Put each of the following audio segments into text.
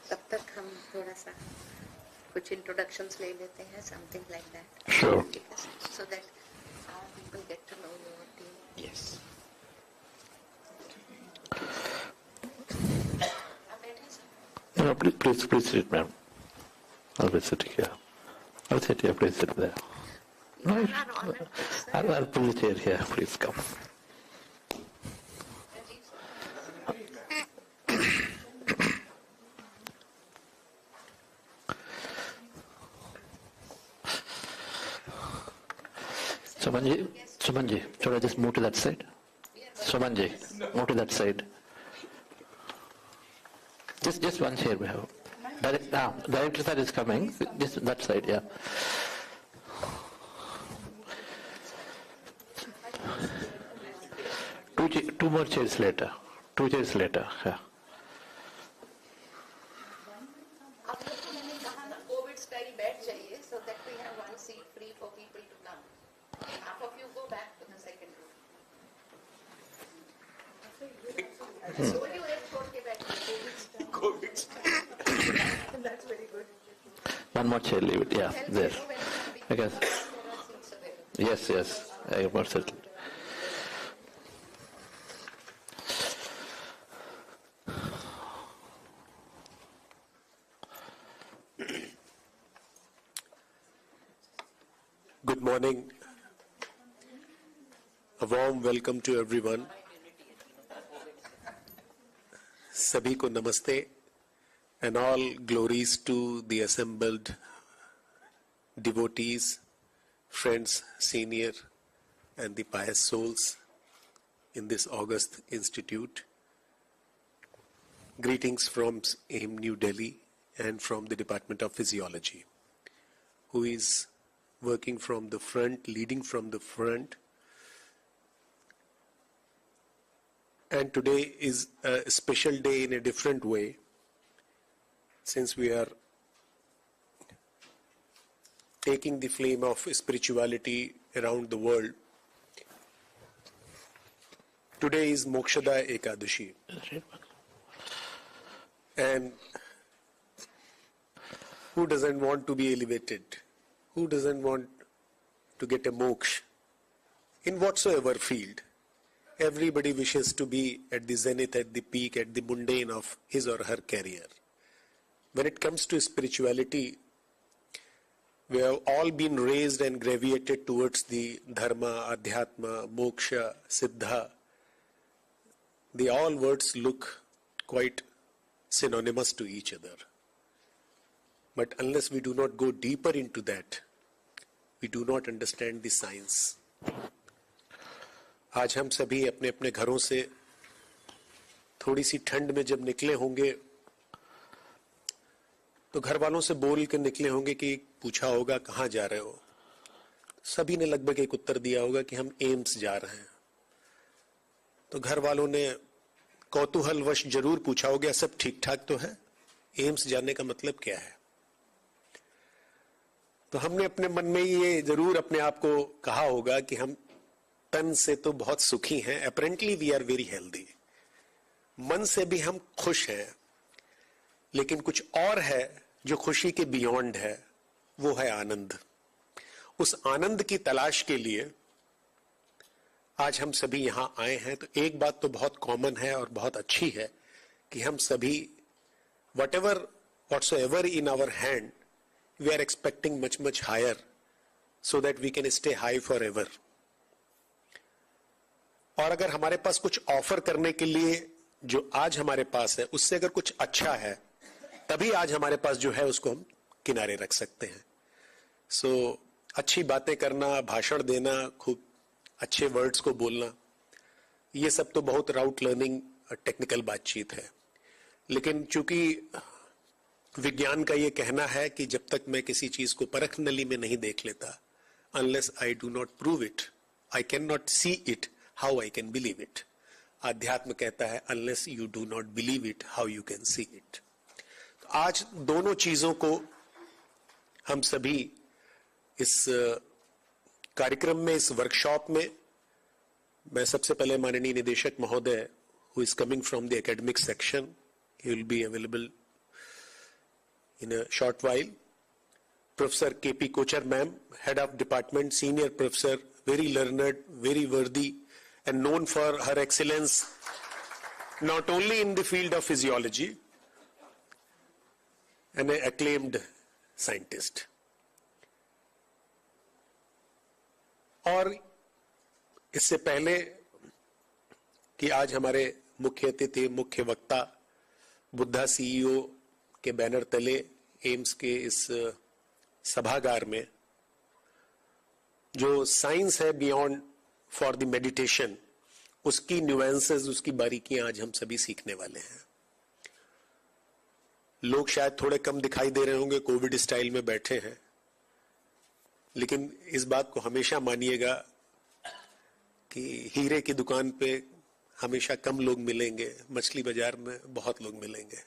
तब तक हम थोड़ा सा कुछ इंट्रोडक्शंस ले लेते हैं, something like that. Sure. So that our people get to know your team. Yes. आप बैठे sir. No, please sit, ma'am. I'll be sitting here. I'll sit here. Please sit there. You are our honored guest, sir. I'll pull the chair here. Please come. Sumanji, should I just move to that side? Yes. Sumanji, move to that side. Just one chair we have. Director sir is coming. Just that side, yeah. Two more chairs later. 2 chairs later, yeah. आप लोग को मैंने कहा ना Covid style बैठ जाइए, so that we have one seat free for people to come. Half of you go back to the second room. I told you एक छोड़ के बैठिए. COVID style. That's very good. One more chair, leave it, yeah, there. I guess. Yes, I got settled. Good morning. A warm welcome to everyone. Sabhi ko namaste and all glories to the assembled devotees, friends, senior and the pious souls in this august institute. Greetings from AIIMS New Delhi and from the Department of Physiology, who is working from the front, leading from the front. And today is a special day in a different way, since we are taking the flame of spirituality around the world. Today is Mokshada Ekadashi. And who doesn't want to be elevated? Who doesn't want to get a moksha in whatsoever field? Everybody wishes to be at the zenith, at the peak, at the mundane of his or her career. When it comes to spirituality, we have all been raised and graviated towards the dharma, adhyatma, moksha, siddha. The all words look quite synonymous to each other. But unless we do not go deeper into that, we do not understand the science. आज हम सभी अपने अपने घरों से थोड़ी सी ठंड में जब निकले होंगे तो घर वालों से बोल के निकले होंगे कि पूछा होगा कहाँ जा रहे हो. सभी ने लगभग एक उत्तर दिया होगा कि हम एम्स जा रहे हैं. तो घर वालों ने कौतूहलवश जरूर पूछा होगा सब ठीक ठाक तो है, एम्स जाने का मतलब क्या है. तो हमने अपने मन में ये जरूर अपने आप को कहा होगा कि हम तन से तो बहुत सुखी हैं, apparently we are very healthy, मन से भी हम खुश हैं, लेकिन कुछ और है जो खुशी के बियॉन्ड है, वो है आनंद. उस आनंद की तलाश के लिए आज हम सभी यहां आए हैं. तो एक बात तो बहुत कॉमन है और बहुत अच्छी है कि हम सभी whatsoever in our hand, we are expecting much higher so that we can stay high forever. और अगर हमारे पास कुछ ऑफर करने के लिए जो आज हमारे पास है उससे अगर कुछ अच्छा है, तभी आज हमारे पास जो है उसको हम किनारे रख सकते हैं. सो अच्छी बातें करना, भाषण देना, खूब अच्छे वर्ड्स को बोलना, ये सब तो बहुत राउट लर्निंग टेक्निकल बातचीत है. लेकिन चूंकि विज्ञान का ये कहना है कि जब तक मैं किसी चीज को परख नली में नहीं देख लेता, unless I do not prove it, I cannot see it, how I can believe it. आध्यात्म कहता है unless you do not believe it, how you can see it. तो आज दोनों चीजों को हम सभी इस कार्यक्रम में, इस वर्कशॉप में, मैं सबसे पहले माननीय निदेशक महोदय who is coming from the academic section, he will be available in a short while. Professor K.P. Kochar ma'am, head of department, senior professor, very learned, very worthy, and known for her excellence not only in the field of physiology, and an acclaimed scientist. और इससे पहले कि आज हमारे मुख्य अतिथि, मुख्य वक्ता बुद्धा सीईओ के बैनर तले एम्स के इस सभागार में जो साइंस है बियॉन्ड फॉर द मेडिटेशन, उसकी न्यूएंसेस, उसकी बारीकियां आज हम सभी सीखने वाले हैं. लोग शायद थोड़े कम दिखाई दे रहे होंगे, कोविड स्टाइल में बैठे हैं, लेकिन इस बात को हमेशा मानिएगा कि हीरे की दुकान पे हमेशा कम लोग मिलेंगे, मछली बाजार में बहुत लोग मिलेंगे.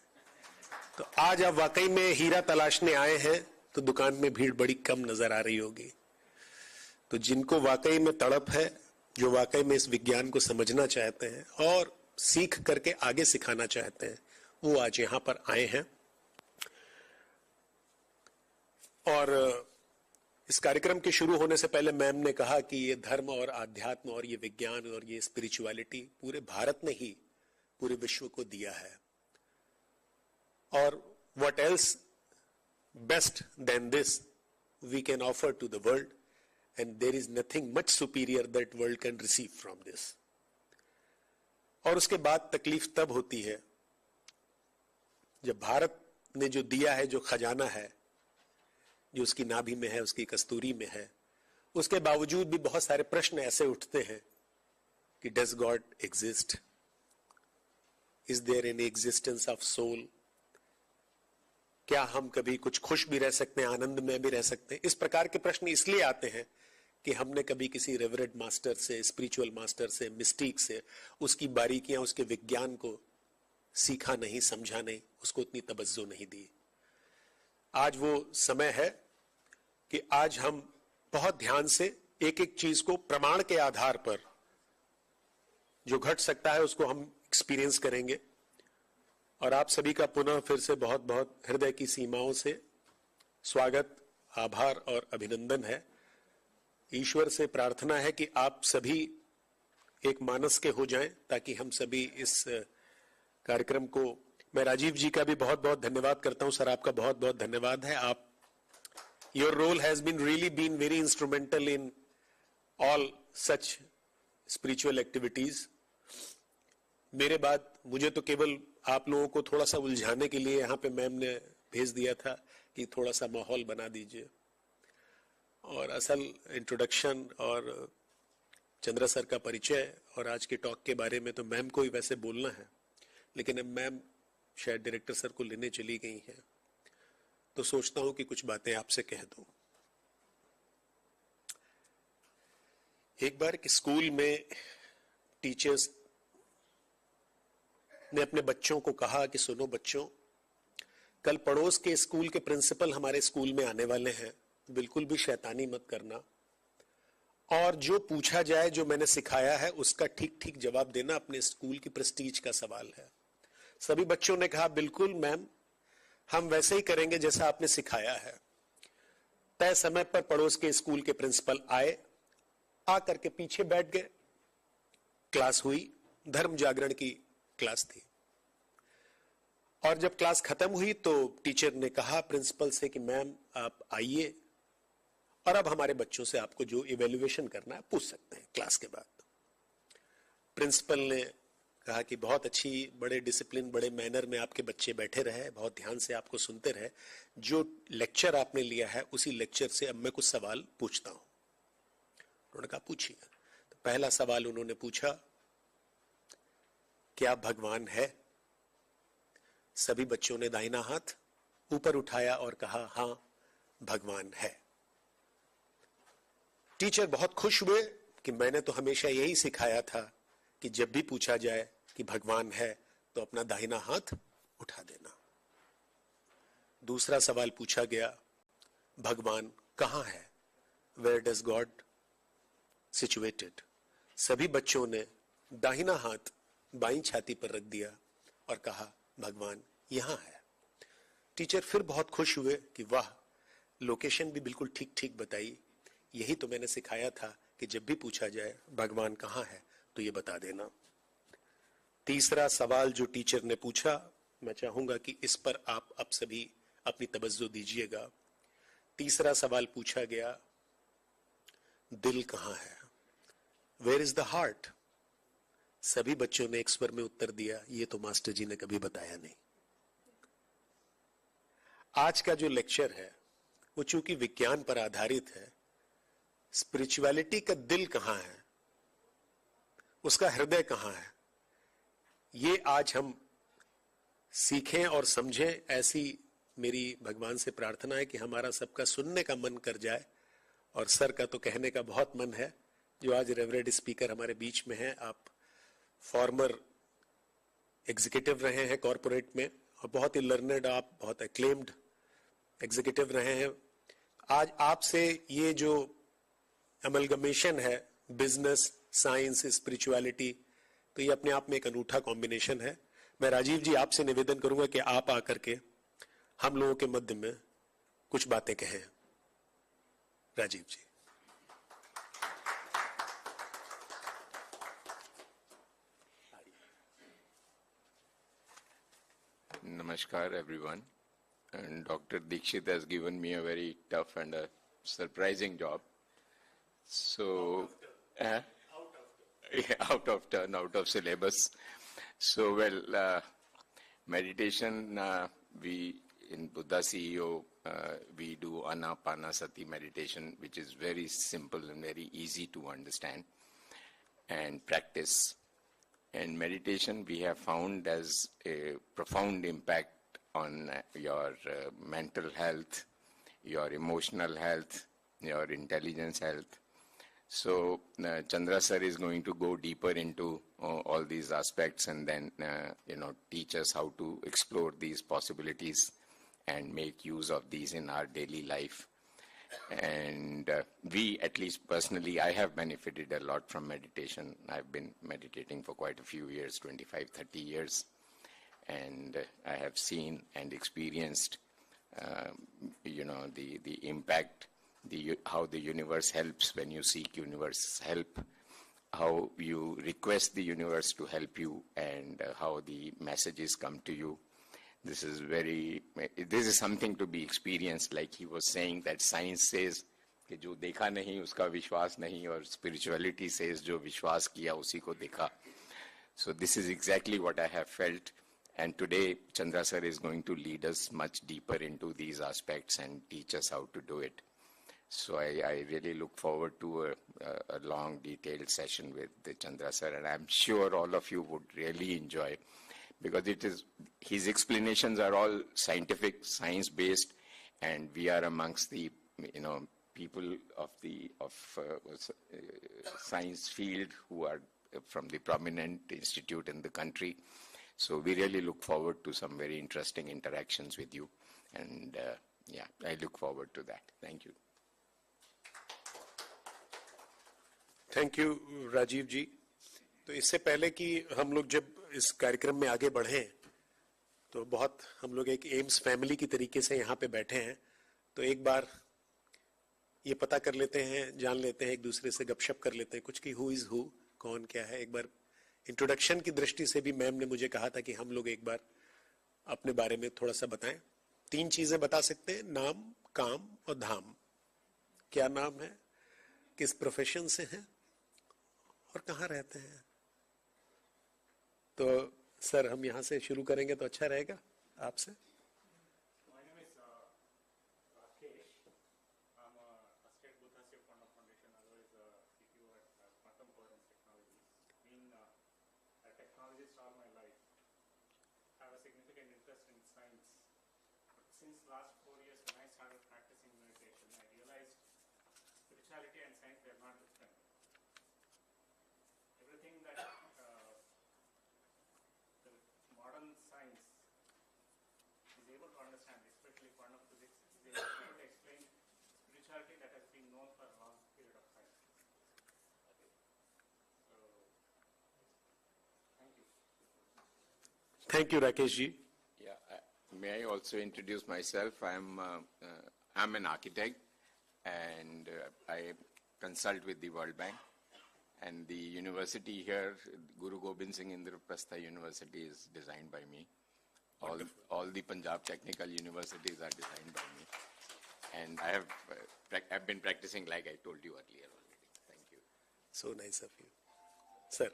तो आज आप वाकई में हीरा तलाशने आए हैं तो दुकान में भीड़ बड़ी कम नजर आ रही होगी. तो जिनको वाकई में तड़प है, जो वाकई में इस विज्ञान को समझना चाहते हैं और सीख करके आगे सिखाना चाहते हैं, वो आज यहां पर आए हैं. और इस कार्यक्रम के शुरू होने से पहले मैम ने कहा कि ये धर्म और आध्यात्म और ये विज्ञान और ये स्पिरिचुअलिटी पूरे भारत ने ही पूरे विश्व को दिया है. और what else best than this we can offer to the world, and there is nothing much superior that world can receive from this. और उसके बाद तकलीफ तब होती है जब भारत ने जो दिया है, जो खजाना है, जो उसकी नाभि में है, उसकी कस्तूरी में है, उसके बावजूद भी बहुत सारे प्रश्न ऐसे उठते हैं कि does God exist, is there any existence of soul, क्या हम कभी कुछ खुश भी रह सकते हैं, आनंद में भी रह सकते हैं. इस प्रकार के प्रश्न इसलिए आते हैं कि हमने कभी किसी रेवरेंड मास्टर से, स्पिरिचुअल मास्टर से, मिस्टिक से उसकी बारीकियां, उसके विज्ञान को सीखा नहीं, समझा नहीं, उसको उतनी तवज्जो नहीं दी. आज वो समय है कि आज हम बहुत ध्यान से एक एक चीज को प्रमाण के आधार पर जो घट सकता है उसको हम एक्सपीरियंस करेंगे. और आप सभी का पुनः फिर से बहुत बहुत हृदय की सीमाओं से स्वागत, आभार और अभिनंदन है. ईश्वर से प्रार्थना है कि आप सभी एक मानस के हो जाएं ताकि हम सभी इस कार्यक्रम को, मैं राजीव जी का भी बहुत बहुत धन्यवाद करता हूं. सर, आपका बहुत बहुत धन्यवाद है. आप, your role has been really been very instrumental in all such spiritual activities. मेरे बाद मुझे तो केवल आप लोगों को थोड़ा सा उलझाने के लिए यहाँ पे मैम ने भेज दिया था कि थोड़ा सा माहौल बना दीजिए. और असल इंट्रोडक्शन और चंद्रा सर का परिचय और आज के टॉक के बारे में तो मैम को ही वैसे बोलना है, लेकिन अब मैम शायद डायरेक्टर सर को लेने चली गई हैं, तो सोचता हूं कि कुछ बातें आपसे कह दूं. एक बार कि स्कूल में टीचर्स ने अपने बच्चों को कहा कि सुनो बच्चों, कल पड़ोस के स्कूल के प्रिंसिपल हमारे स्कूल में आने वाले हैं, बिल्कुल भी शैतानी मत करना, और जो पूछा जाए, जो मैंने सिखाया है उसका ठीक ठीक जवाब देना. अपने स्कूल की प्रेस्टीज का सवाल है. सभी बच्चों ने कहा बिल्कुल मैम, हम वैसे ही करेंगे जैसा आपने सिखाया है. तय समय पर पड़ोस के स्कूल के प्रिंसिपल आए, आकर के पीछे बैठ गए. क्लास हुई, धर्म जागरण की क्लास थी. और जब क्लास खत्म हुई तो टीचर ने कहा प्रिंसिपल से कि मैम आप आइए और अब हमारे बच्चों से आपको जो इवैल्यूएशन करना है पूछ सकते हैं क्लास के बाद. प्रिंसिपल ने कहा कि बहुत अच्छी, बड़े डिसिप्लिन, बड़े मैनर में आपके बच्चे बैठे रहे, बहुत ध्यान से आपको सुनते रहे. जो लेक्चर आपने लिया है उसी लेक्चर से अब मैं कुछ सवाल पूछता हूं. उन्होंने कहा पूछिए. तो पहला सवाल उन्होंने पूछा, क्या भगवान है? सभी बच्चों ने दाहिना हाथ ऊपर उठाया और कहा हां, भगवान है. टीचर बहुत खुश हुए कि मैंने तो हमेशा यही सिखाया था कि जब भी पूछा जाए कि भगवान है तो अपना दाहिना हाथ उठा देना. दूसरा सवाल पूछा गया, भगवान कहां है? Where does God situated? सभी बच्चों ने दाहिना हाथ बाईं छाती पर रख दिया और कहा भगवान यहां है. टीचर फिर बहुत खुश हुए कि वाह, लोकेशन भी बिल्कुल ठीक ठीक बताई, यही तो मैंने सिखाया था कि जब भी पूछा जाए भगवान कहाँ है तो ये बता देना। तीसरा सवाल जो टीचर ने पूछा, मैं चाहूंगा कि इस पर आप अब सभी अपनी तवज्जो दीजिएगा। तीसरा सवाल पूछा गया, दिल कहाँ है, वेयर इज द हार्ट। सभी बच्चों ने एक स्वर में उत्तर दिया, ये तो मास्टर जी ने कभी बताया नहीं। आज का जो लेक्चर है वो चूंकि विज्ञान पर आधारित है, स्पिरिचुअलिटी का दिल कहां है, उसका हृदय कहां है, ये आज हम सीखें और समझें। ऐसी मेरी भगवान से प्रार्थना है कि हमारा सबका सुनने का मन कर जाए। और सर का तो कहने का बहुत मन है, जो आज रेवरेंड स्पीकर हमारे बीच में हैं। आप फॉर्मर एग्जीक्यूटिव रहे हैं कॉरपोरेट में, और बहुत ही लर्नड, आप बहुत एक्लेम्ड एग्जीक्यूटिव रहे हैं। आज आपसे ये जो अमलगमेशन है, बिजनेस, साइंस, स्पिरिचुअलिटी, तो ये अपने आप में एक अनूठा कॉम्बिनेशन है। मैं राजीव जी आपसे निवेदन करूंगा कि आप आकर के हम लोगों के मध्य में कुछ बातें कहें। राजीव जी। Namaskar everyone. And Dr. Dikshit has given me a very tough and a surprising job. So, out of turn, out of syllabus. So, well, meditation, we in Buddha CEO, we do Anapanasati meditation, which is very simple and very easy to understand and practice. And meditation we have found as a profound impact on your mental health, your emotional health, your intelligence health. So Chandra sir is going to go deeper into all these aspects and then teach us how to explore these possibilities and make use of these in our daily life. And we, at least personally, I have benefited a lot from meditation. I've been meditating for quite a few years, 25, 30 years. And I have seen and experienced, the impact, how the universe helps when you seek universe help, how you request the universe to help you, and how the messages come to you. This is something to be experienced. Like he was saying that science says कि जो देखा नहीं उसका विश्वास नहीं, और spirituality says जो विश्वास किया उसी को देखा. So this is exactly what I have felt. And today Chandra sir is going to lead us much deeper into these aspects and teach us how to do it. So I really look forward to a long detailed session with the Chandra sir, and I'm sure all of you would really enjoy, because his explanations are all scientific, science-based, and we are amongst the people of science field who are from the prominent institute in the country. So we really look forward to some very interesting interactions with you, and I look forward to that. Thank you. Thank you Rajiv ji. तो इससे पहले कि हम लोग जब इस कार्यक्रम में आगे बढ़ें, तो बहुत हम लोग एक एम्स फैमिली की तरीके से यहाँ पे बैठे हैं, तो एक बार ये पता कर लेते हैं, जान लेते हैं, एक दूसरे से गपशप कर लेते हैं कुछ कि हु इज हु, कौन क्या है। एक बार इंट्रोडक्शन की दृष्टि से भी मैम ने मुझे कहा था कि हम लोग एक बार अपने बारे में थोड़ा सा बताएं। 3 चीजें बता सकते हैं, नाम, काम और धाम। क्या नाम है, किस प्रोफेशन से हैं और कहाँ रहते हैं। तो सर हम यहाँ से शुरू करेंगे तो अच्छा रहेगा आपसे। Since last 4 years when I started practicing meditation, I realized spirituality and science, they are not different. Everything that the modern science is able to understand, especially quantum physics, is able to explain spirituality that has been known for a long period of time. Okay. So, thank you. Thank you, Rakesh ji. Yeah, May I also introduce myself? I'm an architect, and I consult with the World Bank. And the university here, Guru Gobind Singh Indraprastha University, is designed by me. All the Punjab technical universities are designed by me. And I've been practicing like I told you earlier already. Thank you. So nice of you. Sir.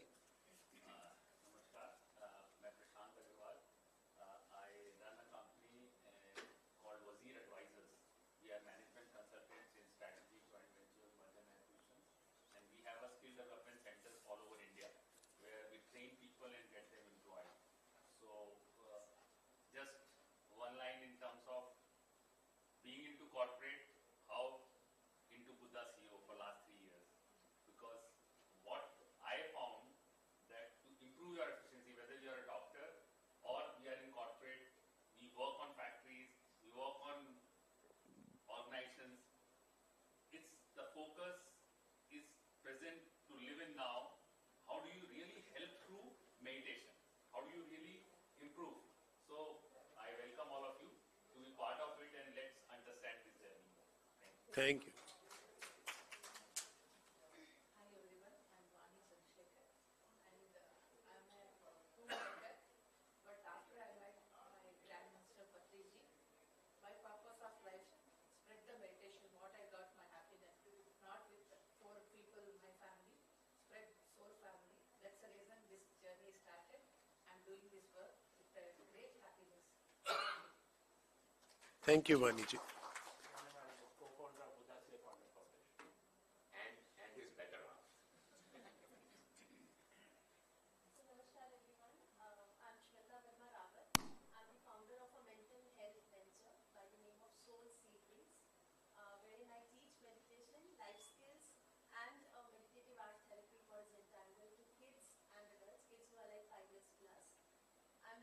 Thank you. Hi everyone, I'm Vani Chandrasekhar, and I'm a homemaker. But after I met my Grandmaster Patriji, my purpose of life spread the meditation. What I got my happiness, not with 4 people, my family, spread soul family. That's the reason this journey started. I'm doing this work with a great happiness. Thank you, Vaniji.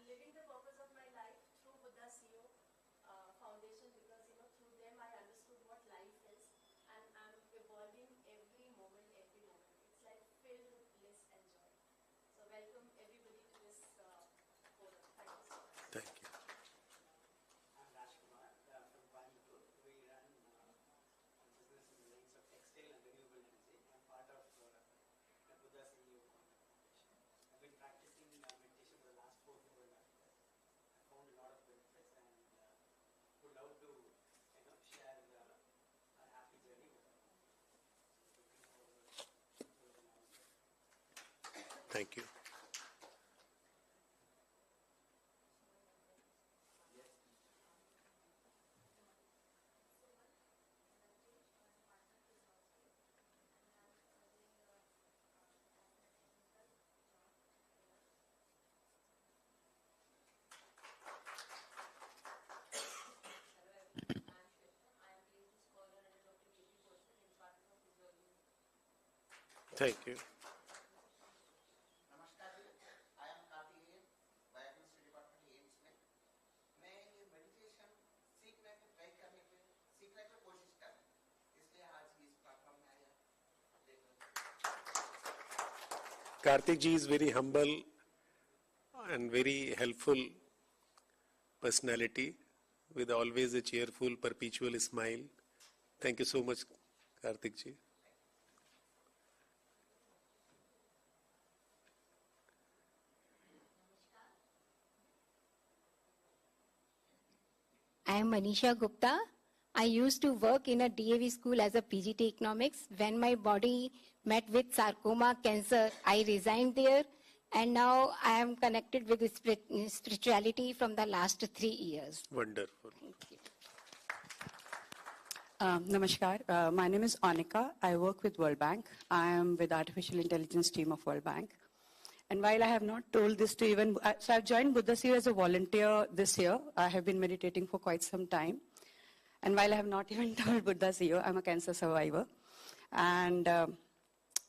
Living the purpose of my life through Buddha CEO Foundation, because through them I understood what life is, and I'm evolving every moment. It's like filled with bliss and joy. So welcome everybody to this forum. Thank you so much. Thank you. I'm Rajkumar from Coimbatore. We run a business in the lanes of textile and renewable energy. I'm part of the Buddha CEO Foundation. I've been practicing meditation for the last 4 years. I found a lot of benefits and would love to share our happy journey with them. Thank you. Thank you. नमस्कार जी, I am Kartikeya, biochemistry department AIIMS में। मैं ये meditation सीखने की कोशिश कर रहा हूँ, इसलिए आज इस प्लेटफॉर्म में आया। Karthik ji is very humble and very helpful personality with always a cheerful, perpetual smile. Thank you so much, Karthik ji. I am Manisha Gupta. I used to work in a DAV school as a PGT economics. When my body met with sarcoma cancer, I resigned there, and now I am connected with spirituality from the last 3 years. Wonderful. Thank you. Namaskar. My name is Anika. I work with World Bank. I am with Artificial Intelligence team of World Bank. And while I have not told this to even, so I've joined Buddha CEO as a volunteer this year. I have been meditating for quite some time. And while I have not even told Buddha CEO, I'm a cancer survivor. And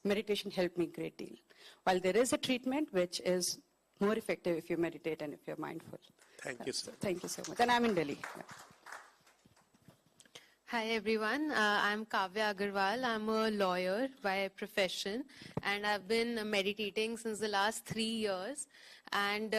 meditation helped me a great deal. While there is a treatment which is more effective if you meditate and if you're mindful. Thank you, sir. Thank you so much. And I'm in Delhi. Yeah. Hi everyone, I'm Kavya Agarwal. I'm a lawyer by profession, and I've been meditating since the last 3 years. And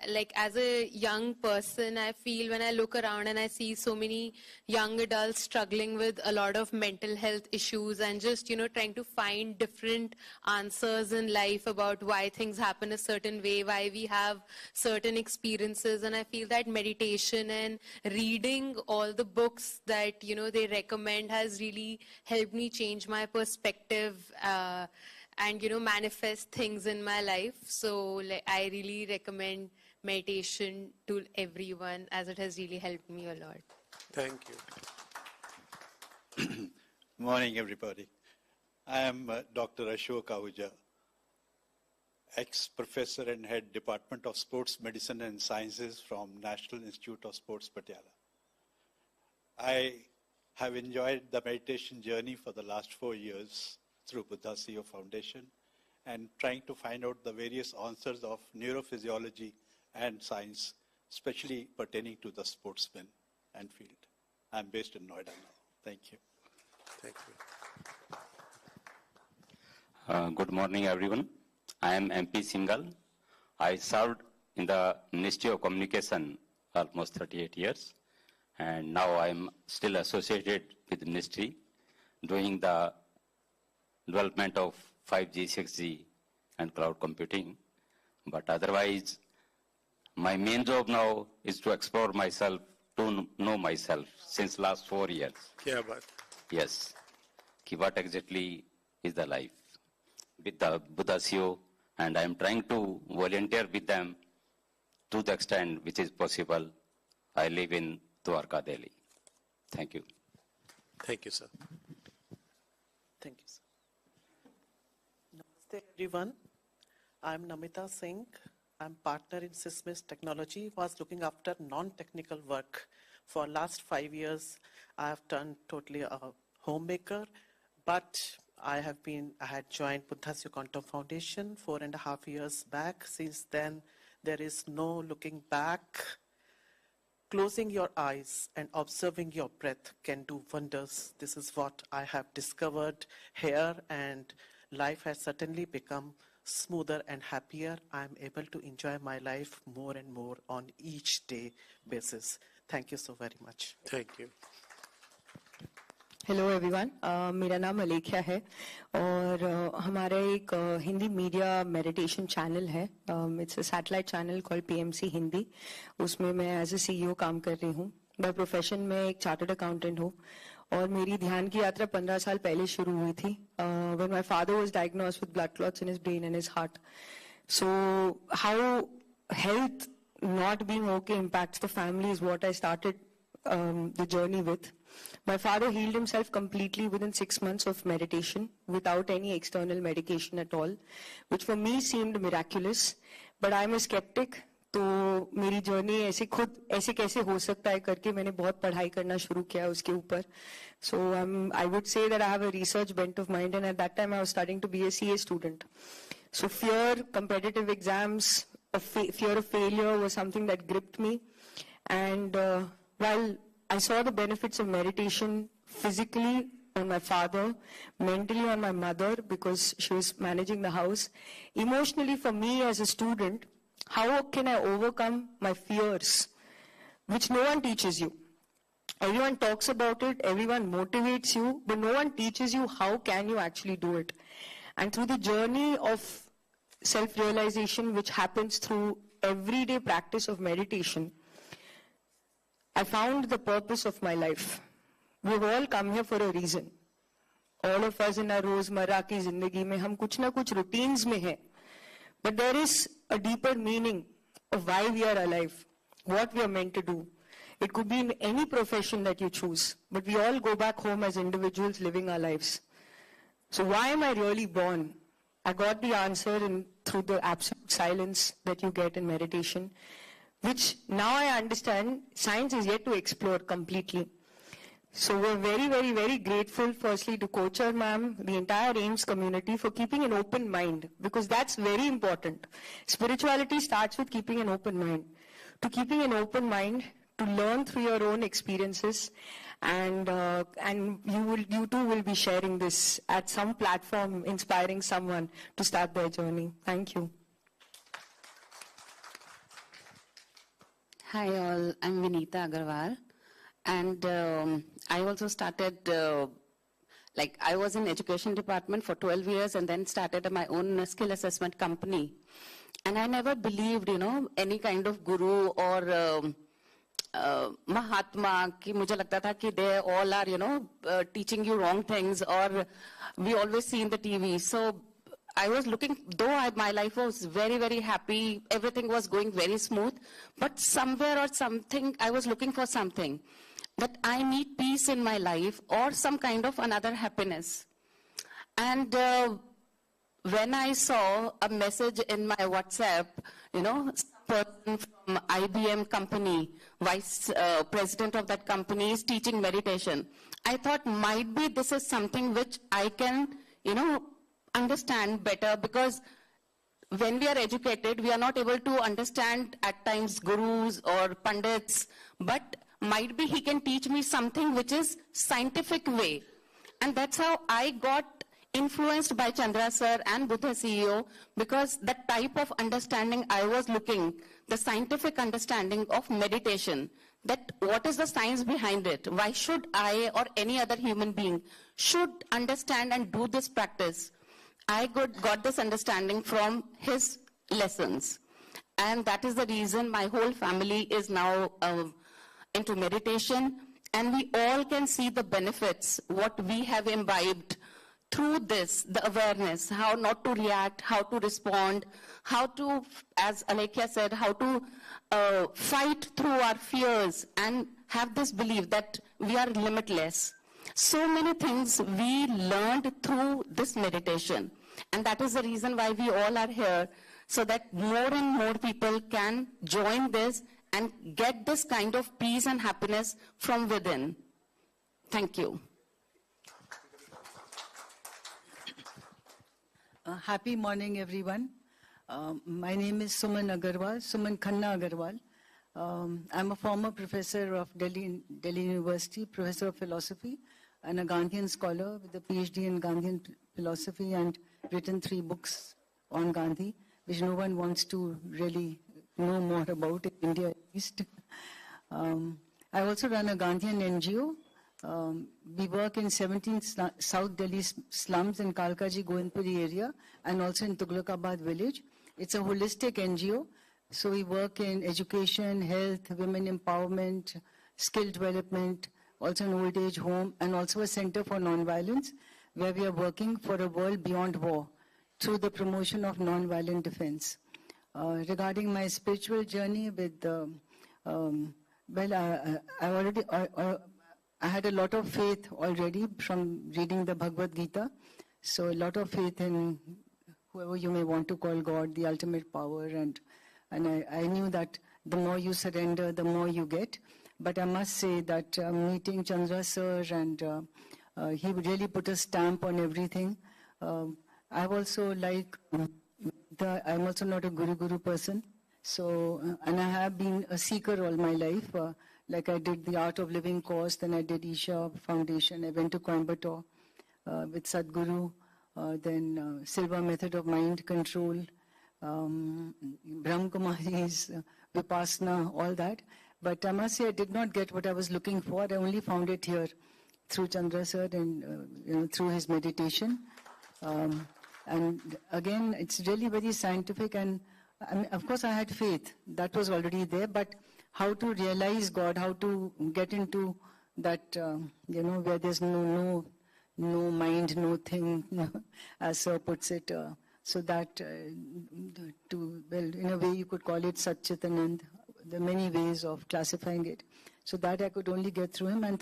like as a young person, I feel when I look around and I see so many young adults struggling with a lot of mental health issues and just, trying to find different answers in life about why things happen a certain way, why we have certain experiences. And I feel that meditation and reading all the books that, they recommend has really helped me change my perspective and manifest things in my life. So I really recommend meditation to everyone, as it has really helped me a lot. Thank you. Morning, everybody. I am Dr. Ashok Ahuja, ex-professor and head Department of Sports Medicine and Sciences from National Institute of Sports, Patiala. I have enjoyed the meditation journey for the last 4 years through Buddha CEO Foundation and trying to find out the various answers of neurophysiology and science, especially pertaining to the sportsman and field. I'm based in Noida now. Thank you. Thank you. Good morning, everyone. I am MP Singhal. I served in the Ministry of Communication almost 38 years, and now I am still associated with the ministry, doing the development of 5G, 6G, and cloud computing. But otherwise, my main job now is to explore myself, to know myself since last 4 years. Kya baat? Yes. What exactly is the life with the Buddha CEO, and I am trying to volunteer with them to the extent which is possible. I live in Dwarka, Delhi. Thank you. Thank you, sir. Thank you, sir. Namaste, everyone. I'm Namita Singh. I'm partner in Sysmis Technology, was looking after non-technical work. For last 5 years, I have turned totally a homemaker, but I had joined Buddha CEO Quantum Foundation 4.5 years back. Since then, there is no looking back. Closing your eyes and observing your breath can do wonders. This is what I have discovered here, and life has certainly become smoother and happier. I'm able to enjoy my life more and more on each day basis. Thank you so very much. Thank you. Hello everyone, मेरा नाम अलेख्या है और हमारा एक Hindi media meditation channel है. It's a satellite channel called PMC Hindi. उसमें मैं as a CEO काम कर रही हूँ. बाय प्रोफेशन में एक चार्टर्ड अकाउंटेंट हूँ और मेरी ध्यान की यात्रा 15 साल पहले शुरू हुई थी. When my father was diagnosed with blood clots in his brain and his heart. So how health not being okay impacts the family is what I started the journey with. My father healed himself completely within 6 months of meditation without any external medication at all, which for me seemed miraculous. But I'm a skeptic. तो मेरी journey ऐसे कैसे हो सकता है करके मैंने बहुत पढ़ाई करना शुरू किया उसके ऊपर. So I would say that I have a research bent of mind, and at that time I was studying to be a CA student. So fear, competitive exams, fear of failure was something that gripped me. And while I saw the benefits of meditation physically on my father, mentally on my mother because she was managing the house, emotionally for me as a student, how can I overcome my fears, which no one teaches you. Everyone talks about it, everyone motivates you, but no one teaches you how can you actually do it. And through the journey of self-realization, which happens through everyday practice of meditation, I found the purpose of my life. We've all come here for a reason. All of us in our रोजमर्रा की जिंदगी में हम कुछ ना कुछ routines में हैं. But there is a deeper meaning of why we are alive, what we are meant to do. It could be in any profession that you choose, but we all go back home as individuals living our lives. So why am I really born? I got the answer through the absolute silence that you get in meditation, which now I understand science is yet to explore completely. So we're very, very, very grateful firstly to Kochar ma'am, the entire AIIMS community for keeping an open mind, because that's very important. Spirituality starts with keeping an open mind. To keeping an open mind, to learn through your own experiences, and you too will be sharing this at some platform, inspiring someone to start their journey. Thank you. Hi all, I'm Vinita Agarwal, and I also started, I was in education department for 12 years and then started my own skill assessment company. And I never believed, any kind of guru or Mahatma, ki mujhe lagta tha ki they all are, teaching you wrong things, or we always see in the TV. So I was looking, my life was very, very happy, everything was going very smooth, but somewhere or something, I was looking for something, that I need peace in my life or some kind of another happiness. And when I saw a message in my WhatsApp, person from IBM company, vice president of that company is teaching meditation. I thought might be this is something which I can, understand better, because when we are educated, we are not able to understand at times gurus or pandits, but might be he can teach me something which is scientific way. And that's how I got influenced by Chandra sir and Buddha CEO, because the type of understanding I was looking, the scientific understanding of meditation, that what is the science behind it? Why should I or any other human being should understand and do this practice? I got this understanding from his lessons. And that is the reason my whole family is now into meditation. And we all can see the benefits, what we have imbibed through this, the awareness, how not to react, how to respond, how to, as Alekhya said, how to fight through our fears and have this belief that we are limitless. So many things we learned through this meditation. And that is the reason why we all are here, so that more and more people can join this and get this kind of peace and happiness from within. Thank you. Happy morning, everyone. My name is Suman Agarwal, Suman Khanna Agarwal. I'm a former professor of Delhi University, professor of philosophy, and a Gandhian scholar with a PhD in Gandhian philosophy, and written 3 books on Gandhi, which no one wants to really know more about in India at least. I also run a Gandhian NGO. We work in 17 South Delhi slums in Kalkaji, Goindpuri area, and also in Tughlakabad village. It's a holistic NGO. So we work in education, health, women empowerment, skill development, also an old age home, and also a center for non-violence, where we are working for a world beyond war through the promotion of non-violent defense. Regarding my spiritual journey with, I had a lot of faith already from reading the Bhagavad Gita. So a lot of faith in whoever you may want to call God, the ultimate power. And I knew that the more you surrender, the more you get. But I must say that meeting Chandra sir, and he really put a stamp on everything. I'm also not a guru person. So, and I have been a seeker all my life. Like I did the Art of Living course, then I did Isha Foundation. I went to Coimbatore with Sadhguru, then Silva Method of Mind Control, Brahm Kumari's Vipassana, all that. But I must say I did not get what I was looking for. I only found it here through Chandra sir and through his meditation. And again, it's really very scientific. And I mean, of course, I had faith. That was already there. But how to realize God, how to get into that, where there's no mind, no thing, as Sir puts it. So that, in a way, you could call it Satchitanand. There are many ways of classifying it. So that I could only get through him, and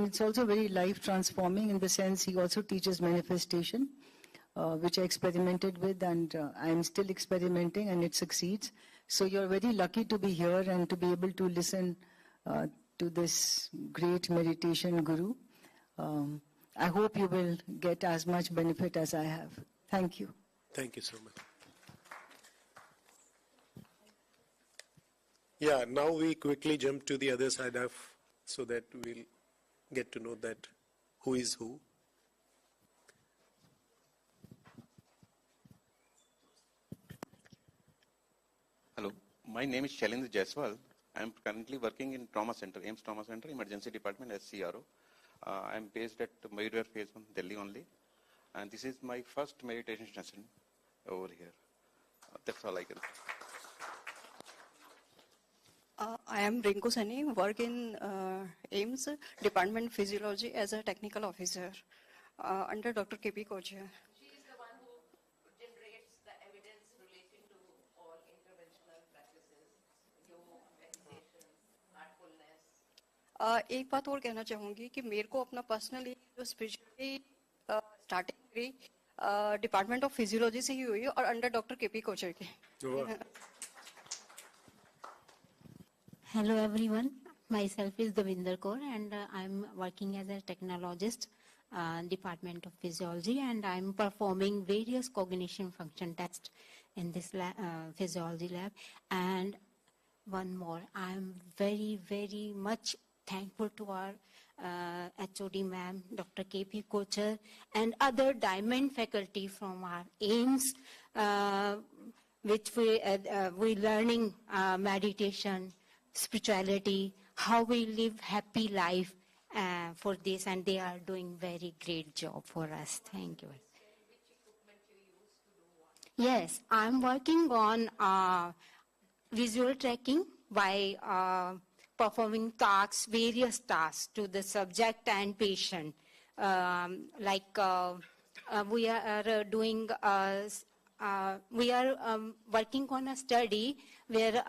it's also very life transforming in the sense he also teaches manifestation, which I experimented with, and I'm still experimenting, and it succeeds. So you're very lucky to be here and to be able to listen to this great meditation guru. I hope you will get as much benefit as I have. Thank you. Thank you so much. Yeah, now we quickly jump to the other side of, so that we'll get to know that who is who. Hello, my name is Shailendra Jaiswal. I'm currently working in trauma center, AIIMS Trauma Center, Emergency Department as CRO. I'm based at Mayur Phase 1, Delhi only. And this is my first meditation session over here. That's all I can say. I am Rinku Sani, work in AIIMS Department of Physiology as a technical officer under Dr. K.P. Kochia. She is the one who generates the evidence relating to all interventional practices, yoga, meditation, heartfulness. एक बात और कहना चाहूँगी कि मेरे को अपना personally जो स्पिरिचुअली स्टार्टिंग मेरी डिपार्टमेंट ऑफ फिजियोलॉजी से ही हुई और अंडर डॉक्टर के.पी. कोचर के. Hello everyone, myself is Davinder Kaur and I'm working as a technologist, Department of Physiology, and I'm performing various cognition function tests in this physiology lab. And one more, I'm very, very much thankful to our HOD ma'am, Dr. K.P. Kochar, and other diamond faculty from our AIIMS, which we learning meditation, spirituality, how we live happy life for this, and they are doing very great job for us. Thank you. Yes, I'm working on visual tracking by performing tasks, various tasks to the subject and patient. Like we are doing, we are working on a study where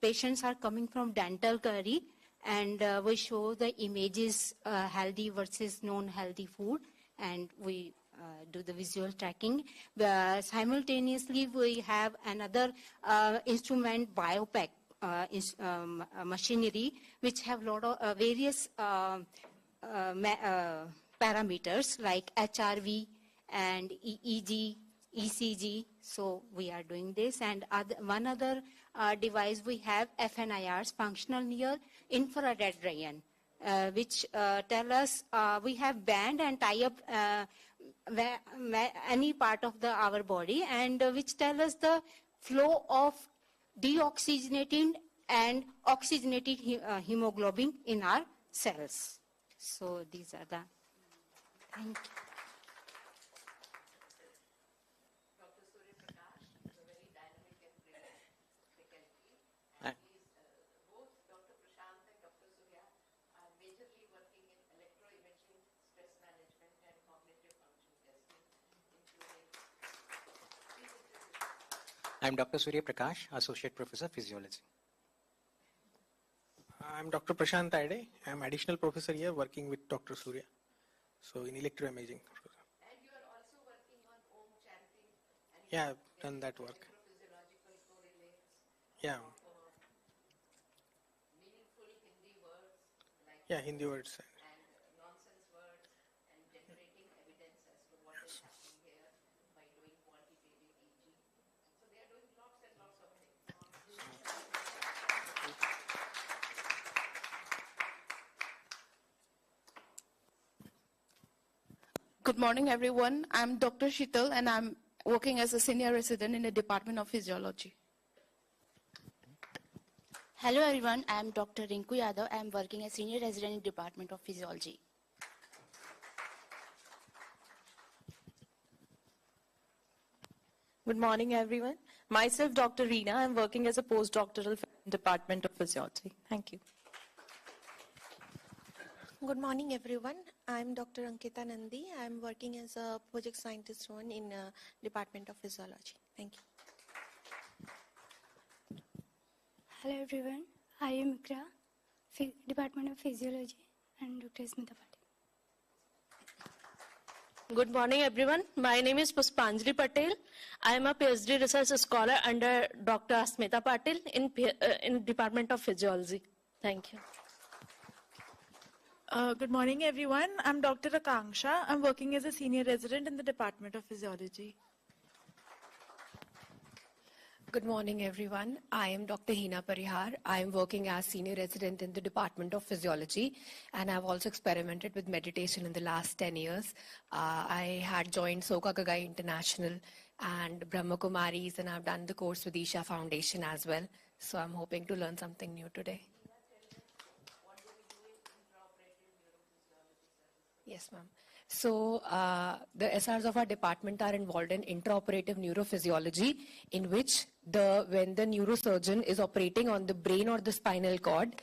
patients are coming from dental caries, and we show the images, healthy versus non-healthy food, and we do the visual tracking. Simultaneously, we have another instrument, BioPack machinery, which have lot of various parameters like HRV and EEG, ECG. So we are doing this, and one other device we have, FNIRs, functional near infrared rayon, which tell us we have band and tie up any part of our body, and which tell us the flow of deoxygenated and oxygenated hemoglobin in our cells. So these are the, thank you. I'm Dr. Surya Prakash, Associate Professor Physiology. I'm Dr. Prashant Aide. I'm additional professor here working with Dr. Surya. So in electroimaging. And you are also working on Om chanting. And Yeah, I've done that work. Neurophysiological correlates. Yeah. Meaningful Hindi words. Like Yeah, Hindi words. And nonsense words, and generating evidence as to what is happening here by doing quantitative EEG. So they are doing lots and lots of things. Good morning, everyone. I'm Dr. Shital, and I'm working as a senior resident in the Department of Physiology. Hello, everyone. I'm Dr. Rinku Yadav. I'm working as senior resident in the Department of Physiology. Good morning, everyone. Myself, Dr. Reena. I'm working as a postdoctoral in the Department of Physiology. Thank you. Good morning, everyone. I'm Dr. Ankita Nandi. I'm working as a project scientist in Department of Physiology. Thank you. Hello, everyone. I am Ikra, Department of Physiology, and Dr. Smita Patel. Good morning, everyone. My name is Puspanjali Patel. I am a PhD research scholar under Dr. Asmita Patel in Department of Physiology. Thank you. Good morning, everyone. I'm Dr. Akanksha. I'm working as a senior resident in the Department of Physiology. Good morning, everyone. I am Dr. Hina Parihar. I am working as senior resident in the Department of Physiology, and I've also experimented with meditation in the last 10 years. I had joined Soka Gaggai International and Brahma Kumaris, and I've done the course with Isha Foundation as well. So I'm hoping to learn something new today. Yes, ma'am. So the SRs of our department are involved in intraoperative neurophysiology, in which when the neurosurgeon is operating on the brain or the spinal cord,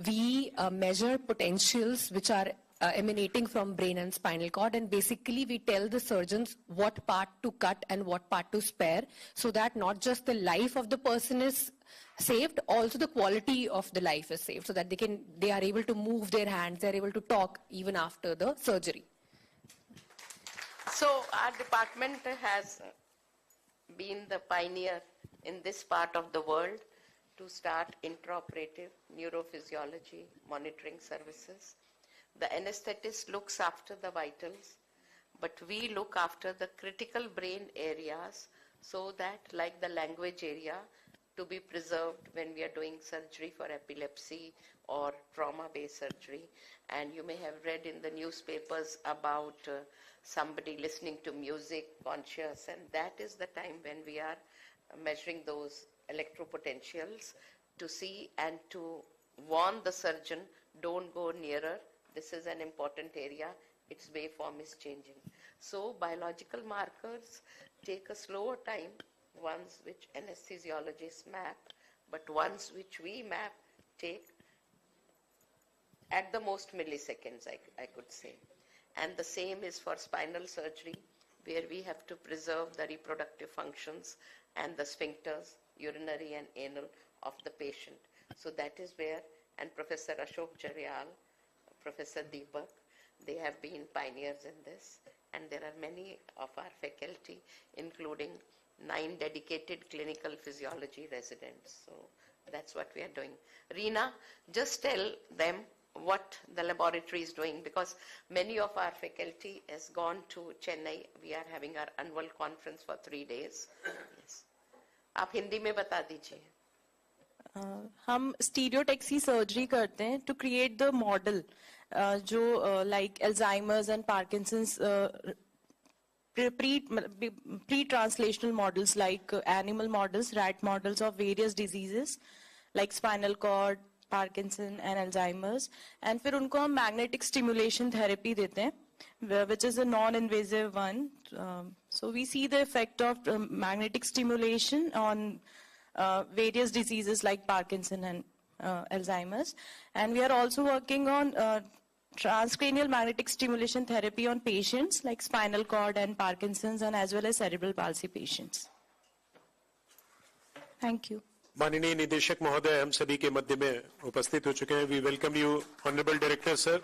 we measure potentials which are emanating from brain and spinal cord, and basically we tell the surgeons what part to cut and what part to spare, so that not just the life of the person is saved, also the quality of the life is saved, so that they are able to move their hands, they are able to talk even after the surgery. So our department has been the pioneer in this part of the world to start intraoperative neurophysiology monitoring services. The anesthetist looks after the vitals, but we look after the critical brain areas, so that, like the language area, to be preserved when we are doing surgery for epilepsy or trauma-based surgery. And you may have read in the newspapers about somebody listening to music conscious, and that is the time when we are measuring those electropotentials to see and to warn the surgeon, don't go nearer, this is an important area, its waveform is changing. So biological markers take a slower time, ones which anesthesiologists map, but ones which we map take at the most milliseconds, I could say. And the same is for spinal surgery, where we have to preserve the reproductive functions and the sphincters, urinary and anal, of the patient. So that is where, and Professor Ashok Jaryal, Professor Deepak, they have been pioneers in this. And there are many of our faculty, including 9 dedicated clinical physiology residents. So that's what we are doing. Reena, just tell them what the laboratory is doing, because many of our faculty has gone to Chennai. We are having our annual conference for 3 days. Yes. आप हिंदी में बता दीजिए. हम स्टीरियोटैक्सी surgery करते हैं to create the model जो like Alzheimer's and Parkinson's pre-translational models, like animal models, rat models of various diseases like spinal cord, Parkinson and Alzheimer's, and फिर उनको हम magnetic stimulation therapy देते हैं, which is a non-invasive one. So we see the effect of magnetic stimulation on various diseases like Parkinson and Alzheimer's, and we are also working on transcranial magnetic stimulation therapy on patients like spinal cord and Parkinson's, and as well as cerebral palsy patients. Thank you. माननीय निदेशक महोदय हम सभी के मध्य में उपस्थित हो चुके हैं. We welcome you honourable director sir.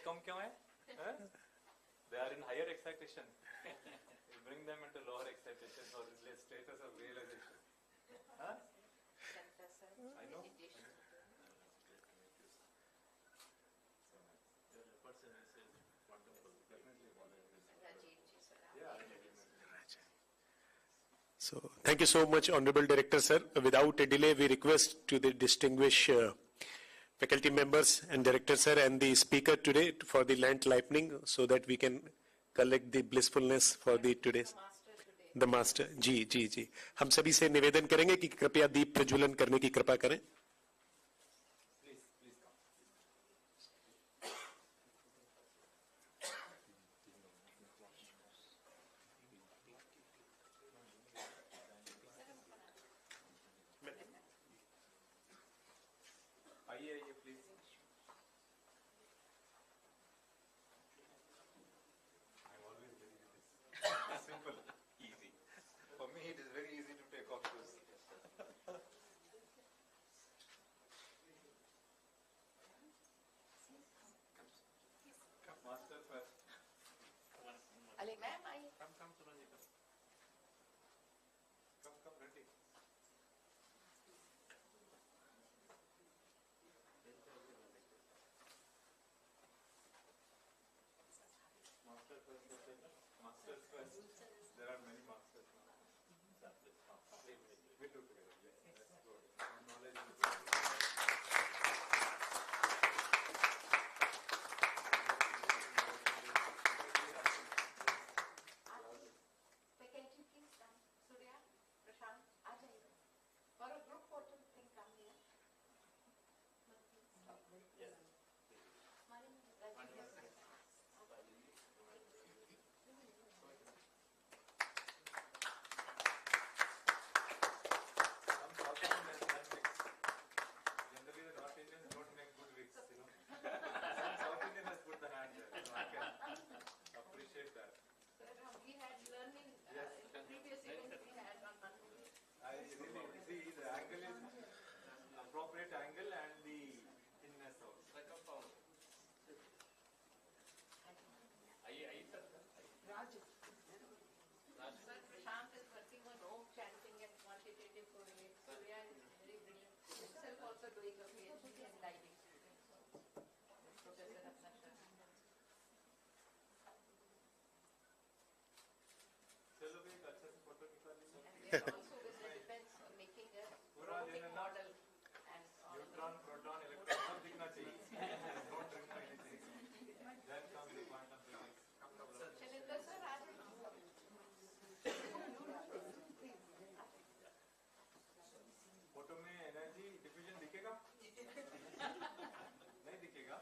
कम क्यों है? They are in higher excitation. You bring them into lower excitation for this status of realization. Huh? I know. So thank you so much, Honorable Director Sir. Without a delay, we request to the distinguished faculty members and Director Sir and the speaker today for the lamp lightning, so that we can collect the blissfulness for the today's the master. जी जी जी हम सभी से निवेदन करेंगे कि कृपया दीप प्रज्वलन करने की कृपा करें. Simple, easy. For me, it is very easy to take off shoes. Master first. Ma'am, Come, Suranji, come. Come, ready. Master first. Masters first. There are many masters now. We do together. Yes, that's good. Knowledge is good. appropriate angle and the thinness also. Sir, Prashant is working on Om chanting and quantitative correlates. Surya is very brilliant. Himself also doing a PhD in lighting. Professor Apnasati. चलो भी एक अच्छा सा photo निकाल लीजिए. And they are also with the defense making a robotic model and Neutron, proton, electron सब दिखना चाहिए. Don't remove anything. Then comes the quantum physics. Chalinder sir, आज फोटो में एनर्जी डिफ्यूजन दिखेगा? नहीं दिखेगा?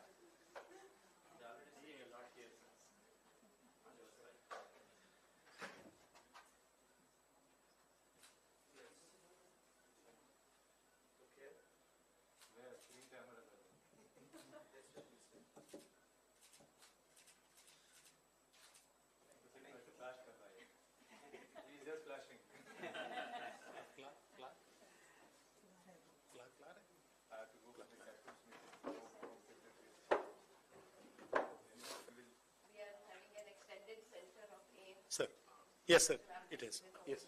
Sir. Yes, sir. It is. Yes.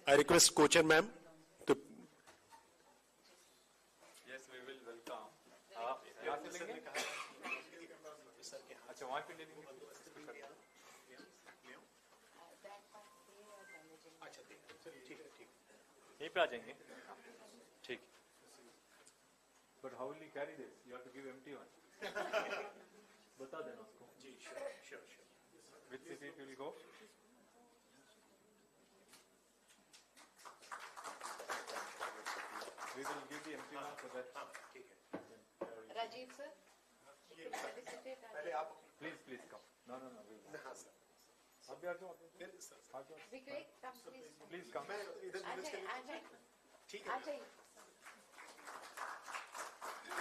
I request co-chair ma'am to. Yes, we will welcome. आप यहाँ से लेंगे? अच्छा वहाँ पे ले लेंगे? यहीं पे आ जाएंगे? ठीक. But how will you carry this? You have to give empty one. बता देना उसको. जी, sure. Which city it will go? We will give the empty one so that. ठीक है. Rajiv sir, felicitate. पहले आप. Please come. No. हाँ sir. आप भी आ जाओ. आ जाओ. Vikrant, come please. Please come. मैं इधर आ जाइए. ठीक आ है. जाइए.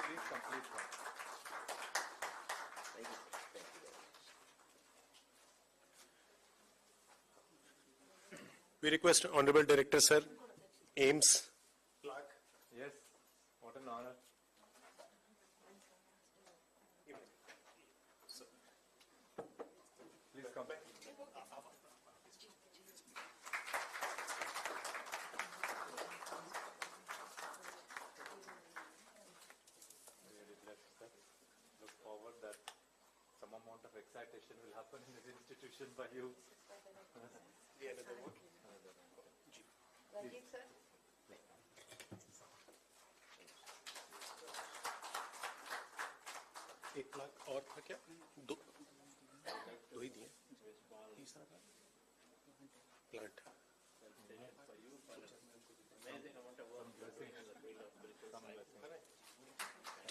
Please come. We request Honorable Director Sir, AIIMS. Yes, what an honor. Please come. Look forward that some amount of excitation will happen in this institution by you. Rajiv sir. एक लाख और था क्या? दो ही दिए. तीसरा था प्लांट.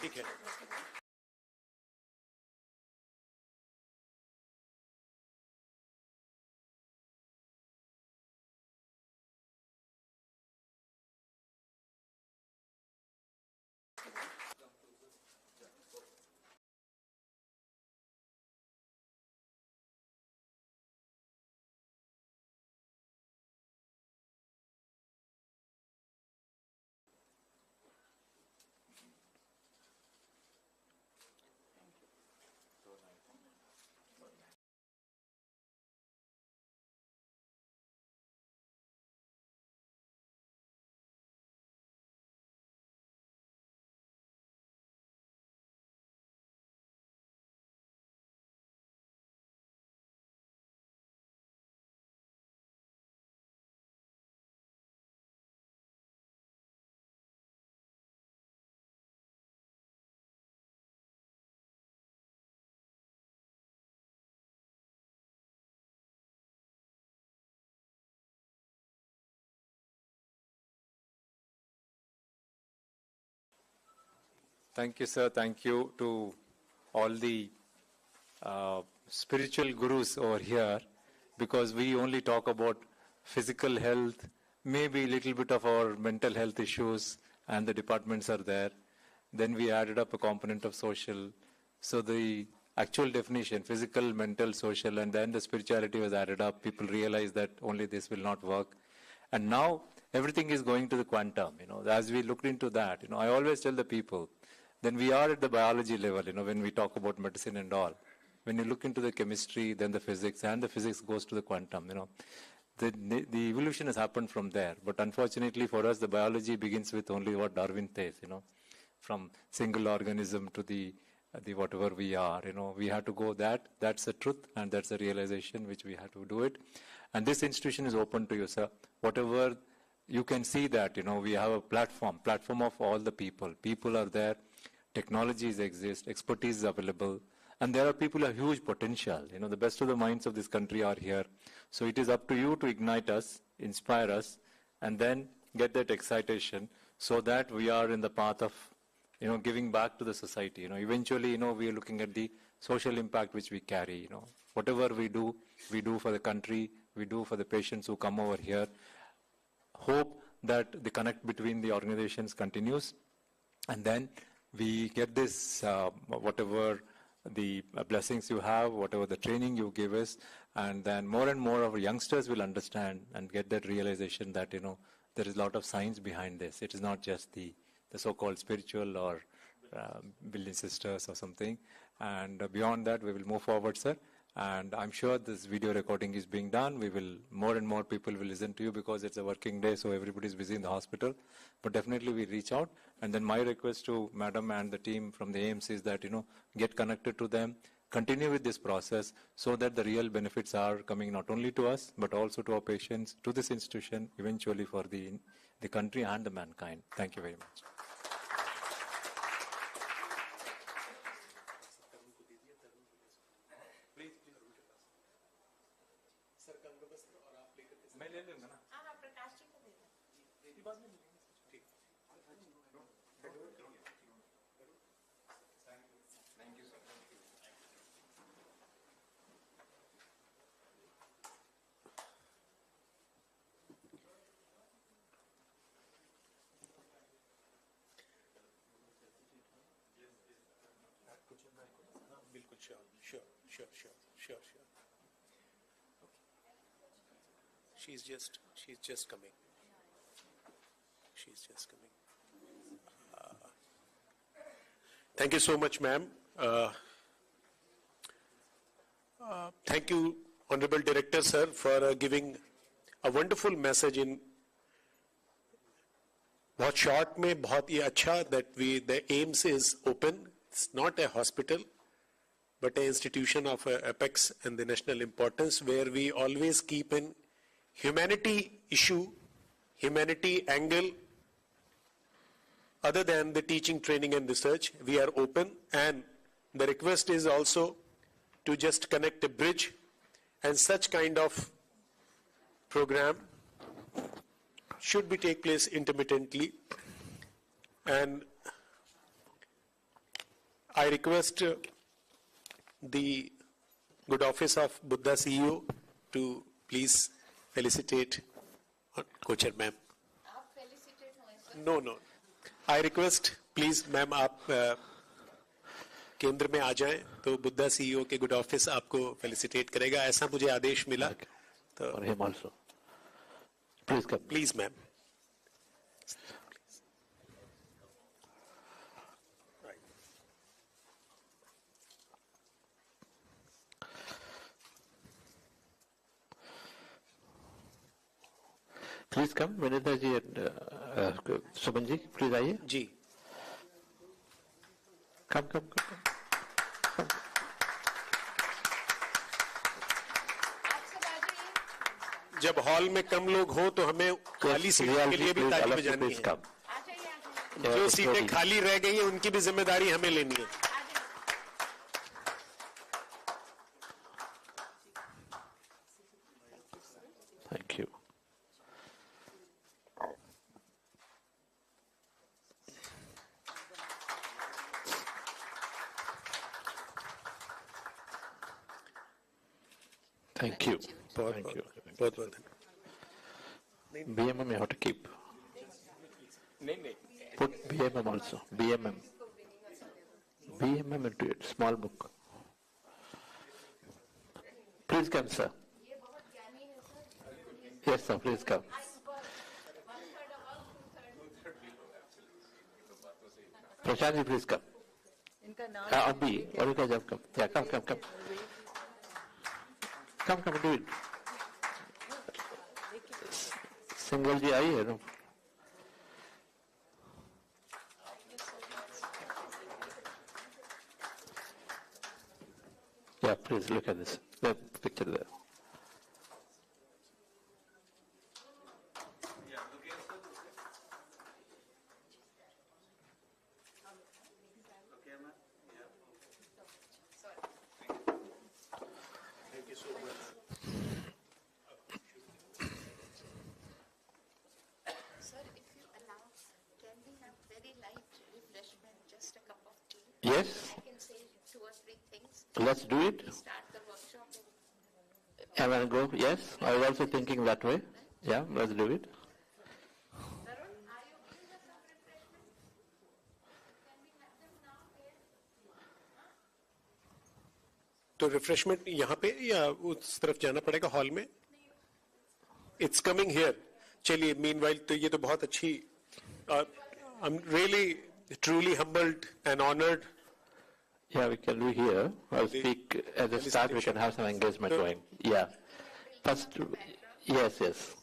ठीक है. Thank you, sir. Thank you to all the spiritual gurus over here, because we only talk about physical health, maybe a little bit of our mental health issues, and the departments are there. Then we added up a component of social. So the actual definition, physical, mental, social, and then the spirituality was added up. People realized that only this will not work. And now everything is going to the quantum, as we looked into that, I always tell the people, then we are at the biology level, when we talk about medicine and all. When you look into the chemistry, then the physics, and the physics goes to the quantum, the evolution has happened from there. But unfortunately for us, the biology begins with only what Darwin says, from single organism to the whatever we are, we have to go that's the truth, and that's the realization which we have to do it. And this institution is open to you, sir. Whatever you can see that, we have a platform of all the people. People are there, technologies exist, expertise is available, and there are people who have huge potential. The best of the minds of this country are here. So it is up to you to ignite us, inspire us, and then get that excitation so that we are in the path of, giving back to the society. Eventually, we are looking at the social impact which we carry. Whatever we do for the country, we do for the patients who come over here. Hope that the connect between the organizations continues, and then we get this, whatever the blessings you have, whatever the training you give us, and then more and more of our youngsters will understand and get that realization that, there is a lot of science behind this. It is not just the so-called spiritual or billion sisters or something. And beyond that, we will move forward, sir. And I'm sure this video recording is being done. More and more people will listen to you because it's a working day, so everybody is busy in the hospital. But definitely we reach out. And then my request to Madam and the team from the AIIMS is that, get connected to them, continue with this process so that the real benefits are coming not only to us, but also to our patients, to this institution, eventually for the country and the mankind. Thank you very much. Sure. She's just coming. Thank you so much, ma'am. Thank you, Honorable Director, sir, for giving a wonderful message in बहुत short में बहुत ही अच्छा that the AIIMS is open. It's not a hospital, but an institution of apex and the national importance, where we always keep an humanity issue, humanity angle, other than the teaching, training and research. We are open, and the request is also to just connect a bridge, and such kind of program should be take place intermittently. And I request the good office of Buddha CEO to please felicitate Kochar ma'am. No. I request please ma'am आप केंद्र में आ जाएं तो Buddha CEO के good office आपको felicitate करेगा, ऐसा मुझे आदेश मिला. तो For him also. Please ma'am. Please come, Vinita ji and Suman ji, please आइए. जी. Come. जब हॉल में कम लोग हो तो हमें खाली सीट के लिए भी ताली बजानी है. जो सीटें खाली रह गई हैं उनकी भी जिम्मेदारी हमें लेनी है. Thank you. Thank you. Thank you. BMM you have to keep. Put BMM also. BMM into it. Small book. Please come, sir. Yes, sir. Please come. Prashant, please come. Abhi, what do you guys have come? Yeah, come. Come, do it. Single ji आई है ना? Yeah, please look at this. The picture there. Yes. I can say 2 or 3 things. Let's do it. Start the workshop. Am I go? Yes. I was also thinking that way. Yeah, let's do it. तो refreshment यहाँ पे या उस तरफ जाना पड़ेगा hall में? It's coming here. चलिए, meanwhile तो ये तो बहुत अच्छी. I'm really truly humbled and honored. Yeah, we can do here. I'll speak at the start. We can have some engagement going. Yeah. First, yes.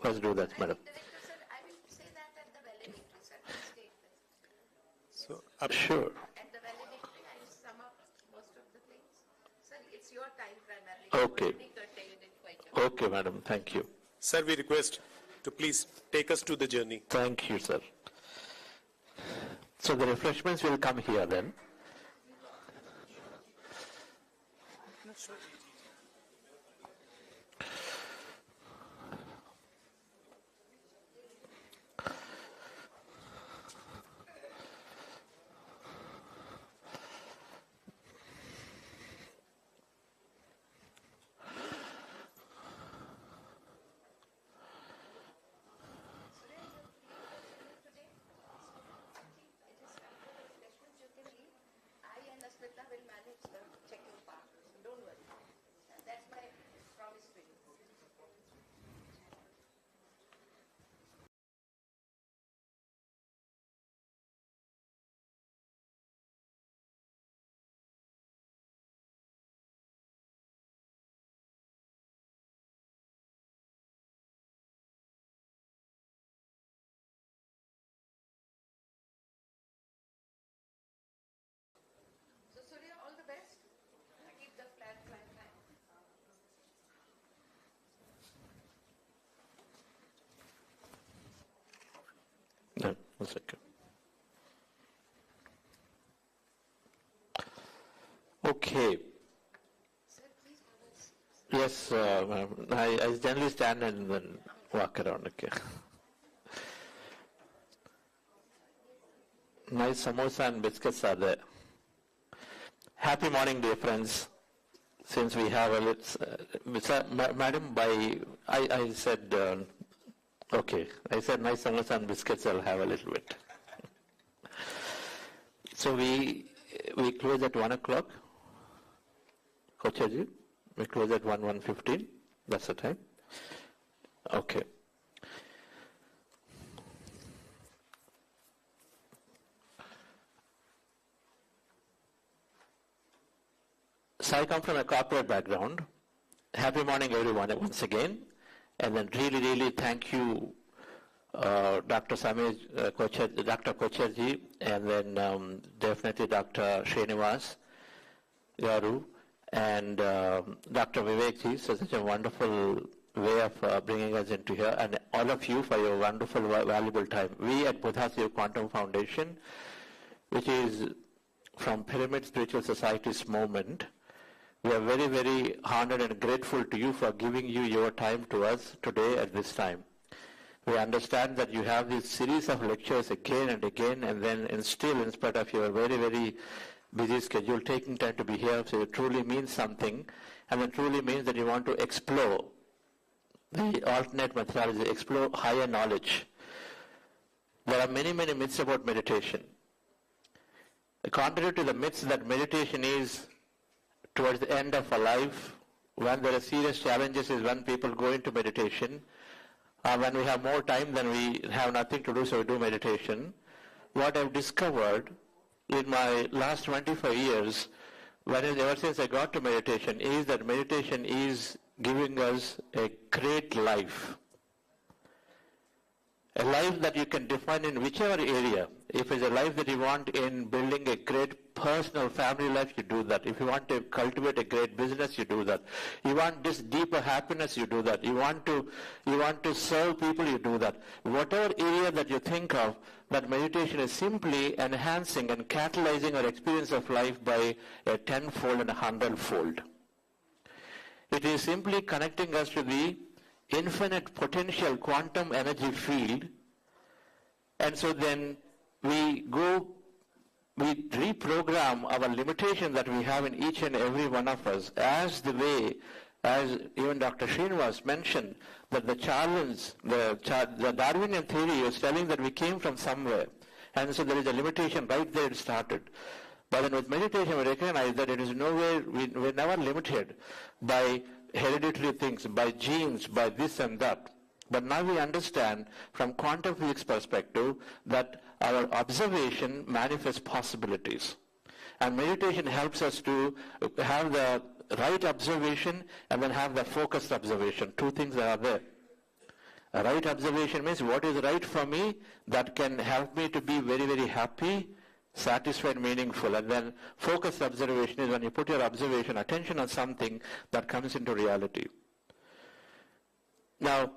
Let's do that, madam. So, sure. At the valedictory, I sum up most of the things. Sir, it's your time primarily. Okay. Okay, madam. Thank you. Sir, we request to please take us to the journey. Thank you, sir. So the refreshments will come here then. No, 1 second. Okay. Yes, I generally stand and then walk around. Okay. Nice samosa and biscuits are there. Happy morning, dear friends. Since we have a little, madam, I said, okay, I said nice samosa and biscuits, I'll have a little bit. So we close at 1 o'clock. Kochaji, we close at 1:15. That's the time. Okay. So I come from a corporate background. Happy morning, everyone, once again. And then really thank you, Dr. Samir, Dr. Kocherji, and then definitely Dr. Srinivas Garu, and Dr. Vivekji, so such a wonderful way of bringing us into here, and all of you for your wonderful, valuable time. We at Buddhasiva Quantum Foundation, which is from Pyramid Spiritual Society's movement, we are very honored and grateful to you for giving your time to us today at this time. We understand that you have this series of lectures again and again, and then still, in spite of your very busy schedule, taking time to be here, so it truly means something, and it truly means that you want to explore the alternate methodology, explore higher knowledge. There are many myths about meditation. Contrary to the myths that meditation is towards the end of a life, when there are serious challenges is when people go into meditation. When we have more time, then we have nothing to do, so we do meditation. What I've discovered in my last 25 years, ever since I got to meditation, is that meditation is giving us a great life. A life that you can define in whichever area. If it's a life that you want in building a great personal family life, you do that. If you want to cultivate a great business, you do that. You want this deeper happiness, you do that. You want to serve people, you do that. Whatever area that you think of, that meditation is simply enhancing and catalyzing our experience of life by a 10-fold and a 100-fold. It is simply connecting us to the infinite potential quantum energy field, and so then we reprogram our limitation that we have in each and every one of us, as even Dr. Srinivas mentioned, that the Darwinian theory is telling that we came from somewhere, and so there is a limitation right there it started. But then with meditation we recognize that it is nowhere, we're never limited by hereditary things, by genes, by this and that. But now we understand from quantum physics perspective that our observation manifests possibilities. And meditation helps us to have the right observation and then have the focused observation. Two things that are there. A right observation means what is right for me that can help me to be very, very happy, satisfied, meaningful. And then focused observation is when you put your observation, attention on something that comes into reality. Now,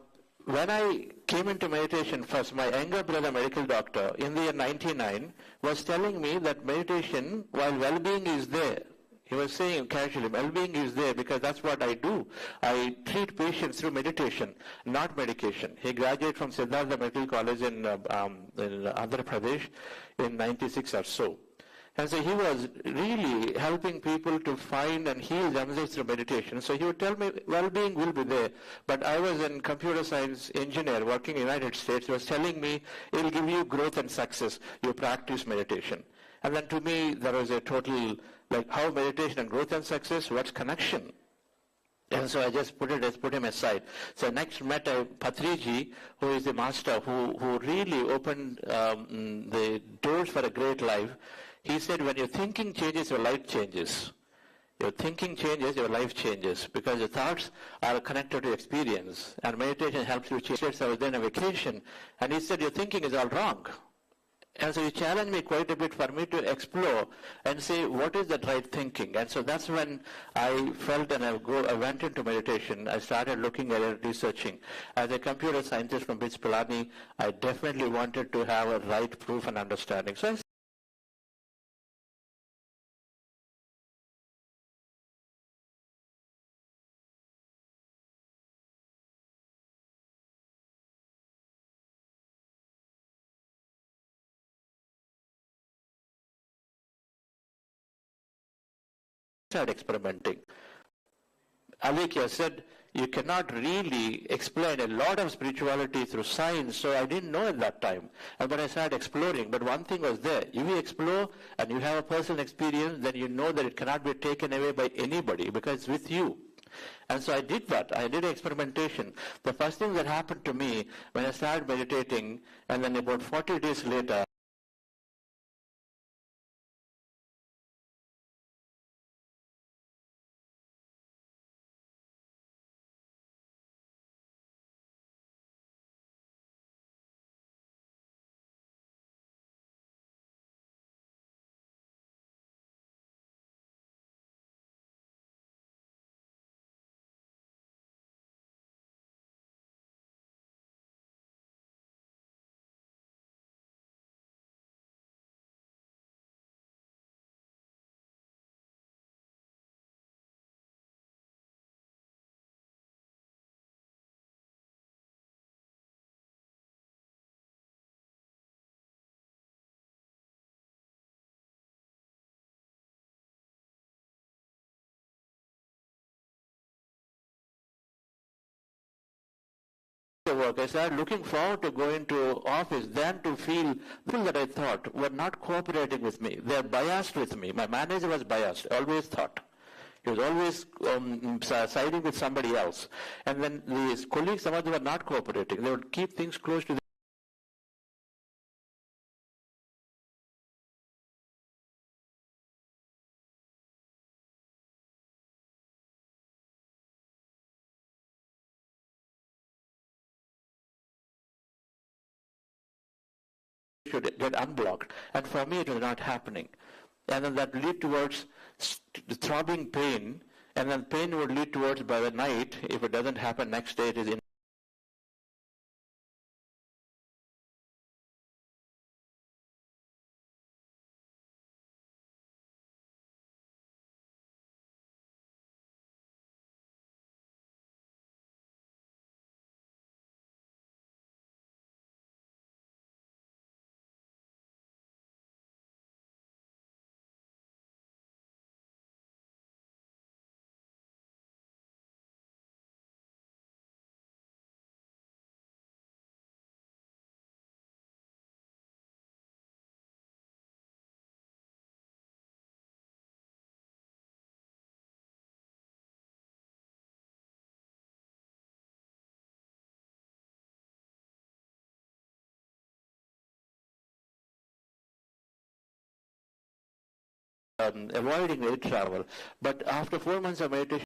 when I came into meditation first, my younger brother, medical doctor, in the year 99, was telling me that meditation, while well-being is there, he was saying casually, well-being is there because that's what I do. I treat patients through meditation, not medication. He graduated from Siddhartha Medical College in Andhra Pradesh in 96 or so. And so he was really helping people to find and heal themselves through meditation. So he would tell me, well-being will be there. But I was a computer science engineer working in the United States. He was telling me, it will give you growth and success. You practice meditation. And then to me, there was a total, like how meditation and growth and success, what's connection? And so I just put him aside. So next met Patriji, who is the master, who really opened the doors for a great life. He said, when your thinking changes, your life changes. Your thinking changes, your life changes, because your thoughts are connected to experience, and meditation helps you change. I was then on vacation, and he said, your thinking is all wrong. And so he challenged me quite a bit for me to explore and say, what is that right thinking? And so that's when I felt and I went into meditation. I started looking at it, researching. As a computer scientist from BITS Pilani, I definitely wanted to have a right proof and understanding. So I started experimenting. Alekia said, you cannot really explain a lot of spirituality through science, so I didn't know at that time. But I started exploring. But one thing was there. If you explore and you have a personal experience, then you know that it cannot be taken away by anybody because it's with you. And so I did that. I did experimentation. The first thing that happened to me when I started meditating, and then about 40 days later, work. I started looking forward to going to office than to feel people that I thought were not cooperating with me. They're biased with me. My manager was biased, always thought. He was always siding with somebody else. And then the colleagues, some of them were not cooperating. They would keep things close to should get unblocked. And for me, it was not happening. And then that lead towards throbbing pain, and then pain would lead towards by the night, if it doesn't happen next day, it is in avoiding air travel. But after 4 months of meditation,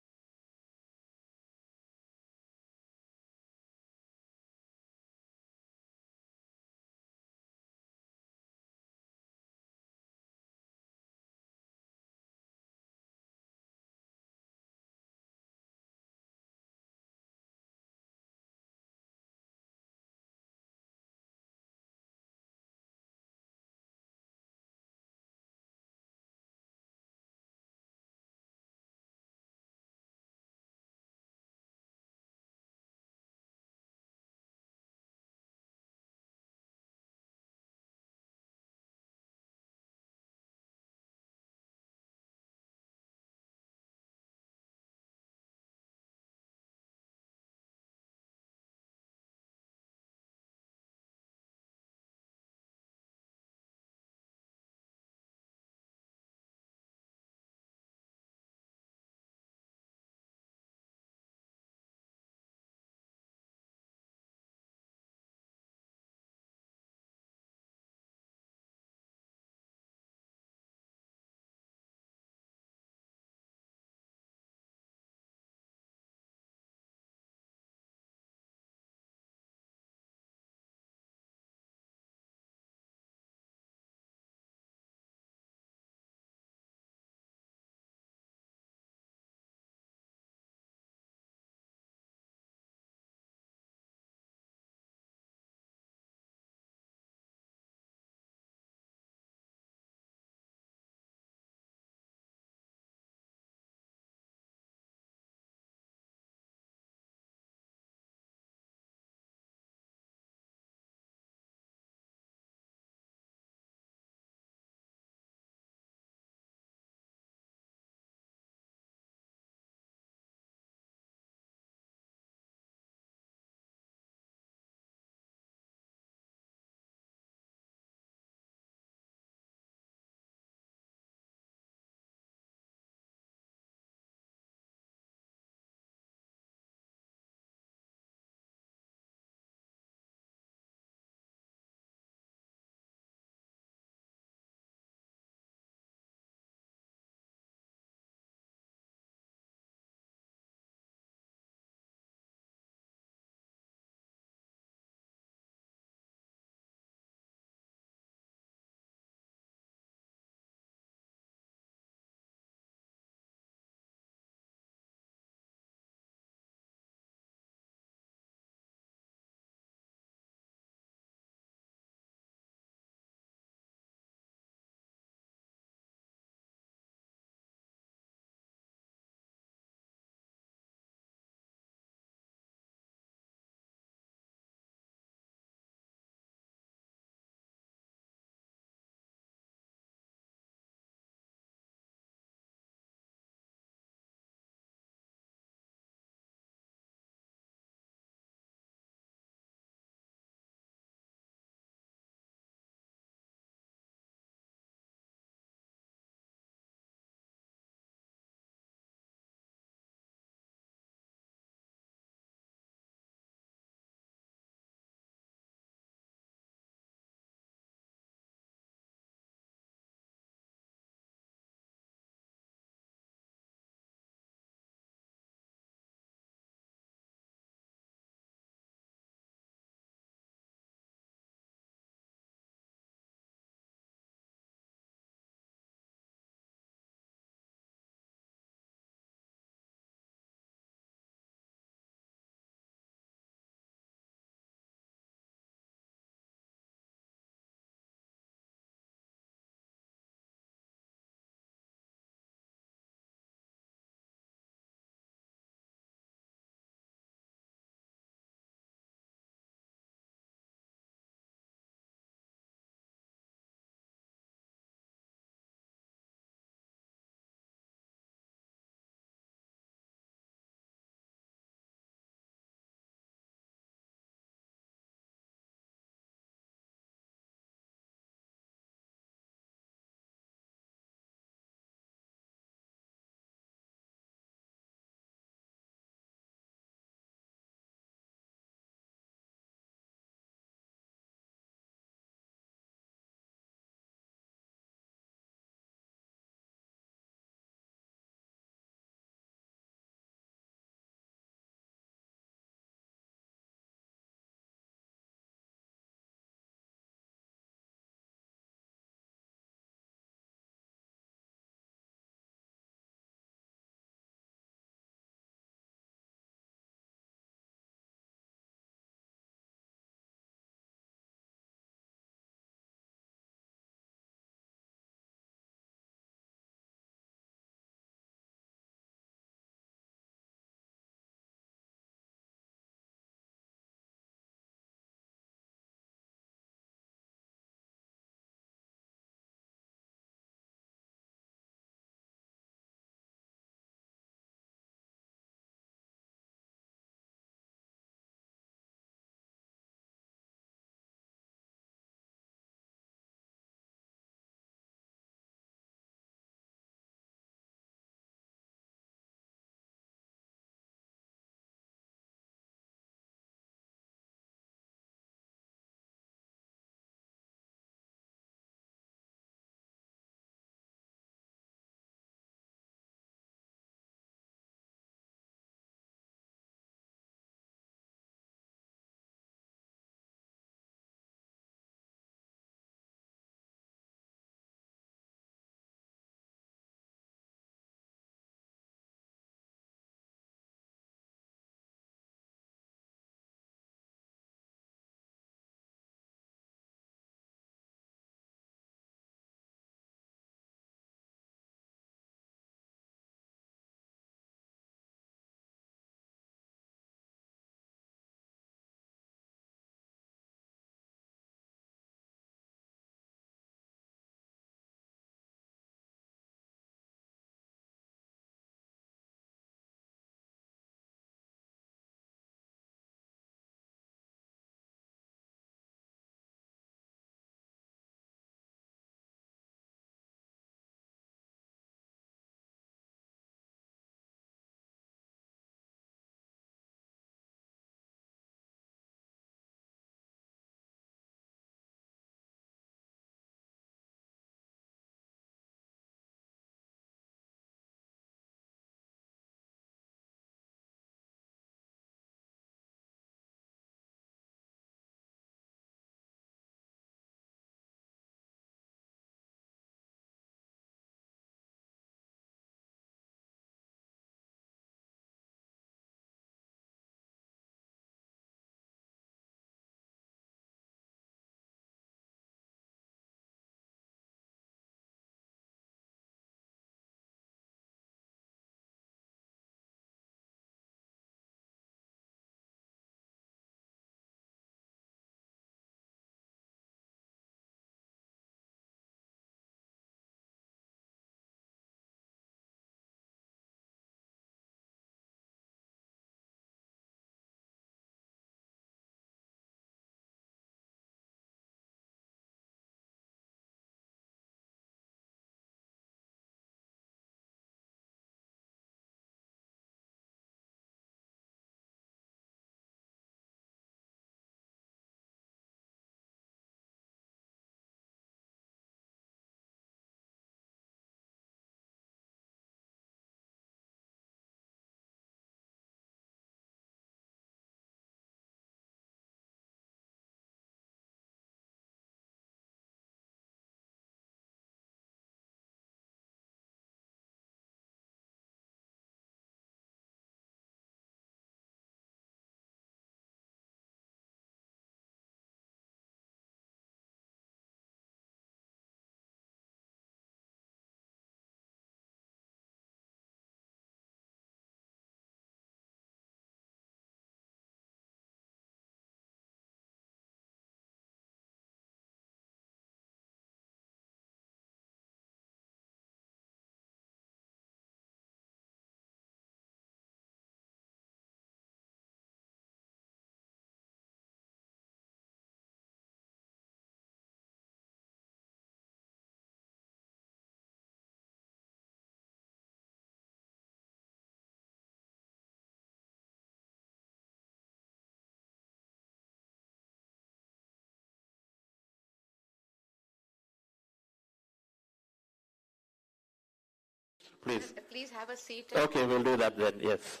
please. Please have a seat. Okay, we'll do that then, yes.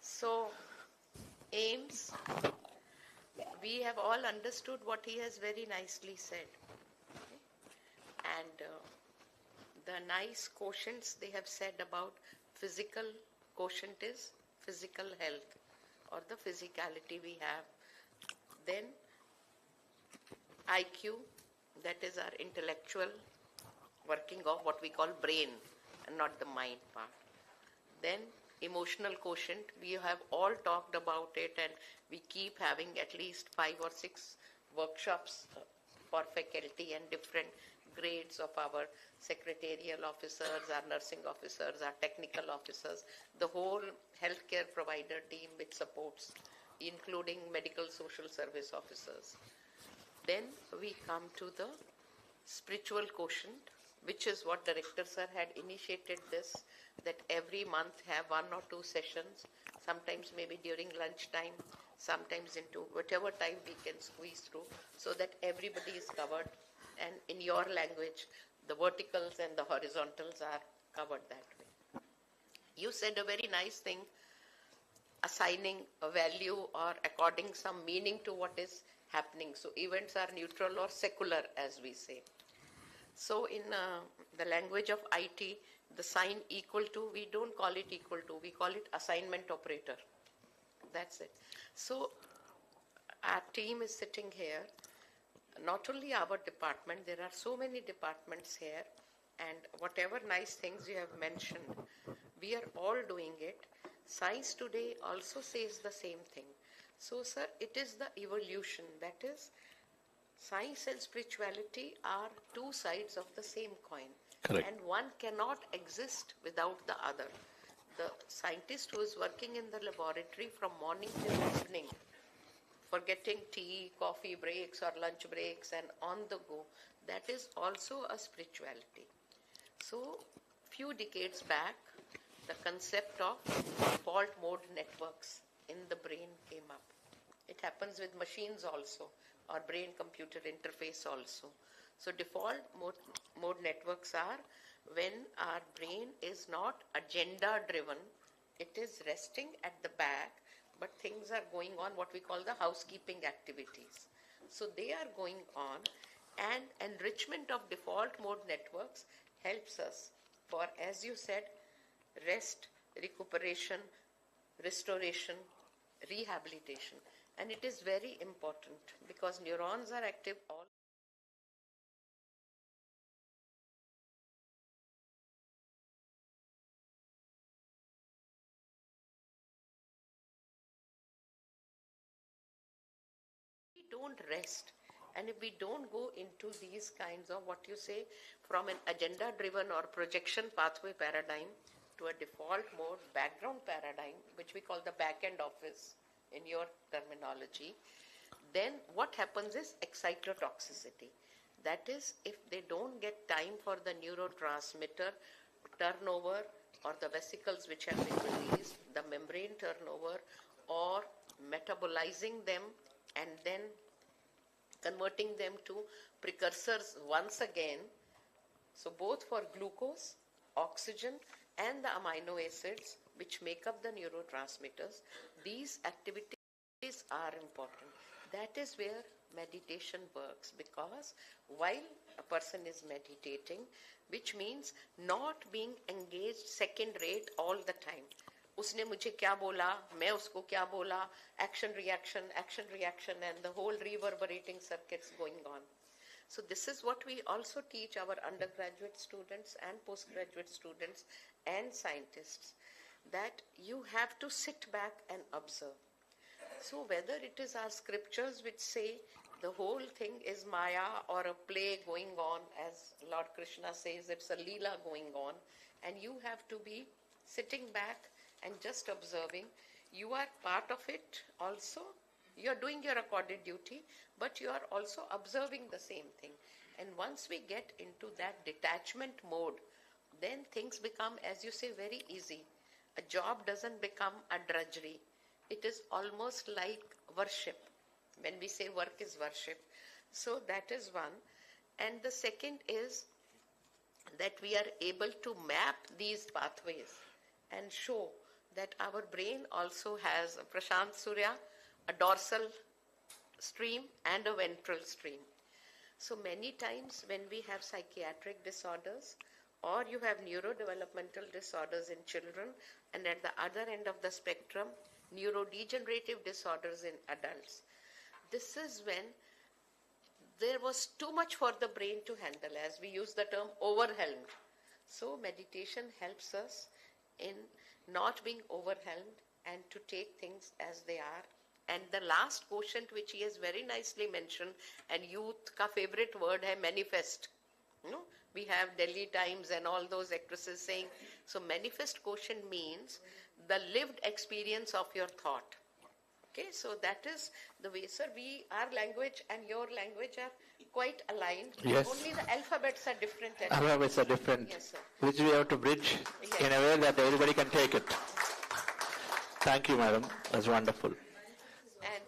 So, AIIMS, we have all understood what he has very nicely said. And the nice quotients they have said about physical quotient is physical health or the physicality we have. Then IQ, that is our intellectual working of what we call brain and not the mind part. Then emotional quotient, we have all talked about it and we keep having at least 5 or 6 workshops for faculty and different grades of our secretarial officers, our nursing officers, our technical officers, the whole healthcare provider team which supports, including medical social service officers. Then we come to the spiritual quotient, which is what Director Sir had initiated this, that every month have 1 or 2 sessions, sometimes maybe during lunchtime, sometimes into whatever time we can squeeze through, so that everybody is covered. And in your language, the verticals and the horizontals are covered that way. You said a very nice thing, assigning a value or according some meaning to what is happening. So events are neutral or secular, as we say. So in the language of IT, the sign equal to, we don't call it equal to, we call it assignment operator. That's it. So our team is sitting here. Not only our department, there are so many departments here, and whatever nice things you have mentioned, we are all doing it. Science today also says the same thing. So, sir, it is the evolution. That is, science and spirituality are 2 sides of the same coin. Correct. And one cannot exist without the other. The scientist who is working in the laboratory from morning till evening, forgetting tea, coffee breaks or lunch breaks and on the go, that is also a spirituality. So, few decades back, the concept of default mode networks in the brain came up. It happens with machines also, or brain-computer interface also. So default mode networks are when our brain is not agenda-driven, it is resting at the back, but things are going on, what we call the housekeeping activities. So they are going on, and enrichment of default mode networks helps us for, as you said, rest, recuperation, restoration, rehabilitation. And it is very important because neurons are active all. We don't rest, and if we don't go into these kinds of what you say from an agenda driven or projection pathway paradigm to a default mode background paradigm, which we call the back-end office in your terminology, then what happens is excitotoxicity. That is, if they don't get time for the neurotransmitter turnover or the vesicles which have been released, the membrane turnover, or metabolizing them and then converting them to precursors once again. So both for glucose, oxygen, and the amino acids which make up the neurotransmitters, these activities are important. That is where meditation works, because while a person is meditating, which means not being engaged second rate all the time. उसने मुझे क्या बोला, मैं उसको क्या बोला, action reaction, and the whole reverberating circuits going on. So this is what we also teach our undergraduate students and postgraduate students and scientists, that you have to sit back and observe. So whether it is our scriptures which say the whole thing is Maya or a play going on, as Lord Krishna says, it's a Leela going on, and you have to be sitting back and just observing. You are part of it also. You are doing your accorded duty, but you are also observing the same thing. And once we get into that detachment mode, then things become, as you say, very easy. A job doesn't become a drudgery. It is almost like worship. When we say work is worship. So that is one. And the second is that we are able to map these pathways and show that our brain also has, Prashant Surya, a dorsal stream and a ventral stream. So many times when we have psychiatric disorders or you have neurodevelopmental disorders in children, and at the other end of the spectrum, neurodegenerative disorders in adults, this is when there was too much for the brain to handle, as we use the term overwhelmed. So meditation helps us in not being overwhelmed and to take things as they are. And the last quotient which he has very nicely mentioned, and youth ka favorite word hai manifest. No? We have Delhi Times and all those actresses saying, so manifest quotient means the lived experience of your thought. Okay, so that is the way, sir. Our language and your language are quite aligned. Yes. Only the alphabets are different. Alphabets are different, yes, sir. Which we have to bridge in a way that everybody can take it. Thank you, madam. That's wonderful. And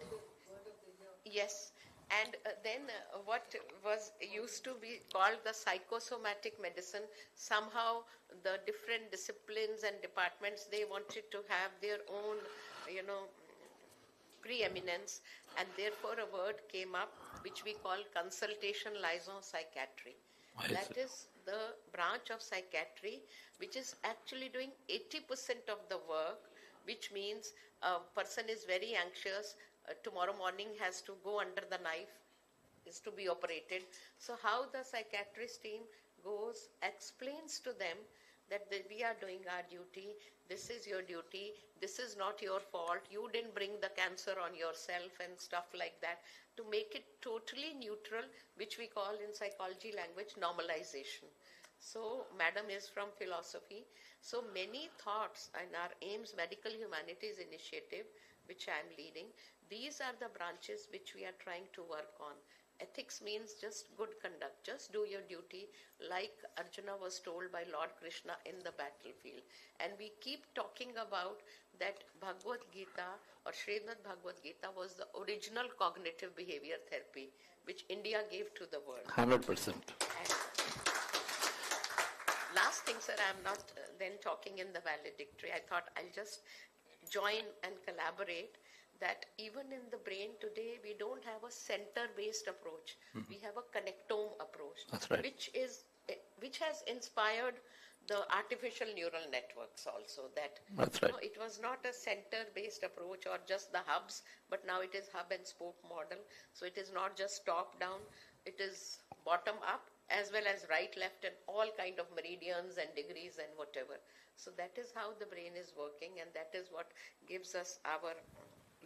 yes, and then what was used to be called the psychosomatic medicine, somehow the different disciplines and departments, they wanted to have their own, preeminence, and therefore a word came up which we call consultation liaison psychiatry. That is the branch of psychiatry which is actually doing 80% of the work, which means a person is very anxious, tomorrow morning has to go under the knife, is to be operated. So how the psychiatrist team goes, explains to them that we are doing our duty, this is your duty, this is not your fault, you didn't bring the cancer on yourself and stuff like that, to make it totally neutral, which we call in psychology language normalization. So madam is from philosophy. So many thoughts in our AIIMS Medical Humanities Initiative, which I am leading, these are the branches which we are trying to work on. Ethics means just good conduct, just do your duty, like Arjuna was told by Lord Krishna in the battlefield. And we keep talking about that Bhagavad Gita or Srimad Bhagavad Gita was the original cognitive behavior therapy which India gave to the world. 100%. Last thing, sir, I'm not then talking in the valedictory. I thought I'll just join and collaborate that even in the brain today, we don't have a center-based approach. Mm-hmm. We have a connectome approach. That's right. Which has inspired the artificial neural networks also. That's right. It was not a center-based approach or just the hubs, but now it is hub and spoke model. So it is not just top-down, it is bottom-up, as well as right, left, and all kind of meridians and degrees and whatever. So that is how the brain is working, and that is what gives us our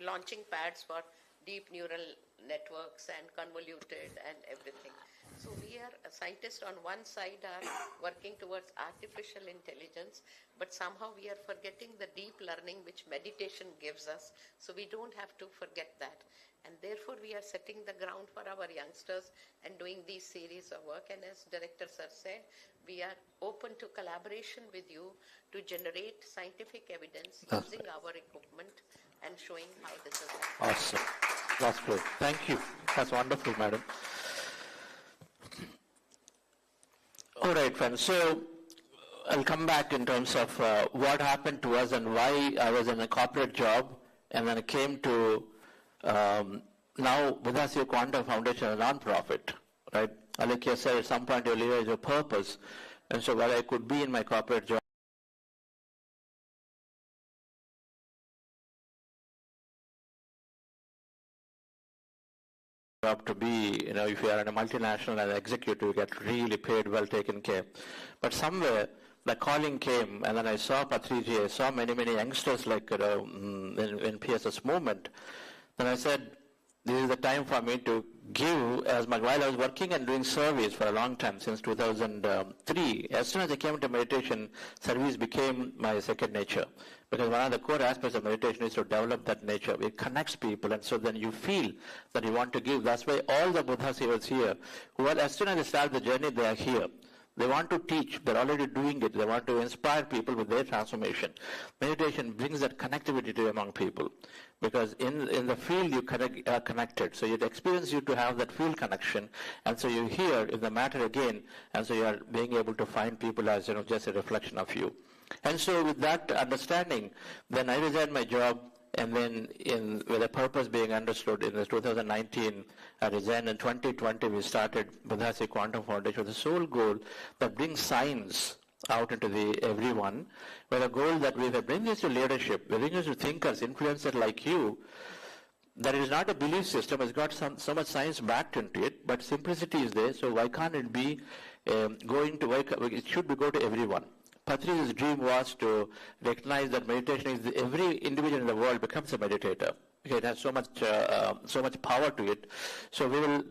launching pads for deep neural networks and convoluted and everything. So we are scientists on one side are working towards artificial intelligence, but somehow we are forgetting the deep learning which meditation gives us. So we don't have to forget that. And therefore we are setting the ground for our youngsters and doing these series of work. And as Director Sir said, we are open to collaboration with you to generate scientific evidence using our equipment and showing how this is happening. Awesome. That's great. Thank you. That's wonderful, madam. All right, friends. So I'll come back in terms of what happened to us and why I was in a corporate job, and then I came to now Buddhasya Quantum Foundation, a non-profit, right? Like you said, at some point you realize your purpose. And so while I could be in my corporate job, to be, if you are in a multinational and executive, you get really paid, well taken care. But somewhere, the calling came, and then I saw Patriji, I saw many youngsters like in PSS movement. Then I said, this is the time for me to give as much. While I was working and doing service for a long time, since 2003, as soon as I came to meditation, service became my second nature. Because one of the core aspects of meditation is to develop that nature. It connects people, and so then you feel that you want to give. That's why all the Buddhas here, as soon as they start the journey, they are here. They want to teach. They're already doing it. They want to inspire people with their transformation. Meditation brings that connectivity among people, because in the field you are connected. So it experiences you to have that field connection, and so you hear in the matter again, and so you are being able to find people as just a reflection of you. And so with that understanding, then I resigned my job, and then with a purpose being understood, in 2019, I resigned. In 2020, we started Buddhasi Quantum Foundation with the sole goal that brings science out into everyone, with a goal that we have bring this to leadership, we bring this to thinkers, influencers like you, that it is not a belief system, it's got so much science backed into it, but simplicity is there, so why can't it be it should go to everyone. Patrice's dream was to recognize that meditation is every individual in the world becomes a meditator. Okay, it has so much power to it. So we'll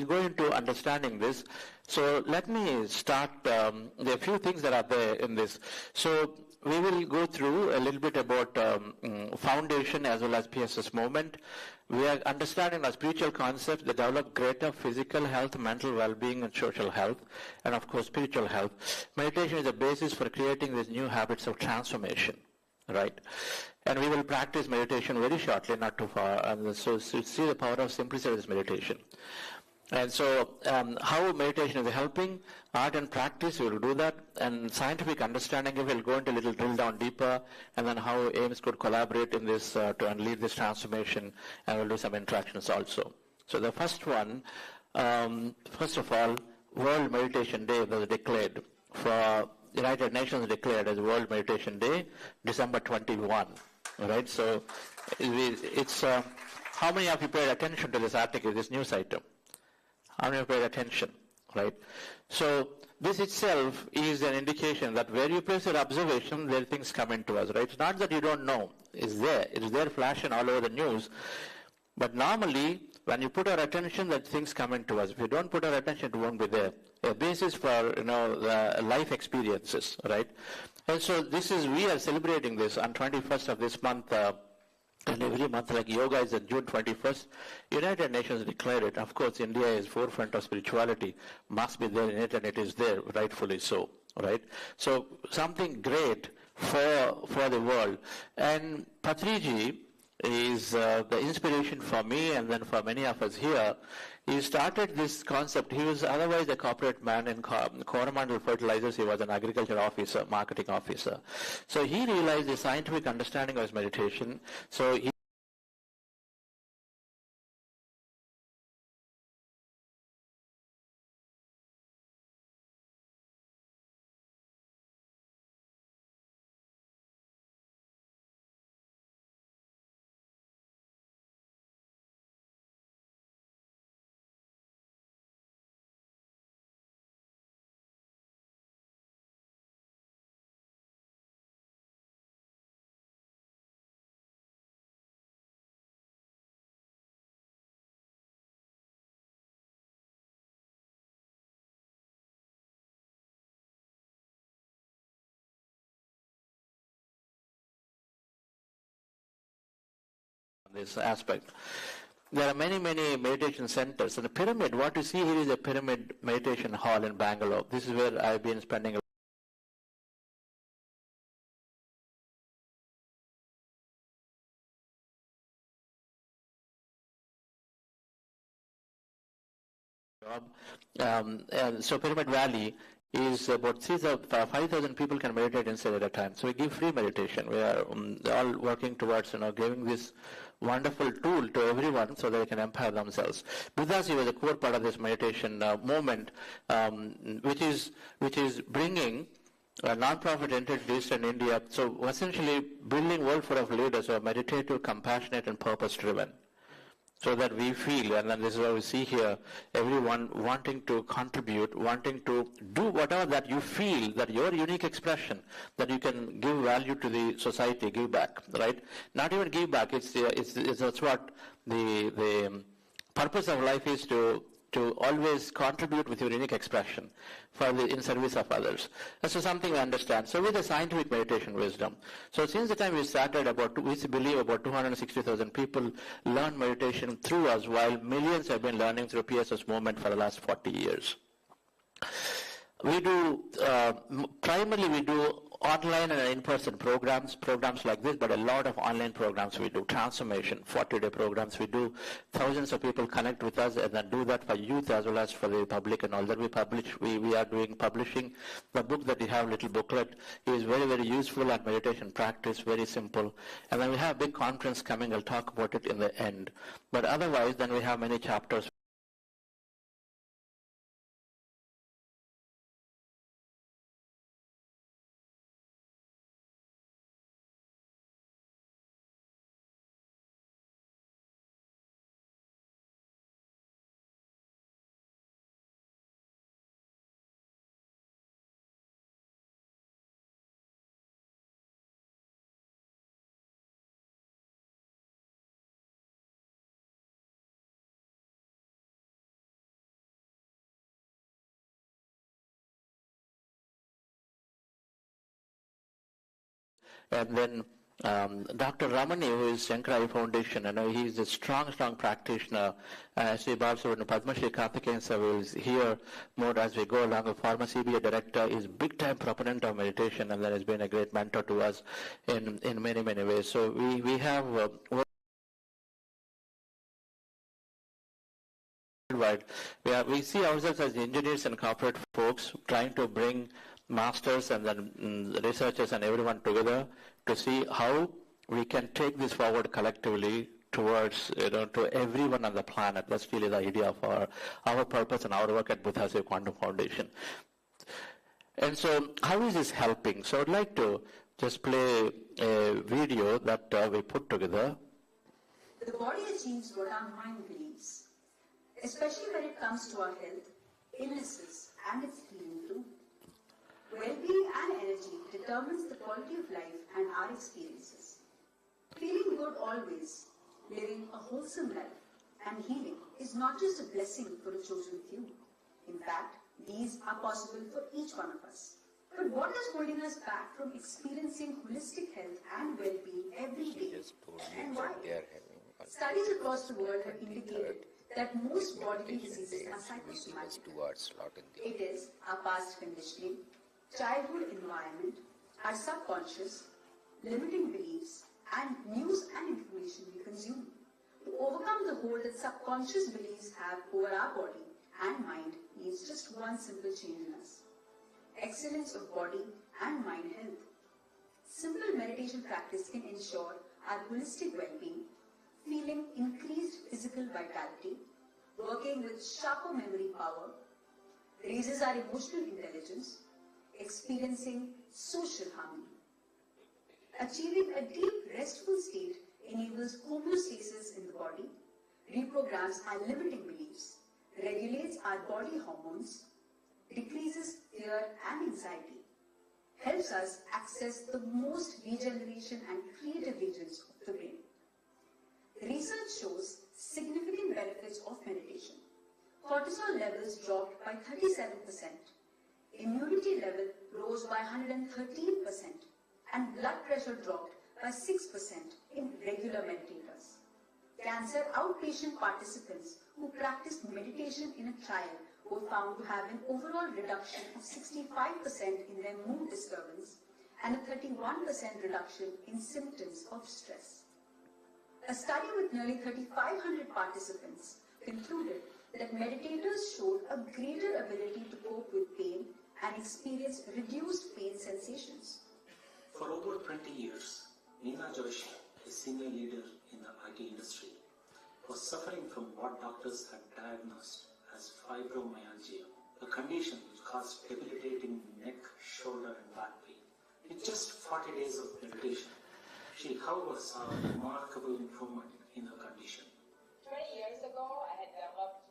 go into understanding this. So let me start. There are a few things that are there in this. So we will go through a little bit about foundation as well as PSS movement. We are understanding our spiritual concepts that develop greater physical health, mental well-being, and social health, and of course spiritual health. Meditation is the basis for creating these new habits of transformation, right? And we will practice meditation very shortly, not too far, and so see the power of simplicity of this meditation. And so how meditation is helping, art and practice, we will do that, and scientific understanding, we will go into a little drill down deeper, and then how AIIMS could collaborate in this to lead this transformation, and we'll do some interactions also. So the first one, first of all, World Meditation Day was declared for United Nations declared as World Meditation Day, December 21. Right? So it's how many of you paid attention to this article, this news item? How many of you paid attention? Right? So this itself is an indication that where you place your observation, there things come into us. Right? It's not that you don't know. It's there. It's there flashing all over the news. But normally, when you put our attention, that things come into us. If you don't put our attention, it won't be there. A basis for the life experiences, right? And so we are celebrating this on 21st of this month, and every month, like yoga is on June 21st. United Nations declared it. Of course, India is forefront of spirituality, must be there in it, and it is there, rightfully so, right? So something great for the world. And Patriji is the inspiration for me and then for many of us here. He started this concept. He was otherwise a corporate man in Coromandel Fertilizers. He was an agriculture officer, marketing officer. So he realized the scientific understanding of his meditation. So he this aspect. There are many meditation centers. And the pyramid, what you see here is a pyramid meditation hall in Bangalore. This is where I've been spending job. So Pyramid Valley is about 5,000 people can meditate inside at a time. So we give free meditation. We are all working towards giving this wonderful tool to everyone so they can empower themselves. Buddhasi was a core part of this meditation movement, which is bringing non-profit entities in India. So essentially building world full of leaders who are meditative, compassionate, and purpose-driven. So that we feel, and then this is what we see here, everyone wanting to contribute, wanting to do whatever that you feel, that your unique expression, that you can give value to the society, give back, right? Not even give back, that's what the purpose of life is, to always contribute with your unique expression in service of others. That's something we understand. So with the scientific meditation wisdom. So since the time we started, we believe about 260,000 people learn meditation through us, while millions have been learning through PSS movement for the last 40 years. We do, primarily we do online and in-person programs like this, but a lot of online programs we do. Transformation, 40-day programs. We do, thousands of people connect with us and then do that for youth as well as for the public and all that. We are doing publishing. The book that we have, little booklet, is very, very useful and meditation practice, very simple. And then we have a big conference coming. I'll talk about it in the end. But otherwise, then we have many chapters. And then Dr. Ramani, who is Shankara Foundation, I know he's a strong practitioner. Sri Babsu and Padma Shri Karthikeyan sir will hear more as we go along. The former CBA director is big-time proponent of meditation, and that has been a great mentor to us in many, many ways. So we have worldwide. We see ourselves as engineers and corporate folks trying to bring masters and then researchers and everyone together to see how we can take this forward collectively towards, to everyone on the planet. That's really the idea of our purpose and our work at Buddhaseva Quantum Foundation. And so how is this helping? So I'd like to just play a video that we put together. The body achieves what our mind believes, especially when it comes to our health, illnesses, and its healing too. Well-being and energy determines the quality of life and our experiences. Feeling good always, living a wholesome life, and healing is not just a blessing for a chosen few. In fact, these are possible for each one of us. But what is holding us back from experiencing holistic health and well-being every day? And why? Studies across the world have indicated that most bodily diseases are psychosomatic. It is our past conditioning, childhood environment, our subconscious, limiting beliefs, and news and information we consume. To overcome the hold that subconscious beliefs have over our body and mind needs just one simple change in us: excellence of body and mind health. Simple meditation practice can ensure our holistic well-being, feeling increased physical vitality, working with sharper memory power, raises our emotional intelligence, experiencing social harmony. Achieving a deep restful state enables homeostasis in the body, reprograms our limiting beliefs, regulates our body hormones, decreases fear and anxiety, helps us access the most regeneration and creative regions of the brain. Research shows significant benefits of meditation. Cortisol levels dropped by 37%, immunity level rose by 113%, and blood pressure dropped by 6% in regular meditators. Cancer outpatient participants who practiced meditation in a trial were found to have an overall reduction of 65% in their mood disturbance and a 31% reduction in symptoms of stress. A study with nearly 3,500 participants concluded that meditators showed a greater ability to cope with pain and experience reduced pain sensations. For over 20 years, Neena Joshi, a senior leader in the IT industry, was suffering from what doctors had diagnosed as fibromyalgia, a condition which caused debilitating neck, shoulder, and back pain. In just 40 days of meditation, she, however, saw a remarkable improvement in her condition. 20 years ago, I had developed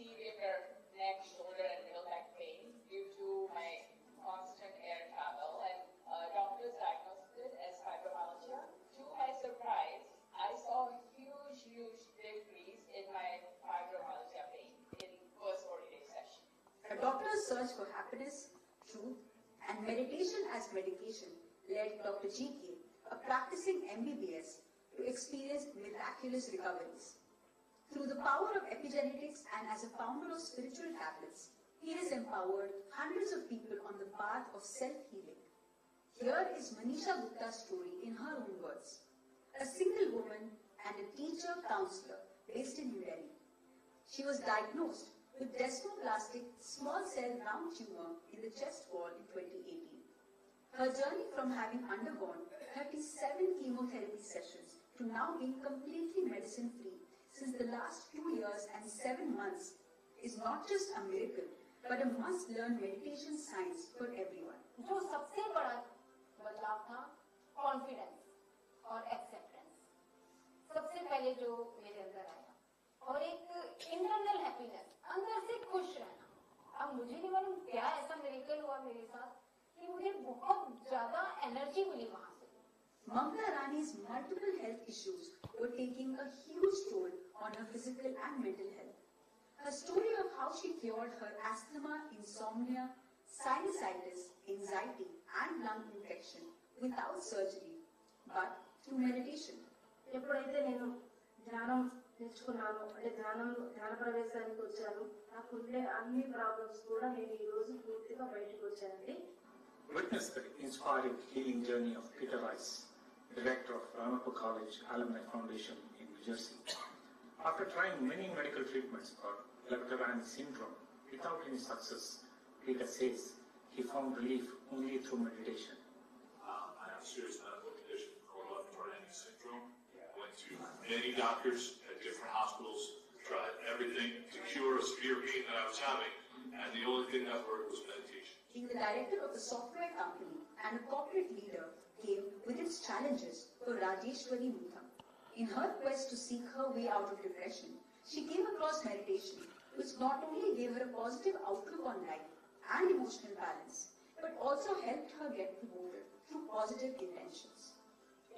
severe neck, shoulder, and middle back pain due to my constant air travel, and doctors diagnosed it as fibromyalgia. To my surprise, I saw a huge decrease in my fibromyalgia pain in first 40-day session. A doctor's search for happiness, truth, and meditation as medication led Dr. G.K., a practicing MBBS, to experience miraculous recoveries. Through the power of epigenetics and as a founder of spiritual tablets, He has empowered hundreds of people on the path of self-healing. Here is Manisha Gupta's story in her own words. A single woman and a teacher counselor based in New Delhi. She was diagnosed with desmoplastic small cell round tumor in the chest wall in 2018. Her journey from having undergone 37 chemotherapy sessions to now being completely medicine-free since the last 2 years and 7 months is not just a miracle, but a must-learn meditation science for everyone. जो सबसे बड़ा बदलाव था confidence और acceptance सबसे पहले जो मेरे अंदर आया और एक इंटरनल हैप्पीनेस अंदर से खुश रहना अब मुझे नहीं मालूम क्या ऐसा मिरेकल हुआ मेरे साथ कि मुझे बहुत ज्यादा एनर्जी मिली वहां से Mamta Rani's multiple health issues were taking a huge toll on her physical and mental health. Her story of how she cured her asthma, insomnia, sinusitis, anxiety and lung infection without surgery, but through meditation. ఎప్పుడైతే నేను ధ్యానం నేర్చుకున్నాను అంటే ధ్యాన ప్రవేశానికి వచ్చాను నాకుండే అన్ని ప్రాబ్లమ్స్ కూడా నేను ఈ రోజు పూర్తిగా బయటకు వచ్చానండి. Witness the inspiring healing journey of Peter Rice, director of Ramapur College Alumni Foundation in New Jersey. After trying many medical treatments for Anapanasati syndrome without any success, Peter says he found relief only through meditation. I have a serious medical condition called Anapanasati syndrome. Went to many doctors at different hospitals, tried everything to cure a severe pain that I was having, and the only thing that worked was meditation. Being the director of a software company and a corporate leader came with its challenges for Rajeshwari Mutham. In her quest to seek her way out of depression, she came across meditation, which not only gave her a positive outlook on life and emotional balance, but also helped her get promoted through positive intentions.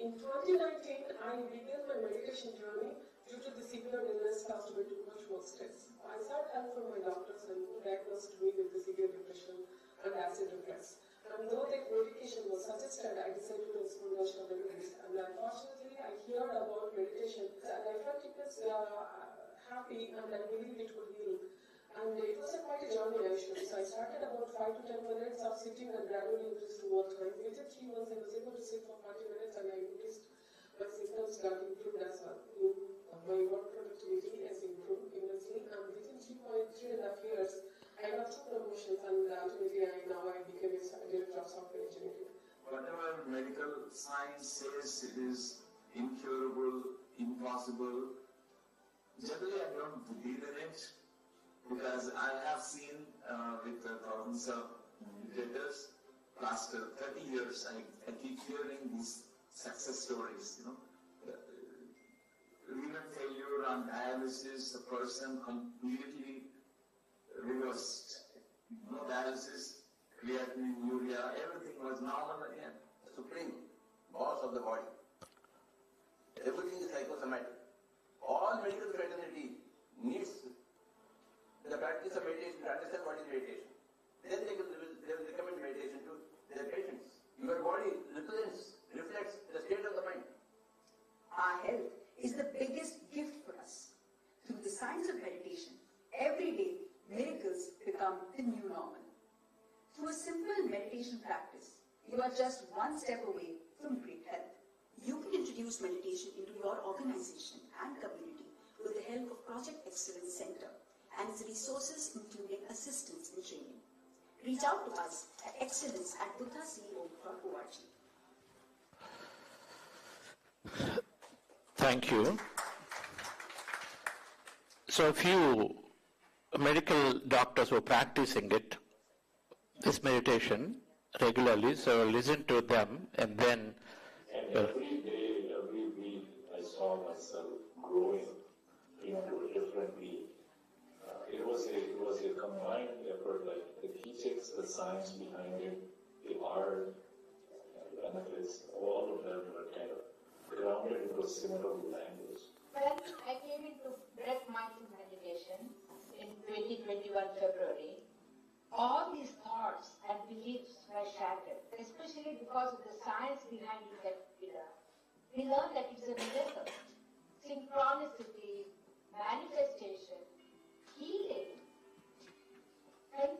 In 2019, I began my meditation journey due to the severe illness caused by too much work stress. I sought help from my doctors and diagnosed me with the severe depression and acid reflux. And though the medication was suggested, I decided to explore national remedies. And unfortunately, I heard about meditation and I felt it was happy and I believed it would heal. And it was quite a journey actually. So I started about 5 to 10 minutes of sitting and gradually increased to more time. Within 3 months, I was able to sit for 40 minutes and I noticed my symptoms got improved as well. My work productivity has improved immensely. And within 3.5 years, I got 2 promotions and ultimately now I became a director of software engineering. Whatever medical science says it is incurable, impossible, generally I don't believe in it because I have seen with the thousands of debtors last 30 years I keep hearing these success stories, renal failure on dialysis, a person completely reversed. No dialysis, creatinine, urea, everything was normal again. Supreme boss of the body. Everything is psychosomatic. All medical fraternity needs the practice of meditation to understand what is meditation. Then they will recommend meditation to their patients. Your body reflects the state of the mind. Our health is the biggest gift for us. Through the science of meditation, every day miracles become the new normal. Through a simple meditation practice, you are just one step away from great health. You can introduce meditation into your organization and community with the help of Project Excellence Center and its resources including assistance and training. Reach out to us at excellence@buddhaceo.org. Thank you. So a few medical doctors were practicing it, this meditation regularly, so listen to them and then every day, every week, I saw myself growing into a different being. It was a combined effort, like the teachings, the science behind it, the art, the benefits, all of them were kind of grounded into a similar language. When I came into breath mindful meditation in 2021 February, all these thoughts and beliefs were shattered, especially because of the science behind it that we learned. We learned that it's a miracle, synchronicity, manifestation, healing, and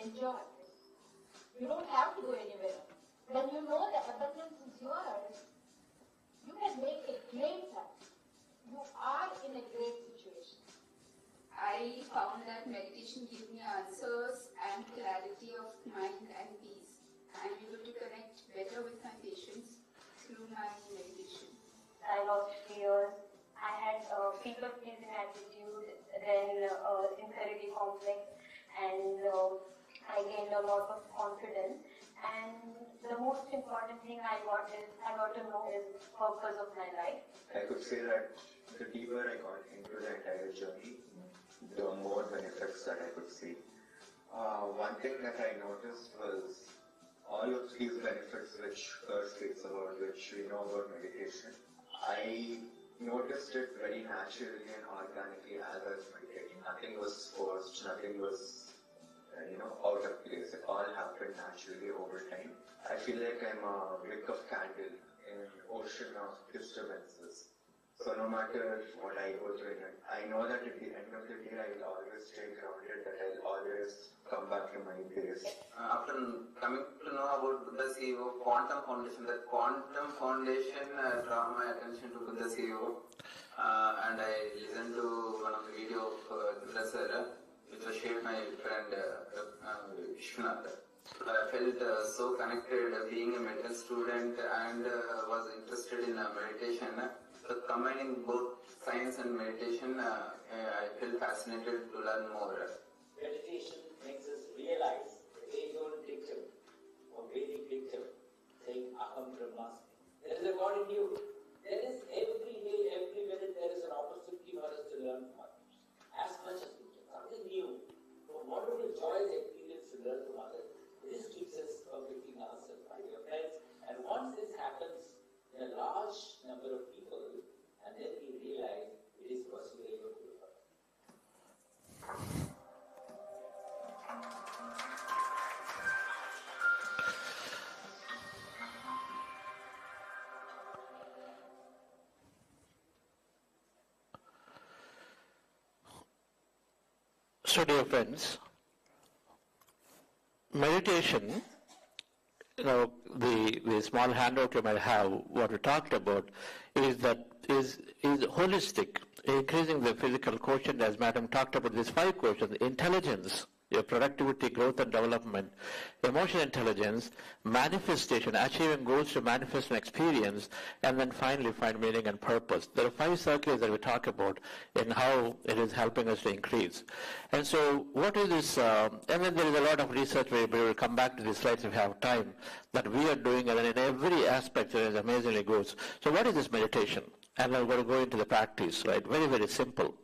enjoy. You don't have to go anywhere. When you know the abundance is yours, you can make a great life. You are in a great situation. I found that meditation gives me answers and clarity of mind and peace. I'm able to connect better with my patients through my meditation. I lost fears. I had people-pleasing attitude, then inferiority complex, and I gained a lot of confidence. And the most important thing I got to know is purpose of my life. I could say that the deeper I got into the entire journey, the more benefits that I could see. One thing that I noticed was all of these benefits which Kurt speaks about, which we know about meditation, I noticed it very naturally and organically as I was meditating. Nothing was forced, nothing was out of place. It all happened naturally over time. I feel like I'm a wick of candle in an ocean of disturbances. So no matter what I go through, I know that at the end of the day, I will always stay grounded, that I'll always come back to my base. After coming to know about Buddha CEO, Quantum Foundation, that Quantum Foundation draw my attention to Buddha CEO, and I listened to one of the video of Buddha Sir, which was shared by my friend Vishwanath. I felt so connected being a medical student and was interested in meditation. So combining both science and meditation, I felt fascinated to learn more. Meditation makes us realize the age-old dictum or Vedic dictum saying Aham Brahmasmi. There is a God in you. There is every day, every minute, there is an opportunity for us to learn from others. As much as we can. Something new. From wonderful joys experience to learn from others. This keeps us perfecting ourselves, my dear friends. And once this happens in a large number of people, and then we realize it is possible to do it. So, dear friends, meditation, the small handout you might have, what we talked about, is holistic, increasing the physical quotient, as Madam talked about, these 5 quotients: intelligence, your productivity, growth and development, emotional intelligence, manifestation, achieving goals to manifest an experience, and then finally find meaning and purpose. There are 5 circles that we talk about in how it is helping us to increase. And so what is this, and then there is a lot of research, we will come back to these slides if we have time, that we are doing, and then in every aspect it is amazingly good. So what is this meditation? And I'm going to go into the practice, right? Very, very simple.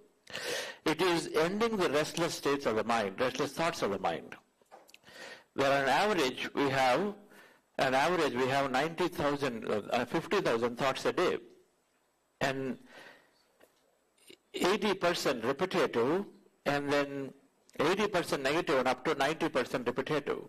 It is ending the restless states of the mind, restless thoughts of the mind. There are we have 50,000 thoughts a day. And 80% repetitive, and then 80% negative, and up to 90% repetitive.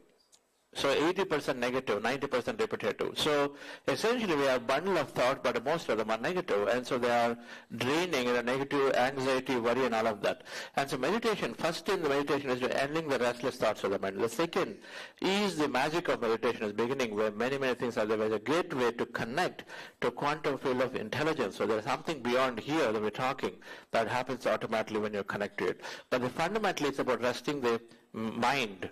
So 80% negative, 90% repetitive. So essentially we have a bundle of thought, but most of them are negative, and so they are draining, negative anxiety, worry, and all of that. And so meditation, first in the meditation is ending the restless thoughts of the mind. The second is the magic of meditation is beginning where many, many things are there. There's a great way to connect to quantum field of intelligence. So there's something beyond here that we're talking that happens automatically when you're connected. But fundamentally it's about resting the mind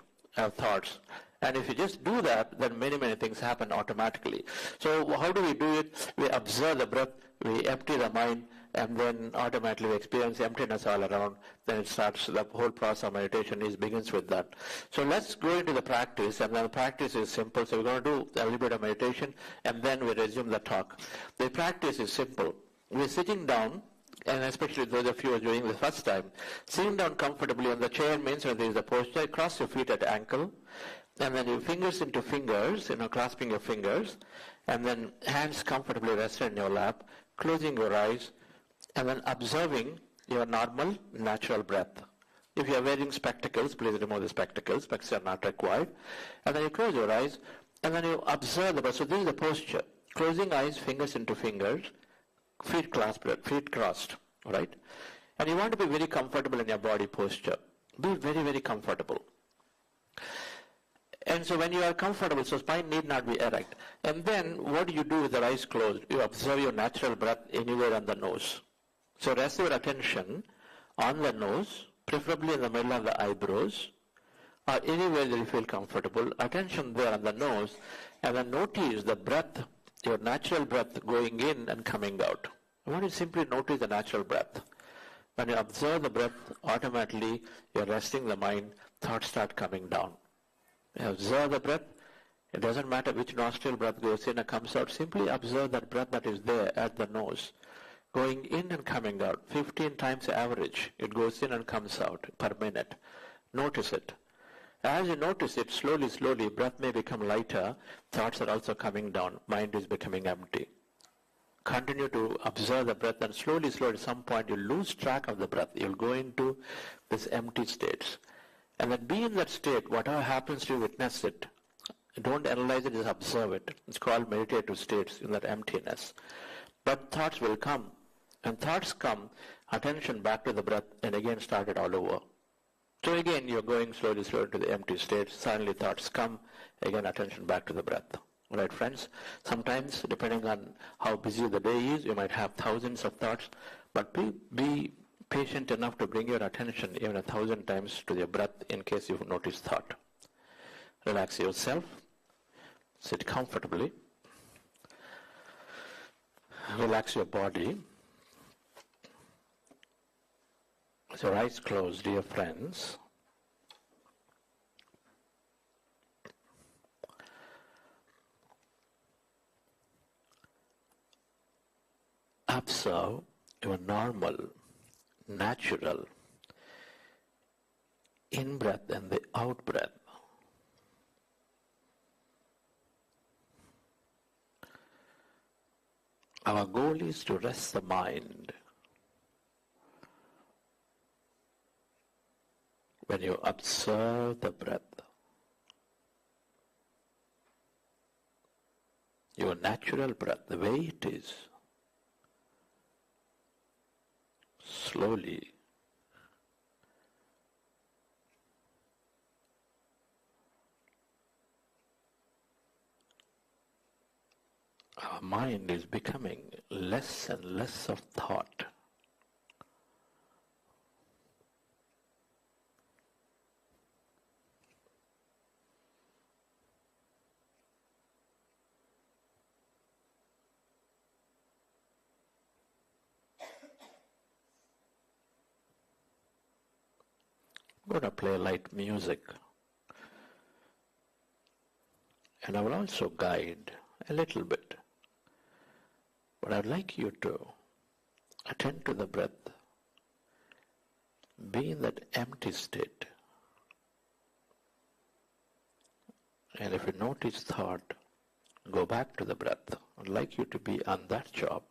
thoughts. And if you just do that, then many, many things happen automatically. So how do we do it? We observe the breath, we empty the mind, and then automatically we experience emptiness all around. Then it starts, the whole process of meditation begins with that. So let's go into the practice, and then the practice is simple. So we're going to do a little bit of meditation, and then we resume the talk. The practice is simple. We're sitting down, and especially those of you who are doing the first time, sitting down comfortably on the chair means there is the posture, cross your feet at ankle, and then your fingers into fingers, clasping your fingers, and then hands comfortably rested in your lap, closing your eyes, and then observing your normal, natural breath. If you are wearing spectacles, please remove the spectacles. Spectacles are not required. And then you close your eyes, and then you observe the breath. So this is the posture. Closing eyes, fingers into fingers, feet clasped, feet crossed, right? And you want to be very comfortable in your body posture. Be very, very comfortable. And so when you are comfortable, so spine need not be erect. And then what do you do with the eyes closed? You observe your natural breath anywhere on the nose. So rest your attention on the nose, preferably in the middle of the eyebrows, or anywhere that you feel comfortable. Attention there on the nose, and then notice the breath, your natural breath going in and coming out. I want you to simply notice the natural breath. When you observe the breath, automatically you're resting the mind, thoughts start coming down. You observe the breath. It doesn't matter which nostril breath goes in and comes out. Simply observe that breath that is there at the nose, going in and coming out. 15 times average. It goes in and comes out per minute. Notice it. As you notice it, slowly, slowly, breath may become lighter. Thoughts are also coming down. Mind is becoming empty. Continue to observe the breath, and slowly, slowly, at some point you lose track of the breath. You'll go into this empty states. And then be in that state. Whatever happens to you, witness it. Don't analyze it, just observe it. It's called meditative states in that emptiness. But thoughts will come. And thoughts come, attention back to the breath, and again start it all over. So again, you're going slowly, slowly to the empty state. Suddenly thoughts come, again attention back to the breath. All right, friends? Sometimes, depending on how busy the day is, you might have thousands of thoughts, but be patient enough to bring your attention even 1,000 times to your breath in case you notice thought. Relax yourself. Sit comfortably. Relax your body. With your eyes closed, dear friends, observe your normal, natural in-breath and the out-breath. Our goal is to rest the mind. When you observe the breath, your natural breath, the way it is, slowly our mind is becoming less and less of thought. I'm going to play light music, and I will also guide a little bit, but I'd like you to attend to the breath, be in that empty state, and if you notice thought, go back to the breath. I'd like you to be on that job.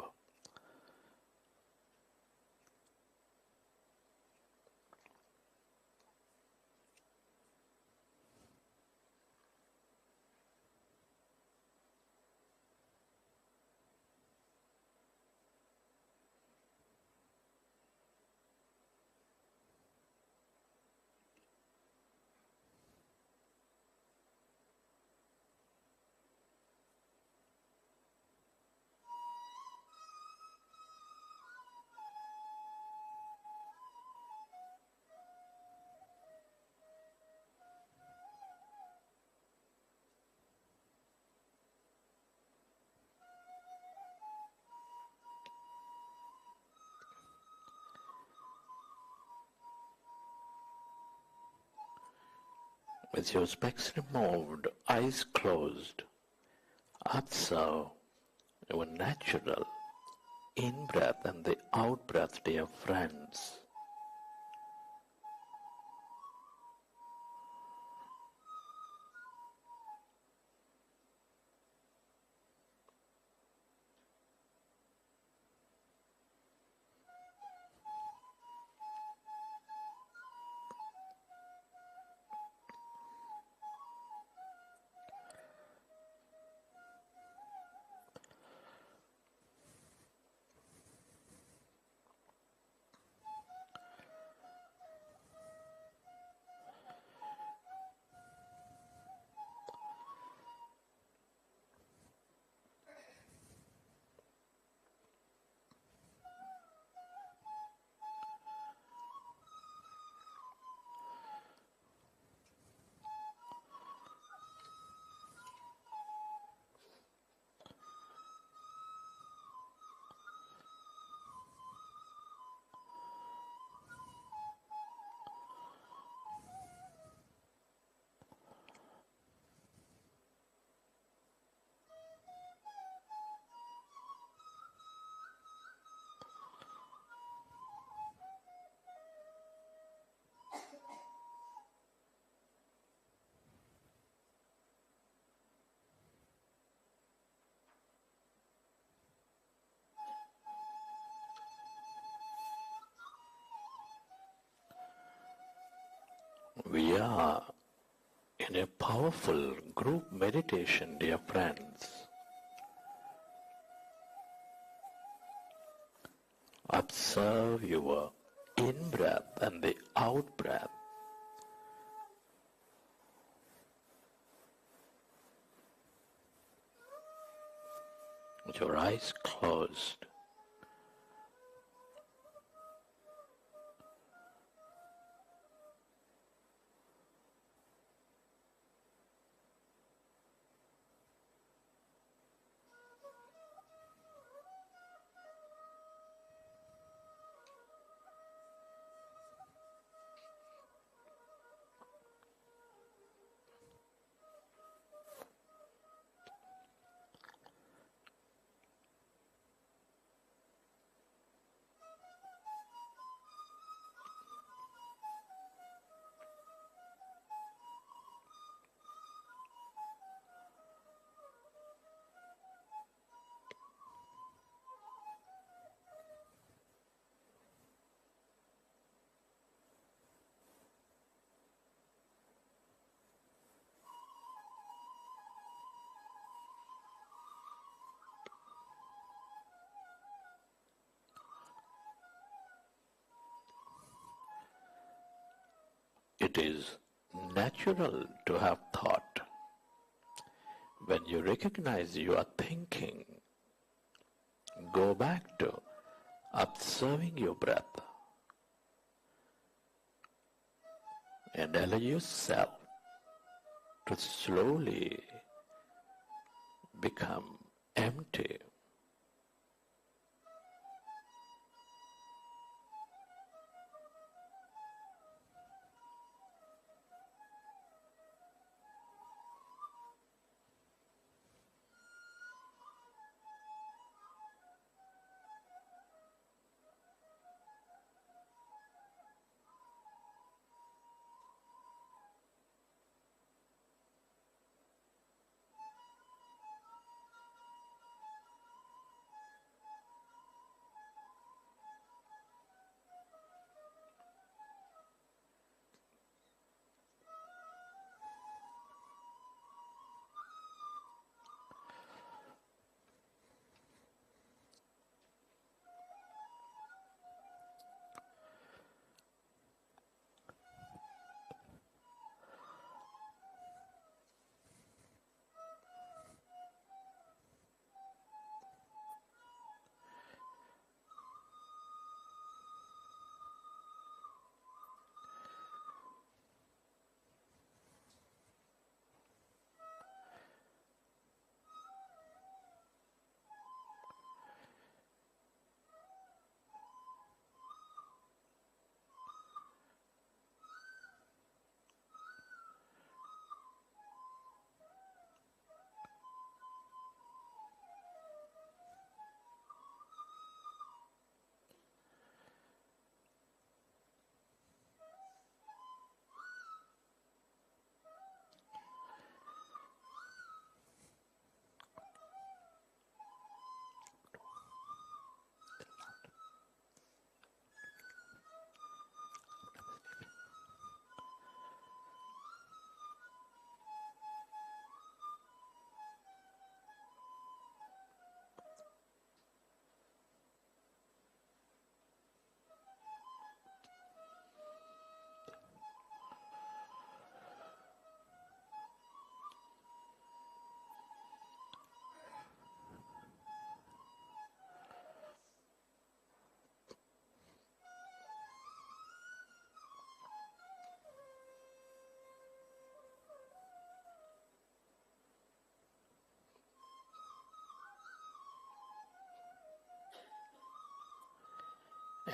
With your specs removed, eyes closed, observe your natural in-breath and the out-breath, dear friends. We are in a powerful group meditation, dear friends. Observe your in-breath and the out-breath. With your eyes closed. It is natural to have thought. When you recognize you are thinking, go back to observing your breath and allow yourself to slowly become empty.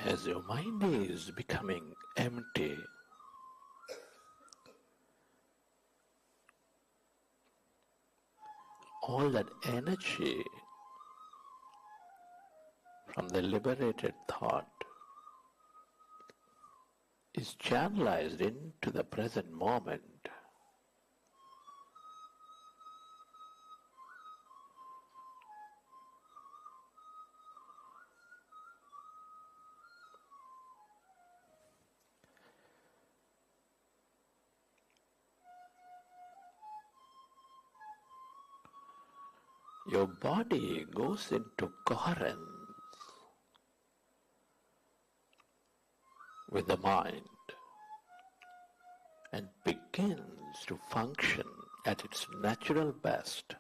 As your mind is becoming empty, all that energy from the liberated thought is channelized into the present moment. your body goes into coherence with the mind and begins to function at its natural best.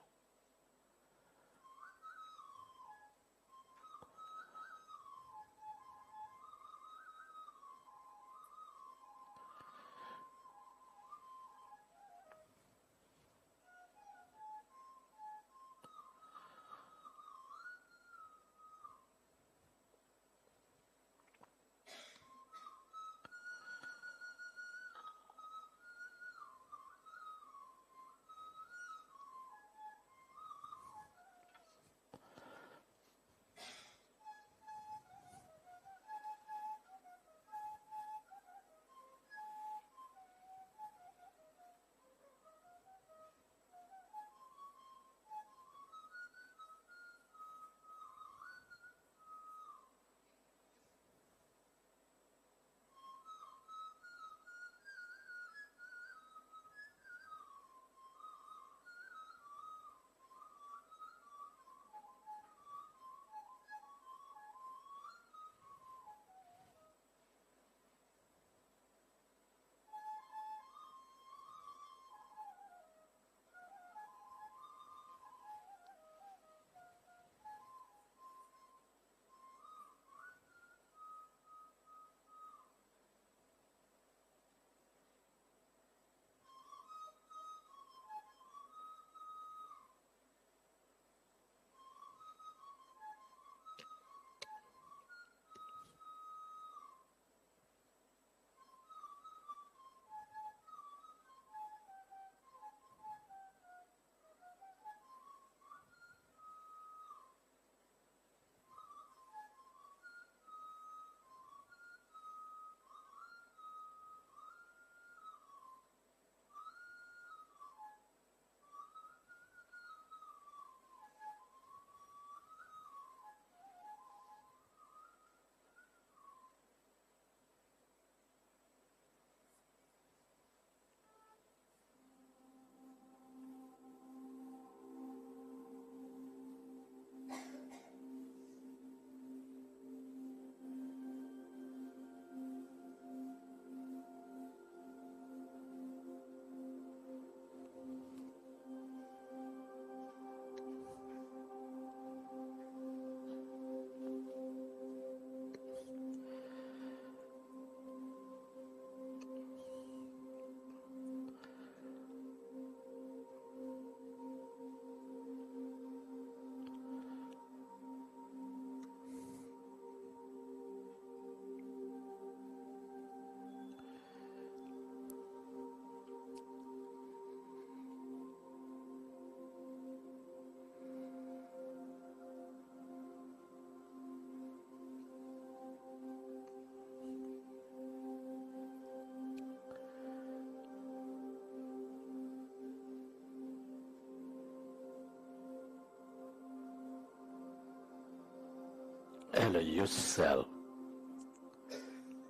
Allow yourself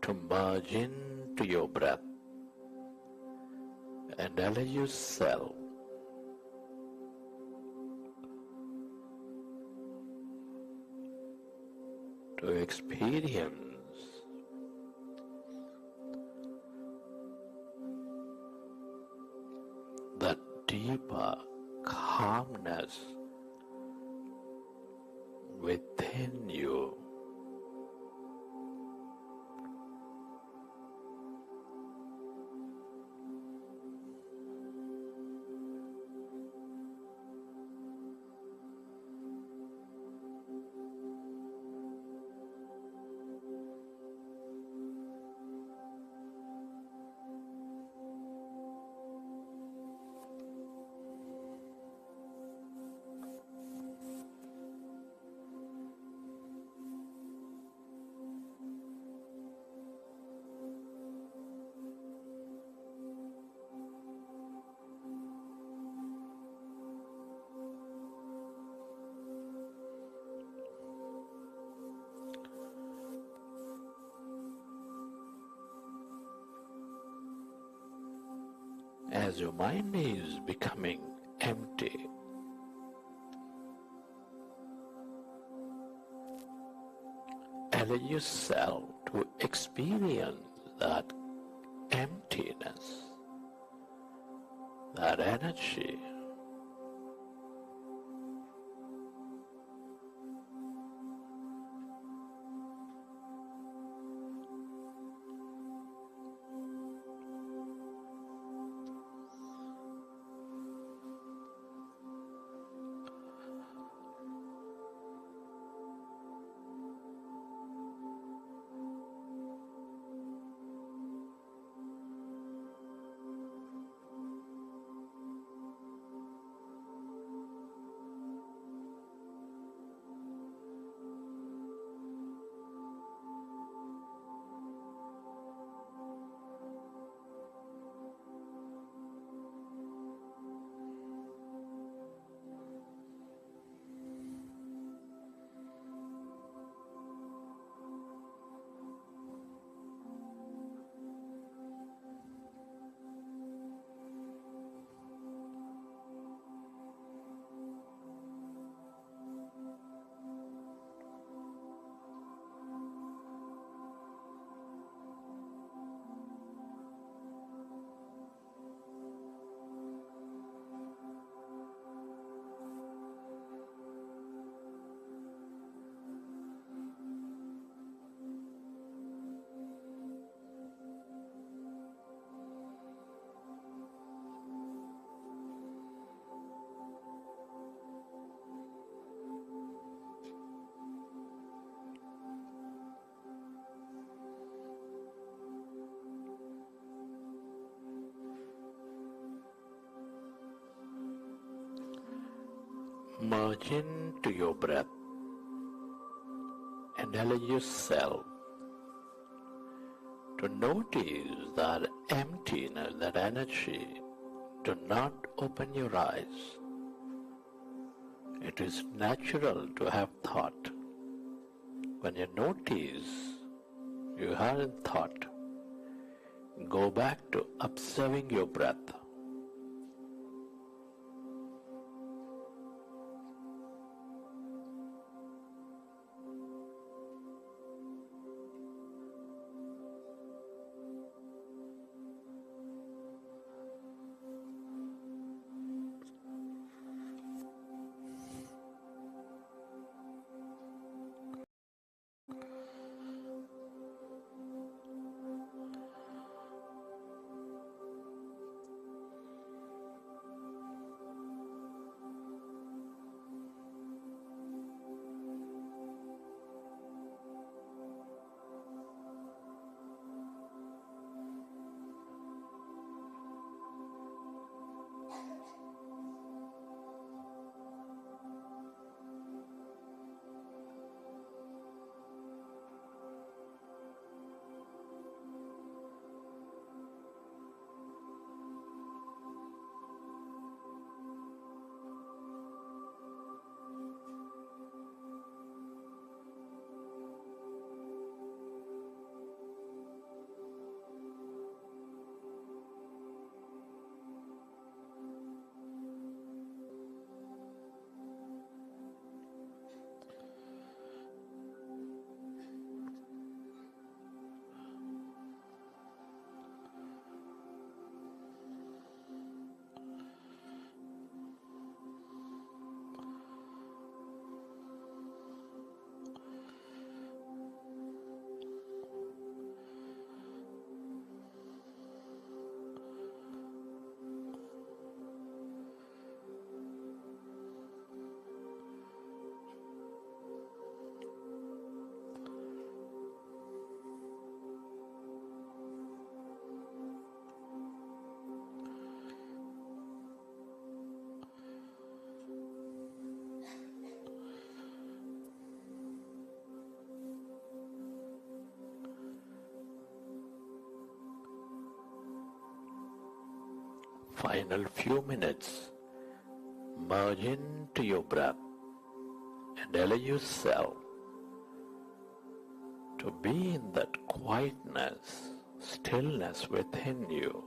to merge into your breath and allow yourself to experience that deeper calmness within you. As your mind is becoming empty, allow yourself to experience that emptiness, that energy. Merge into your breath and allow yourself to notice that emptiness, that energy. Do not open your eyes. It is natural to have thought. When you notice you are in thought, go back to observing your breath. Final few minutes, merge into your breath and allow yourself to be in that quietness, stillness within you.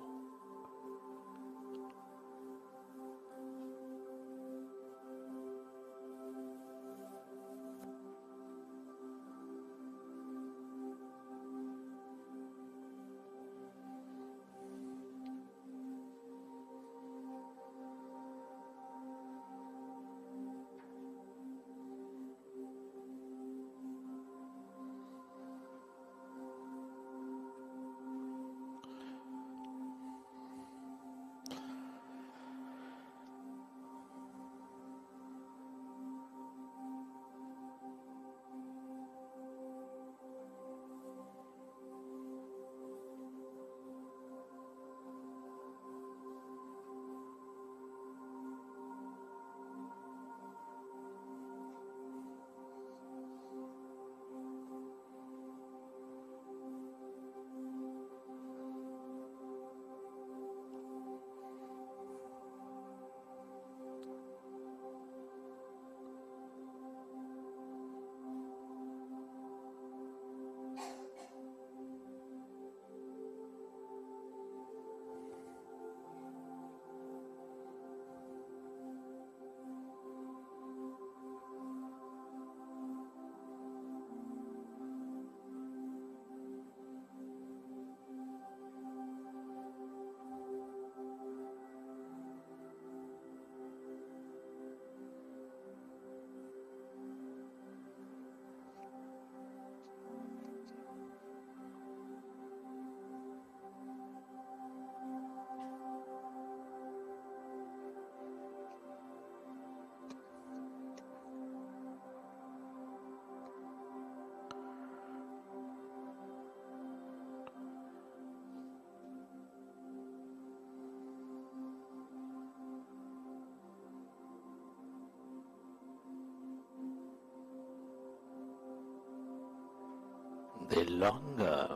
the longer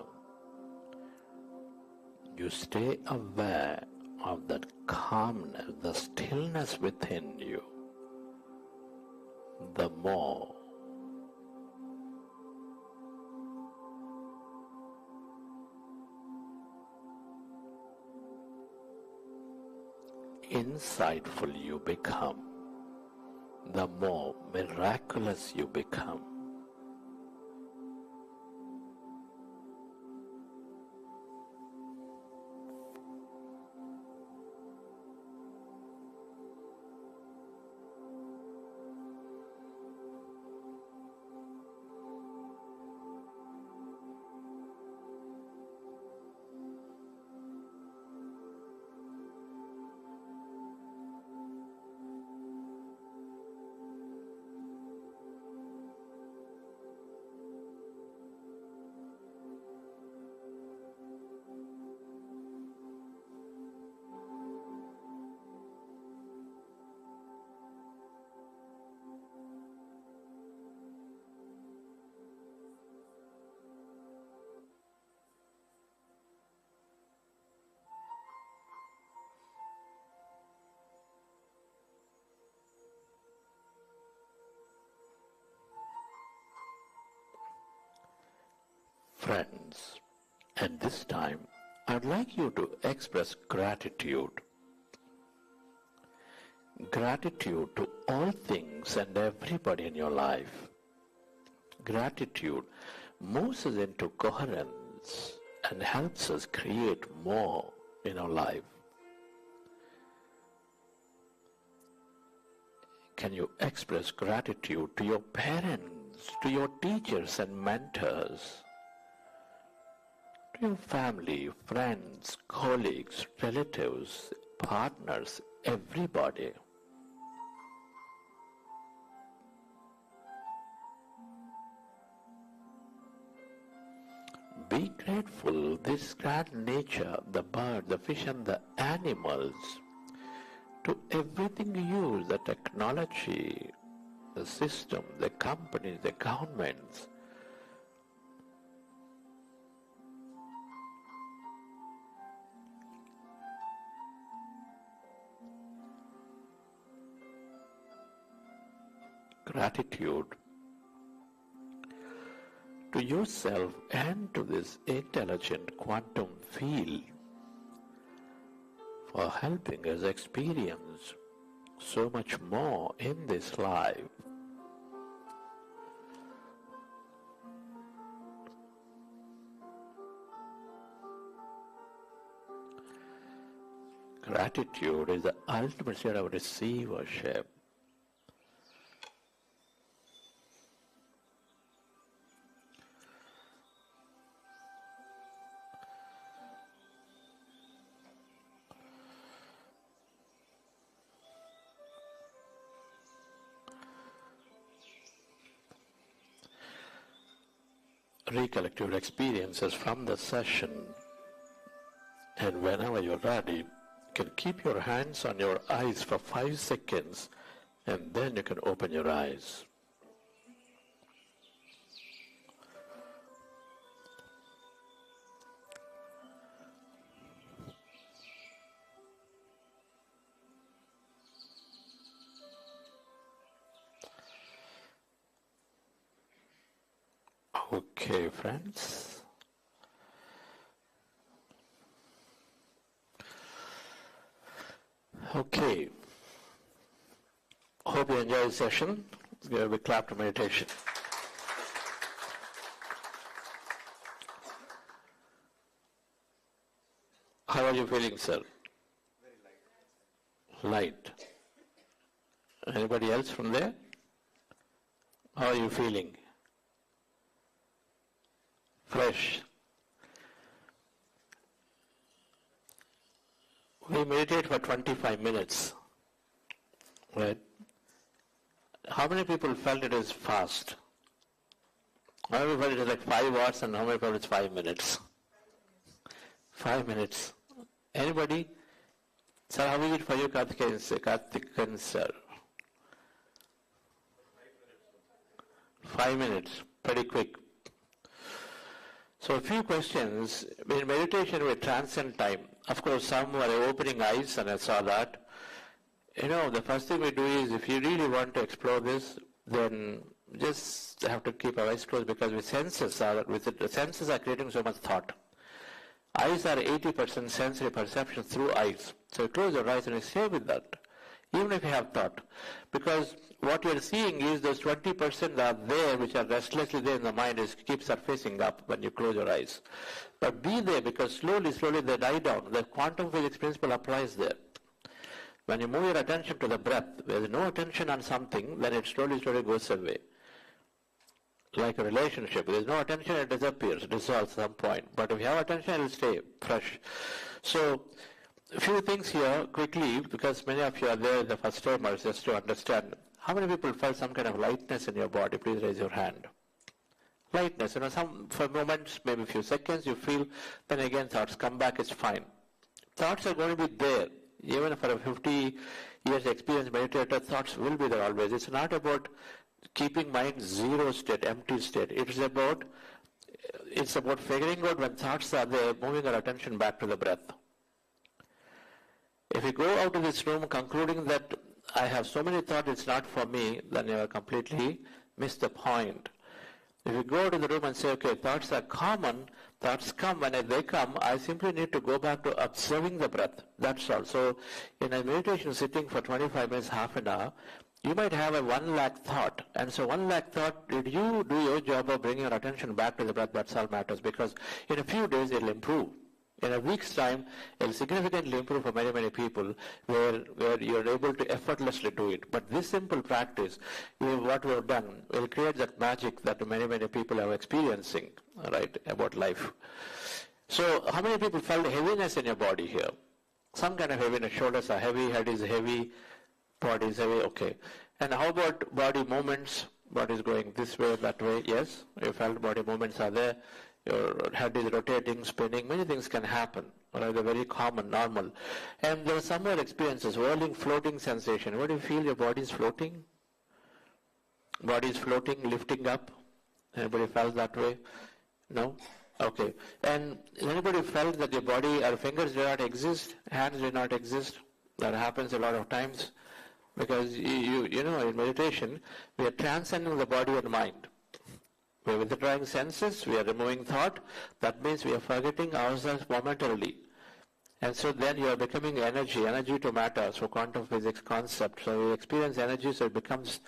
you stay aware of that calmness, the stillness within you, the more insightful you become, the more miraculous you become. Friends, at this time, I'd like you to express gratitude. Gratitude to all things and everybody in your life. Gratitude moves us into coherence and helps us create more in our life. Can you express gratitude to your parents, to your teachers and mentors, to your family, friends, colleagues, relatives, partners, everybody? Be grateful, this grand nature, the bird, the fish and the animals, to everything you use, the technology, the system, the companies, the governments. Gratitude to yourself and to this intelligent quantum field for helping us experience so much more in this life. Gratitude is the ultimate state of receivership. Recollect your experiences from the session, and whenever you're ready, you can keep your hands on your eyes for 5 seconds, and then you can open your eyes. Okay, friends. Okay. Hope you enjoyed the session. Let's give a big clap to meditation. How are you feeling, sir? Very light. Light. Anybody else from there? How are you feeling? Fresh. We meditate for 25 minutes, right? How many people felt it is fast? How many felt it is like 5 hours and how many felt it's 5 minutes? 5 minutes. Anybody? Sir, how is it for you, Karthikeyan sir? 5 minutes, pretty quick. So a few questions. In meditation, we transcend time. Of course, some were opening eyes, and I saw that. The first thing we do is, if you really want to explore this, then just have to keep our eyes closed, because the senses are creating so much thought. Eyes are 80% sensory perception through eyes. So you close your eyes and you stay with that, even if you have thought. Because what you're seeing is those 20% that are there, which are restlessly there in the mind, keep surfacing up when you close your eyes. But be there, because slowly they die down. The quantum physics principle applies there. When you move your attention to the breath, there is no attention on something, then it slowly goes away. Like a relationship, there is no attention, it disappears, dissolves at some point. But if you have attention, it will stay fresh. So, a few things here quickly, because many of you are there, the first timers, just to understand. How many people felt some kind of lightness in your body? Please raise your hand. Lightness, for moments, maybe a few seconds, you feel, then again thoughts come back, it's fine. Thoughts are going to be there. Even for a 50 years experienced meditator, thoughts will be there always. It's not about keeping mind zero state, empty state. It's about figuring out when thoughts are there, moving our attention back to the breath. If you go out of this room concluding that I have so many thoughts, it's not for me, then you have completely missed the point. If you go out of the room and say, okay, thoughts are common, thoughts come, and if they come, I simply need to go back to observing the breath. That's all. So in a meditation sitting for 25 minutes, half an hour, you might have a 1 lakh thought. And so 1 lakh thought, did you do your job of bringing your attention back to the breath? That's all matters, because in a few days it will improve. In a week's time, it will significantly improve for many, many people where you are able to effortlessly do it. But this simple practice, what we have done, will create that magic that many, many people are experiencing, right, about life. So how many people felt heaviness in your body here? Some kind of heaviness. Shoulders are heavy, head is heavy, body is heavy, okay. And how about body movements? Body is going this way, that way, yes. You felt body movements are there. Your head is rotating, spinning, many things can happen. Right? They're very common, normal. And there are some more experiences, whirling, floating sensation. What do you feel? Your body is floating? Body is floating, lifting up? Anybody felt that way? No? Okay. And anybody felt that your body or fingers do not exist, hands do not exist? That happens a lot of times. Because you know, in meditation, we are transcending the body and mind. We are withdrawing senses, we are removing thought. That means we are forgetting ourselves momentarily. And so then you are becoming energy to matter, so quantum physics concept. So you experience energy, so it becomes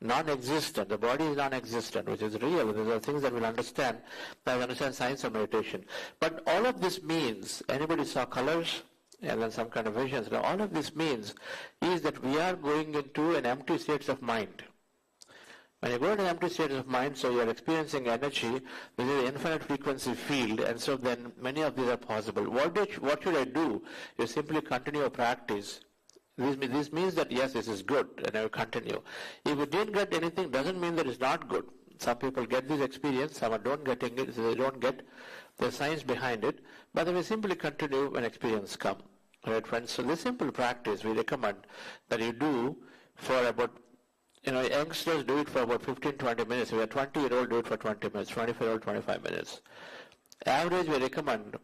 non-existent. The body is non-existent, which is real. These are things that we'll understand. I understand science of meditation. But all of this means, anybody saw colors? And then some kind of visions. Now all of this means is that we are going into an empty state of mind. When you go into an empty state of mind, so you are experiencing energy, which is an infinite frequency field, and so then many of these are possible. What should I do? You simply continue your practice. This means that yes, this is good, and I will continue. If you didn't get anything, doesn't mean that it's not good. Some people get this experience, some are don't getting it, so they don't get the science behind it, but they will simply continue when experience comes. Right, friends? So this simple practice we recommend that you do for about, youngsters do it for about 15-20 minutes. If you're 20-year-old, do it for 20 minutes, 25-year-old, 25 minutes. Average we recommend,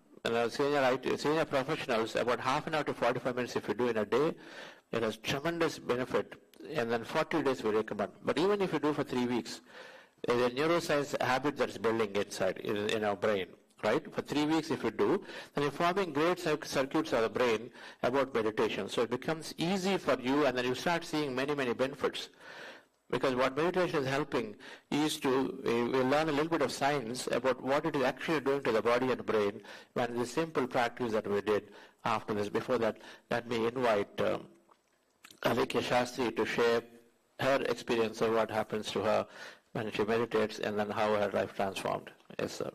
senior professionals, about half an hour to 45 minutes if you do in a day, it has tremendous benefit. And then 40 days we recommend. But even if you do for 3 weeks, there's a neuroscience habit that's building inside in our brain. Right? For 3 weeks if you do, then you're forming great circuits of the brain about meditation. So it becomes easy for you, and then you start seeing many, many benefits. Because what meditation is helping is we learn a little bit of science about what it is actually doing to the body and brain when the simple practice that we did after this. Before that, let me invite Alika Shastri to share her experience of what happens to her when she meditates and then how her life transformed. Yes, sir.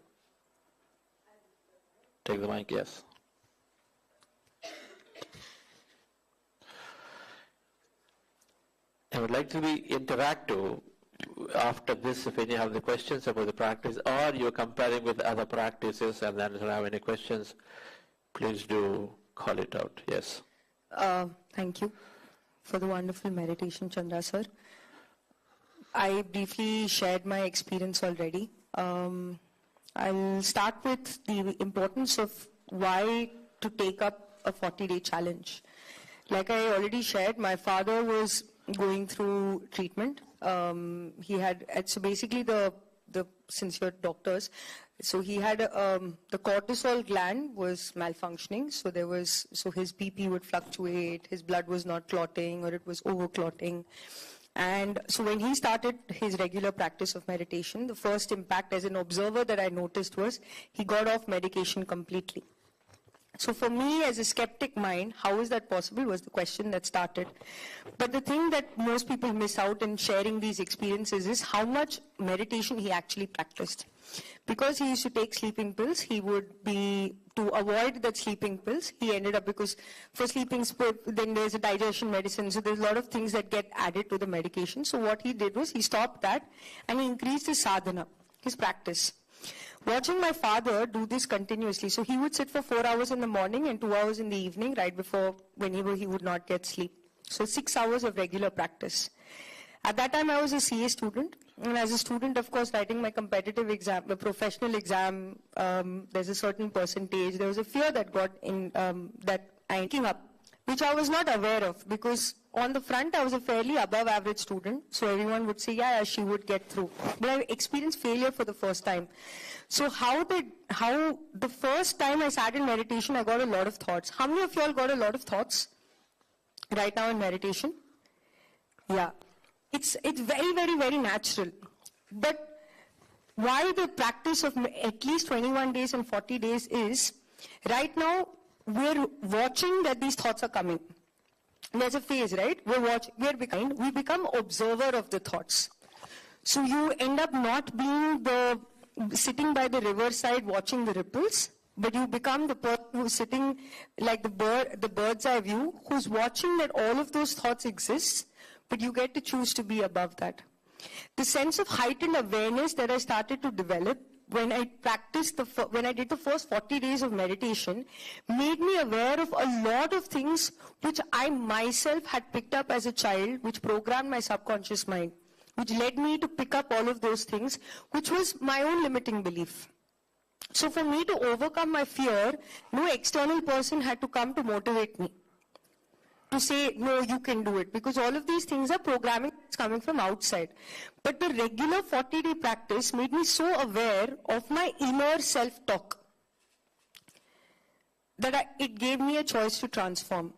Take the mic, yes. I would like to be interactive after this if any have the questions about the practice, or you're comparing with other practices and then if you have any questions, please do call it out. Yes. Thank you for the wonderful meditation, Chandra sir. I briefly shared my experience already. I'll start with the importance of why to take up a 40-day challenge. Like I already shared, my father was going through treatment. He had, so basically the sincere doctors, so he had, the cortisol gland was malfunctioning, so his BP would fluctuate, his blood was not clotting or it was over clotting. And so when he started his regular practice of meditation, the first impact as an observer that I noticed was he got off medication completely. So for me, as a skeptic mind, how is that possible was the question that started. But the thing that most people miss out in sharing these experiences is how much meditation he actually practiced. Because he used to take sleeping pills, he would be, to avoid that sleeping pills, he ended up, because for sleeping, then there's a digestion medicine, so there's a lot of things that get added to the medication. So what he did was he stopped that and he increased his sadhana, his practice. Watching my father do this continuously, so he would sit for 4 hours in the morning and 2 hours in the evening, right before, whenever he would not get sleep. So 6 hours of regular practice. At that time, I was a CA student, and as a student, of course, writing my competitive exam, the professional exam, there's a certain percentage. There was a fear that got in, that I came up, which I was not aware of, because on the front, I was a fairly above average student, so everyone would say, yeah, she would get through. But I experienced failure for the first time. So how the first time I sat in meditation, I got a lot of thoughts. How many of you all got a lot of thoughts right now in meditation? Yeah. It's very, very, very natural. But why the practice of at least 21 days and 40 days is, right now, we're watching that these thoughts are coming. There's a phase, right? We become observer of the thoughts. So you end up not being sitting by the riverside watching the ripples, but you become the person who's sitting like the bird's eye view, who's watching that all of those thoughts exist, but you get to choose to be above that. The sense of heightened awareness that I started to develop when I practiced, when I did the first 40 days of meditation, made me aware of a lot of things which I myself had picked up as a child, which programmed my subconscious mind, which led me to pick up all of those things, which was my own limiting belief. So for me to overcome my fear, no external person had to come to motivate me, to say, no, you can do it, because all of these things are programming that's coming from outside. But the regular 40-day practice made me so aware of my inner self-talk that it gave me a choice to transform.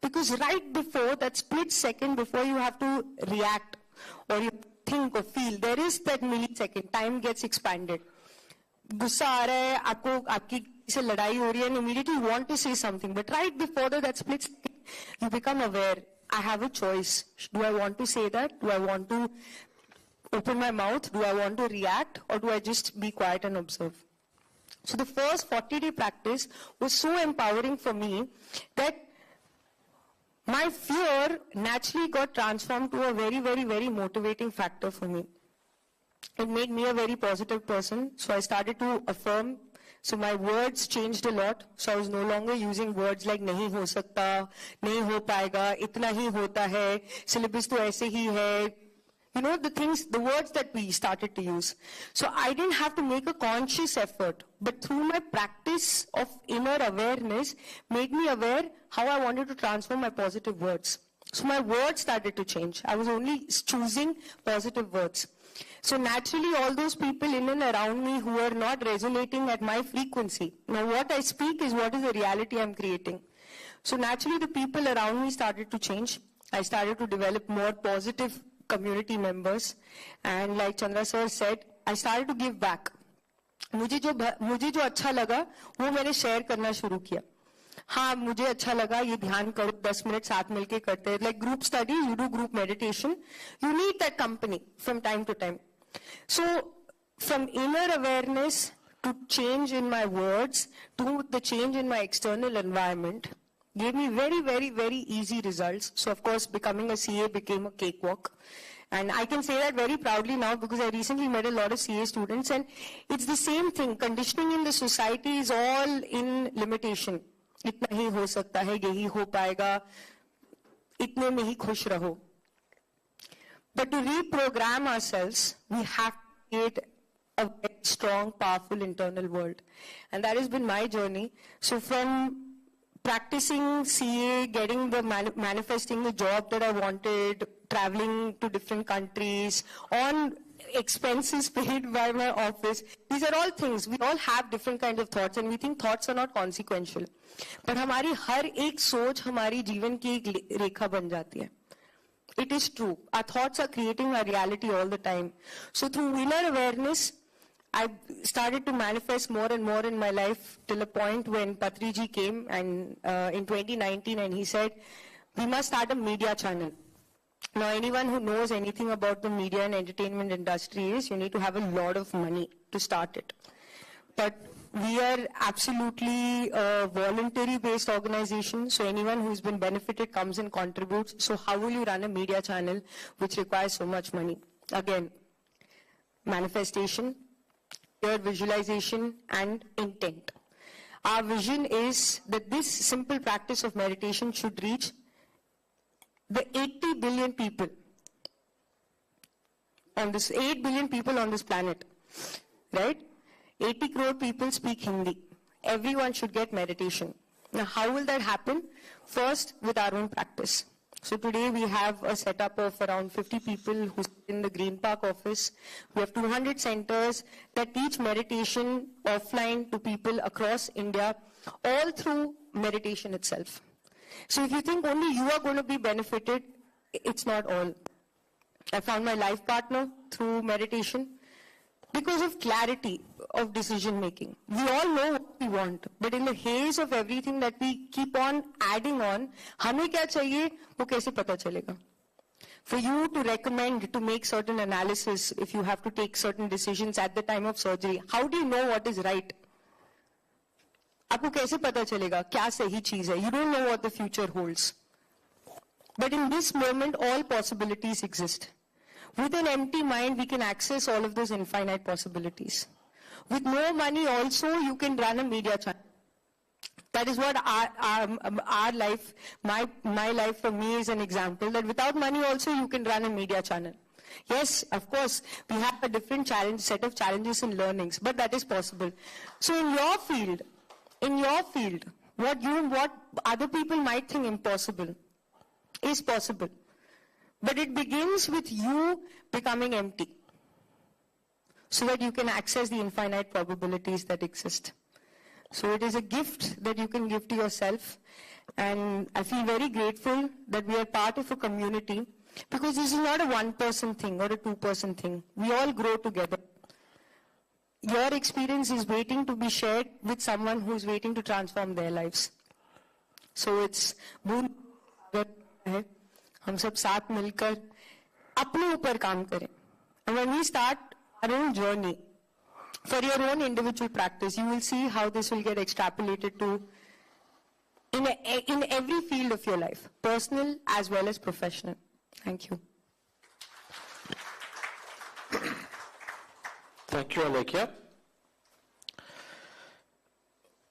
Because right before, that split second before you have to react or you think or feel, there is that millisecond, time gets expanded. Gussa aa raha hai, aapki se ladai ho rahi hai, and immediately you want to say something. But right before that split second, you become aware, I have a choice. Do I want to say that? Do I want to open my mouth? Do I want to react? Or do I just be quiet and observe? So the first 40-day practice was so empowering for me that my fear naturally got transformed to a very, very, very motivating factor for me. It made me a very positive person. So I started to affirm. So my words changed a lot. So I was no longer using words like nahi ho sakta, nahi ho paega, itna hi hota hai, syllabus to aise hi hai. You know, the words that we started to use. So I didn't have to make a conscious effort, but through my practice of inner awareness made me aware how I wanted to transform my positive words. So my words started to change. I was only choosing positive words. So naturally, all those people in and around me who are not resonating at my frequency. Now what I speak is what is the reality I'm creating. So naturally, the people around me started to change. I started to develop more positive community members. And like Chandra sir said, I started to give back. मुझे जो अच्छा लगा, वो मैंने share करना शुरू किया. हाँ, मुझे अच्छा लगा, ये ध्यान करो, 10 मिनट साथ मिलके करते हैं. Like group study, you do group meditation. You need that company from time to time. So from inner awareness to change in my words to the change in my external environment gave me very, very, very easy results. So of course, becoming a CA became a cakewalk. And I can say that very proudly now because I recently met a lot of CA students, and it's the same thing. Conditioning in the society is all in limitation. इतना ही हो सकता है, यही हो पाएगा, इतने में ही खुश रहो. But to reprogram ourselves, we have to create a very strong, powerful internal world. And that has been my journey. So from practicing CA, getting the manifesting the job that I wanted, traveling to different countries, on expenses paid by my office, these are all things. We all have different kinds of thoughts and we think thoughts are not consequential. But हमारी हर एक सोच हमारी जीवन की एक रेखा बन जाती है. It is true. Our thoughts are creating our reality all the time. So through inner awareness, I started to manifest more and more in my life till a point when Patriji came and in 2019 and he said, we must start a media channel. Now anyone who knows anything about the media and entertainment industry is you need to have a lot of money to start it. But we are absolutely a voluntary-based organization, so anyone who's been benefited comes and contributes. So how will you run a media channel which requires so much money? Again, manifestation, clear visualization, and intent. Our vision is that this simple practice of meditation should reach the 80 billion people on this, 8 billion people on this planet, right? 80 crore people speak Hindi. Everyone should get meditation. Now, how will that happen? First, with our own practice. So today we have a setup of around 50 people who sit in the Green Park office. We have 200 centers that teach meditation offline to people across India, all through meditation itself. So if you think only you are going to be benefited, it's not all. I found my life partner through meditation because of clarity of decision making. We all know what we want, but in the haze of everything that we keep on adding on, हमें क्या चाहिए वो कैसे पता चलेगा? For you to recommend to make certain analysis, if you have to take certain decisions at the time of surgery, how do you know what is right? आपको कैसे पता चलेगा क्या सही चीज है? You don't know what the future holds. But in this moment, all possibilities exist. With an empty mind, we can access all of those infinite possibilities. With no money also, you can run a media channel. That is what our life, my life for me is an example, that without money also, you can run a media channel. Yes, of course, we have a different set of challenges and learnings, but that is possible. So in your field, what other people might think impossible is possible. But it begins with you becoming empty so that you can access the infinite probabilities that exist. So it is a gift that you can give to yourself. And I feel very grateful that we are part of a community, because this is not a one-person thing or a two-person thing. We all grow together. Your experience is waiting to be shared with someone who is waiting to transform their lives. So it's हम सब साथ मिलकर अपने ऊपर काम करें. And when we start our own journey for your own individual practice, you will see how this will get extrapolated to in every field of your life, personal as well as professional. Thank you. Thank you, Alekia.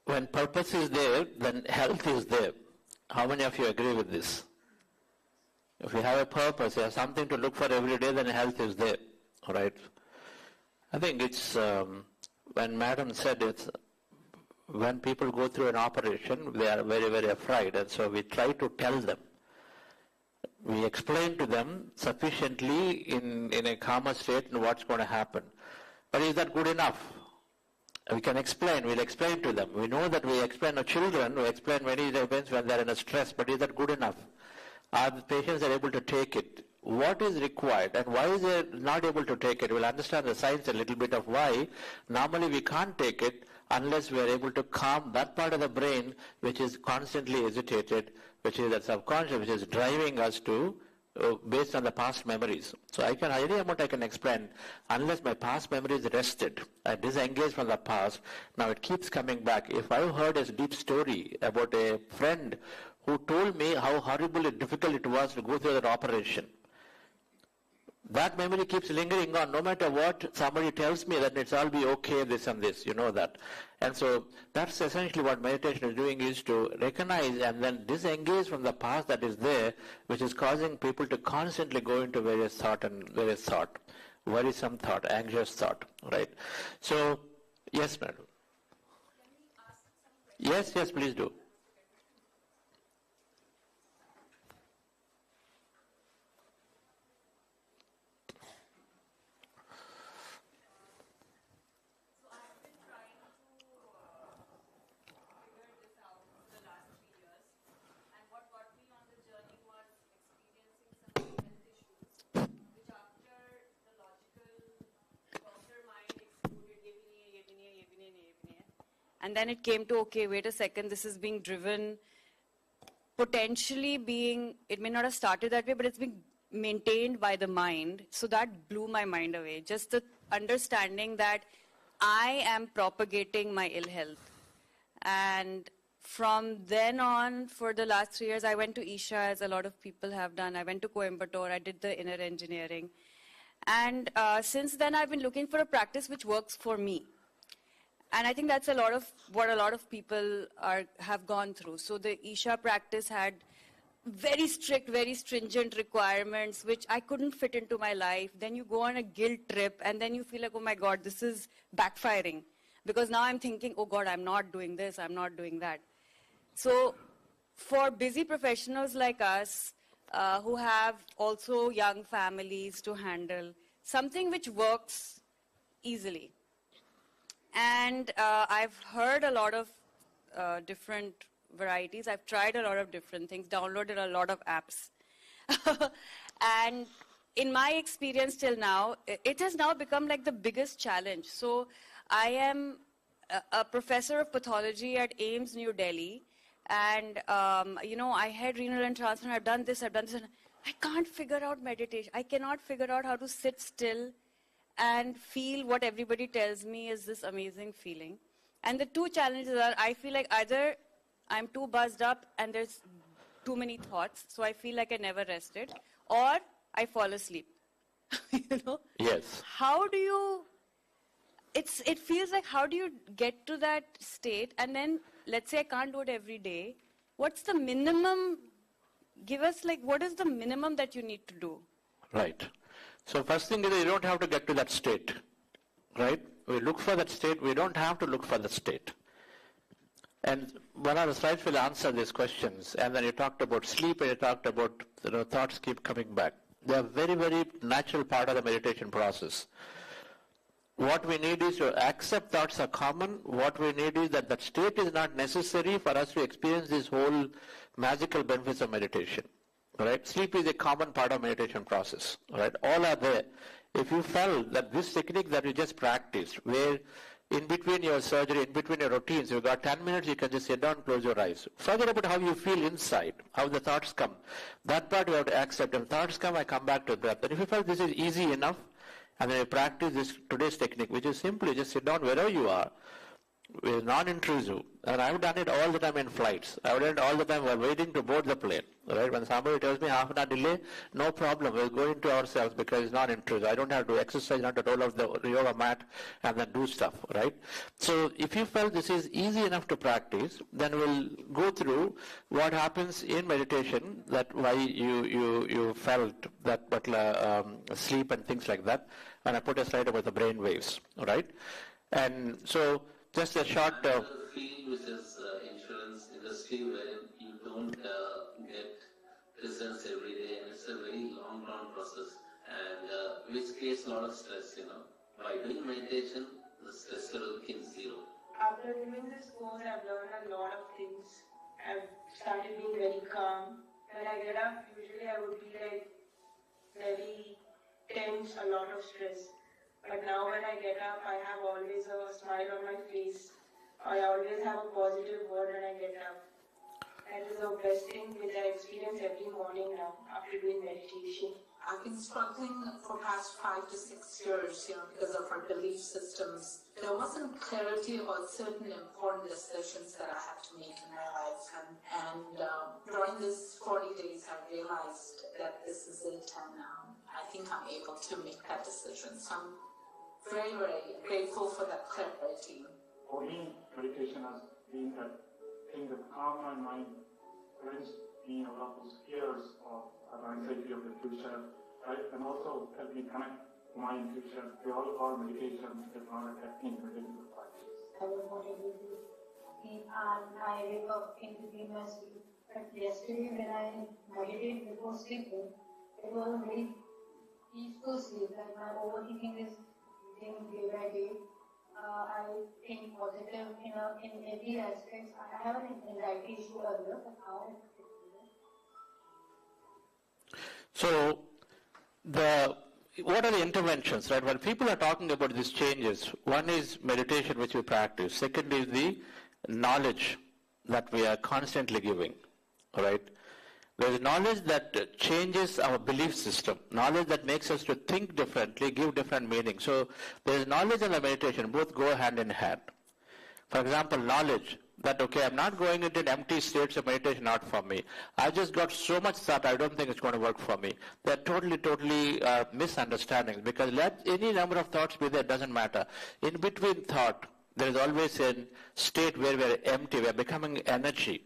When purpose is there, then health is there. How many of you agree with this? If you have a purpose, you have something to look for every day, then health is there, right? I think it's, when Madam said it's, when people go through an operation, they are very, very afraid, and so we try to tell them. We explain to them sufficiently in a calmer state and what's going to happen. But is that good enough? We can explain, we'll explain to them. We know that we explain to children, we explain many events when they're in a stress, but is that good enough? Are the patients able to take it? What is required and why is they not able to take it? We'll understand the science a little bit of why. Normally we can't take it unless we are able to calm that part of the brain which is constantly agitated, which is the subconscious, which is driving us to, based on the past memories. So I can explain, unless my past memory is rested, I disengage from the past, now it keeps coming back. If I heard a deep story about a friend who told me how horribly difficult it was to go through that operation, that memory keeps lingering on. No matter what somebody tells me that it's all be okay, this and this, you know that. And so that's essentially what meditation is doing, is to recognize and then disengage from the past that is there, which is causing people to constantly go into various thought. worrisome thought, anxious thought, right? So, yes, madam. Yes, yes, please do. And then it came to, okay, wait a second, this is being driven, potentially being, it may not have started that way, but it's being maintained by the mind. So that blew my mind away. Just the understanding that I am propagating my ill health. And from then on, for the last 3 years, I went to Isha, as a lot of people have done. I went to Coimbatore, I did the inner engineering. And since then, I've been looking for a practice which works for me. And I think that's a lot of what a lot of people have gone through. So the Isha practice had very strict, very stringent requirements, which I couldn't fit into my life. Then you go on a guilt trip, and then you feel like, oh my God, this is backfiring. Because now I'm thinking, oh God, I'm not doing this, I'm not doing that. So for busy professionals like us, who have also young families to handle, something which works easily. And I've heard a lot of different varieties. I've tried a lot of different things, downloaded a lot of apps. And in my experience till now, it has now become like the biggest challenge. So I am a professor of pathology at AIIMS, New Delhi. And, I had renal and transplant, I've done this, and I can't figure out meditation. I cannot figure out how to sit still and feel what everybody tells me is this amazing feeling. And the two challenges are, I feel like either I'm too buzzed up and there's too many thoughts, so I feel like I never rested, or I fall asleep. Yes. How do you, it feels like, how do you get to that state? And then, let's say I can't do it every day. What's the minimum? Give us, what is the minimum that you need to do? Right. So first thing is you don't have to get to that state, right? We look for that state. We don't have to look for the state. And one of the slides will answer these questions. And then you talked about sleep, and you talked about thoughts keep coming back. They are very, very natural part of the meditation process. What we need is to accept thoughts are common. What we need is that state is not necessary for us to experience this whole magical benefits of meditation. Right? Sleep is a common part of meditation process. Right? All are there. If you felt that this technique that you just practiced, where in between your surgery, in between your routines, you've got 10 minutes, you can just sit down, close your eyes. Forget about how you feel inside, how the thoughts come. That part you have to accept. When thoughts come, I come back to breath. And if you felt this is easy enough, and then you practice this today's technique, which is simply just sit down wherever you are, with non-intrusive. And I've done it all the time in flights. I've done it all the time while waiting to board the plane. Right? When somebody tells me half an hour delay, no problem. We'll go into ourselves because it's non-intrusive. I don't have to exercise, not to roll off the yoga mat and then do stuff. Right? So if you felt this is easy enough to practice, then we'll go through what happens in meditation, that why you felt that particular sleep and things like that. And I put a slide about the brain waves. Right? And so just a short... field which is insurance industry where you don't get results every day, and it's a very long process, and which creates a lot of stress, By doing meditation, the stress level becomes zero. After doing this course, I've learned a lot of things. I've started being very calm. When I get up, usually I would be very tense, a lot of stress. But now when I get up, I have always a smile on my face. I always have a positive word when I get up. That is the best thing which I experience every morning now after doing meditation. I've been struggling for past 5 to 6 years, because of our belief systems. There wasn't clarity about certain important decisions that I have to make in my life. And during this 40 days, I realized that this is it, and I think I'm able to make that decision. So I'm very, very grateful for that clarity. For me, meditation has been that thing that calmed my mind, cleansed me out of those fears of anxiety of the future, right? And also helped me connect my intuition. We all call meditation is not a technique, but it is a practice. I was not able to sleep and I wake up in between my sleep. But yesterday when I meditated before sleeping, it was a very peaceful sleep. Like my overthinking is getting day by day. I think positive in every aspect. I have an anxiety issue earlier, but now it's So, what are the interventions, right? When people are talking about these changes, one is meditation, which we practice. Second is the knowledge that we are constantly giving, right? There is knowledge that changes our belief system, knowledge that makes us to think differently, give different meaning. So, there is knowledge and the meditation, both go hand in hand. For example, knowledge that, okay, I'm not going into an empty state, so meditation not for me. I just got so much thought, I don't think it's going to work for me. They're totally misunderstandings, because let any number of thoughts be there, doesn't matter. In between thought, there is always a state where we're empty, we're becoming energy.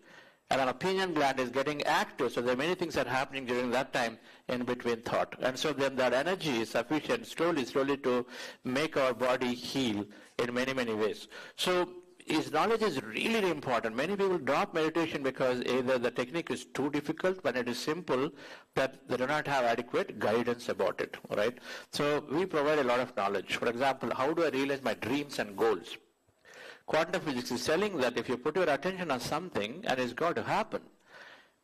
And our opinion gland is getting active, so there are many things that are happening during that time in between thought. And so then that energy is sufficient slowly to make our body heal in many ways. So his knowledge is really important. Many people drop meditation because either the technique is too difficult, when it is simple, that they do not have adequate guidance about it, right? So we provide a lot of knowledge. For example, how do I realize my dreams and goals? Quantum physics is telling that if you put your attention on something, and it's going to happen.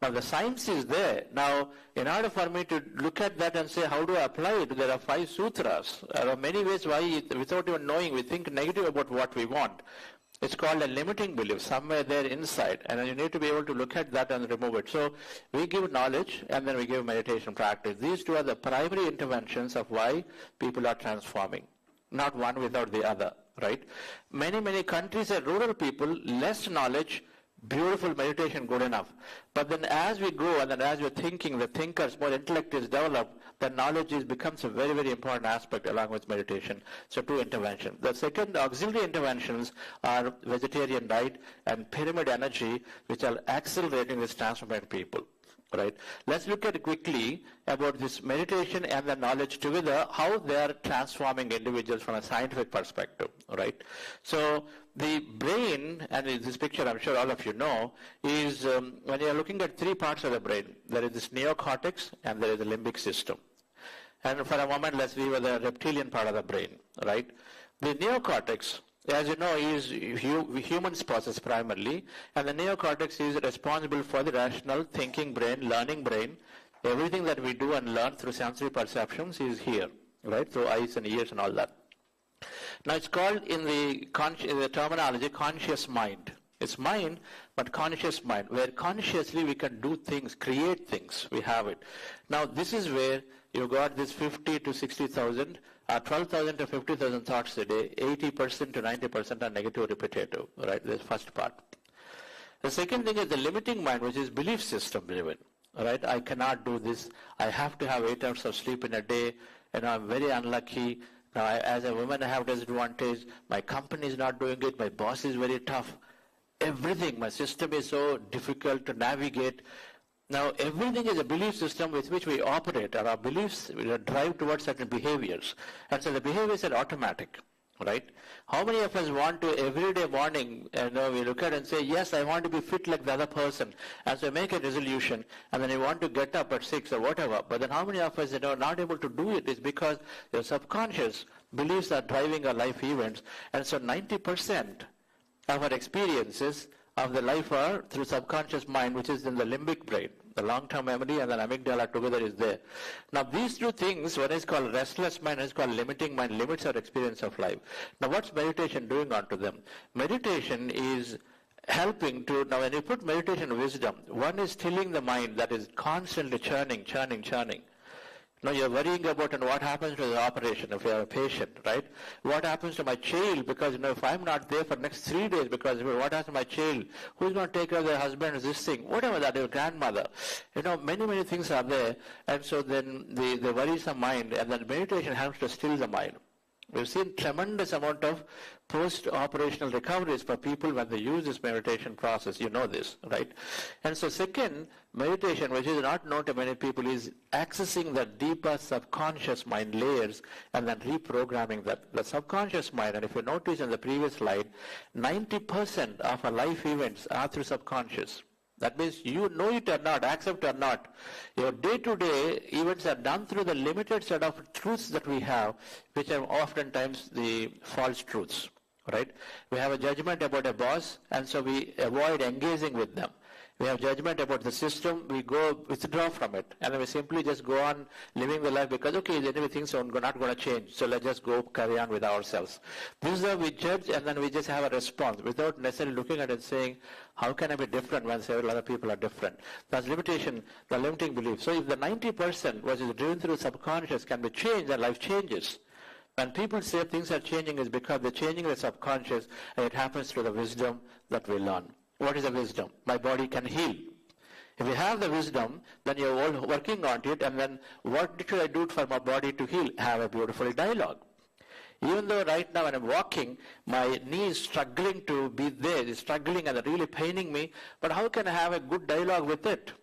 Now the science is there. Now, in order for me to look at that and say, how do I apply it? There are 5 sutras. There are many ways why, without even knowing, we think negative about what we want. It's called a limiting belief, somewhere there inside, and you need to be able to look at that and remove it. So we give knowledge, and then we give meditation practice. These two are the primary interventions of why people are transforming, not one without the other, right? Many countries are rural people, less knowledge, beautiful meditation, good enough. But then as we go, and then as we're thinking, the thinkers, more intellect is developed, the knowledge becomes a very important aspect along with meditation. So 2 interventions. The second auxiliary interventions are vegetarian diet and pyramid energy, which are accelerating this transformation people. Right. Let's look at quickly about this meditation and the knowledge together, how they are transforming individuals from a scientific perspective. Right. So the brain, and in this picture I'm sure all of you know, is when you're looking at 3 parts of the brain, there is this neocortex and there is the limbic system. And for a moment, let's leave the reptilian part of the brain. Right. The neocortex, as you know, is humans process primarily, and the neocortex is responsible for the rational thinking brain, learning brain. Everything that we do and learn through sensory perceptions is here, right? Through eyes and ears and all that. Now it's called in the terminology conscious mind. It's mind, but conscious mind, where consciously we can do things, create things. We have it. Now this is where you got this 50 to 60,000. 12,000 to 50,000 thoughts a day, 80% to 90% are negative repetitive, right? That's the first part. The second thing is the limiting mind, which is belief system driven, right? I cannot do this. I have to have 8 hours of sleep in a day, and I'm very unlucky. Now, as a woman, I have disadvantage. My company is not doing it. My boss is very tough. Everything, my system is so difficult to navigate. Now, everything is a belief system with which we operate, and our beliefs drive towards certain behaviors. And so the behaviors are automatic, right? How many of us want to, everyday morning, we look at it and say, yes, I want to be fit like the other person. And so make a resolution, and then you want to get up at 6 or whatever. But then how many of us are not able to do it is because your subconscious beliefs are driving our life events. And so 90% of our experiences of the life are through subconscious mind, which is in the limbic brain. The long-term memory and the amygdala together is there. Now these 2 things, one is called restless mind, one is called limiting mind, limits our experience of life. Now what's meditation doing onto them? Meditation is helping to, now when you put meditation wisdom, one is stilling the mind that is constantly churning. Now you're worrying about what happens to the operation if you're a patient, right? What happens to my child? Because if I'm not there for the next 3 days, because what happens to my child? Who's going to take care of their husband? This thing, whatever that, your grandmother. Many things are there, and so then the worrisome mind, and then meditation helps to still the mind. We've seen tremendous amount of post-operational recoveries for people when they use this meditation process. You know this, right? And so second, meditation, which is not known to many people, is accessing the deeper subconscious mind layers and then reprogramming that. The subconscious mind, and if you notice in the previous slide, 90% of our life events are through subconscious. That means you know it or not, accept or not, your day-to-day events are done through the limited set of truths that we have, which are oftentimes the false truths, right? We have a judgment about a boss, and so we avoid engaging with them. We have judgment about the system, we go withdraw from it, and then we simply just go on living the life because, okay, anyway, things are not going to change, so let's just go carry on with ourselves. This is how we judge, and then we just have a response without necessarily looking at it and saying, how can I be different when several other people are different? That's limitation, the limiting belief. So if the 90% which is driven through subconscious can be changed, then life changes. When people say things are changing, it's because they're changing the subconscious, and it happens through the wisdom that we learn. What is the wisdom? My body can heal. If you have the wisdom, then you're all working on it, and then what should I do for my body to heal? Have a beautiful dialogue. Even though right now when I'm walking, my knee is struggling to be there, it's struggling and really paining me, but how can I have a good dialogue with it?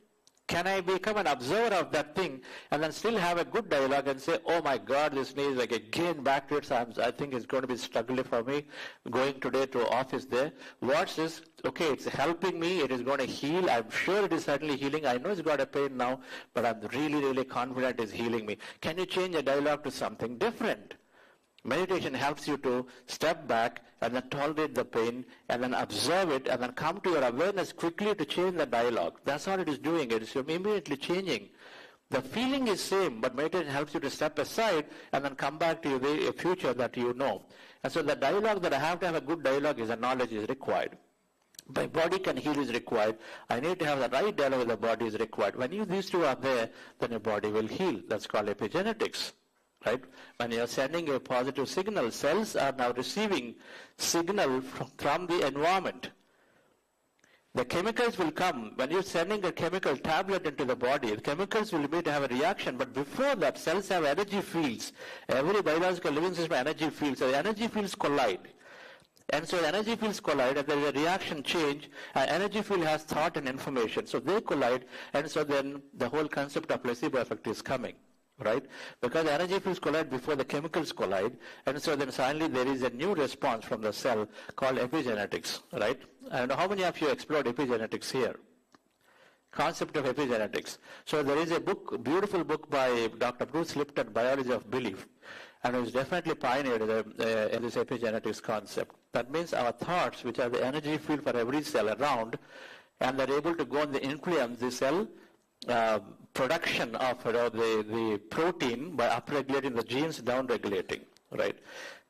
Can I become an observer of that thing and then still have a good dialogue and say, oh my God, this knee is like again back to it, so I think it's going to be struggling for me going today to office there. Watch this, okay, it's helping me, it is going to heal, I'm sure it is certainly healing, I know it's got a pain now, but I'm really, really confident it's healing me. Can you change a dialogue to something different? Meditation helps you to step back and then tolerate the pain and then observe it and then come to your awareness quickly to change the dialogue. That's all it is doing. It is immediately changing. The feeling is same, but meditation helps you to step aside and then come back to your future that you know. And so the dialogue that I have to have a good dialogue is the knowledge is required. My body can heal is required. I need to have the right dialogue with the body is required. When these two are there, then your body will heal. That's called epigenetics. Right? When you are sending a positive signal, cells are now receiving signal from the environment. The chemicals will come. When you're sending a chemical tablet into the body, the chemicals will be to have a reaction, but before that, cells have energy fields. Every biological living system has energy fields. So the energy fields collide. And so the energy fields collide, and there is a reaction change, and energy field has thought and information. So they collide, and so then the whole concept of placebo effect is coming. Right? Because the energy fields collide before the chemicals collide, and so then suddenly there is a new response from the cell called epigenetics, right? And how many of you explored epigenetics here? Concept of epigenetics. So there is a book, beautiful book by Dr. Bruce Lipton, Biology of Belief, and it was definitely pioneered in this epigenetics concept. That means our thoughts, which are the energy field for every cell around, and they're able to go and influence the cell production of the protein by upregulating the genes, downregulating, right?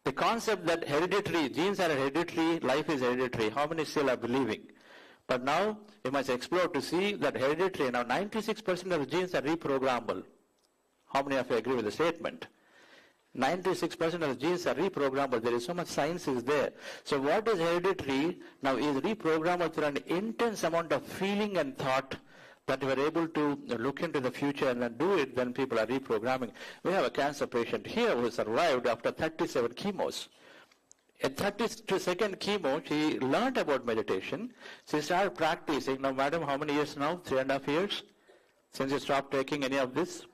The concept that hereditary, genes are hereditary, life is hereditary, how many still are believing? But now we must explore to see that hereditary, now 96% of the genes are reprogrammable. How many of you agree with the statement? 96% of the genes are reprogrammable. There is so much science is there. So what is hereditary now is reprogrammable through an intense amount of feeling and thought that we are able to look into the future and then do it when people are reprogramming. We have a cancer patient here who survived after 37 chemos. At 32nd chemo, she learned about meditation. She started practicing. Now, madam, how many years now? 3.5 years? Since you stopped taking any of this?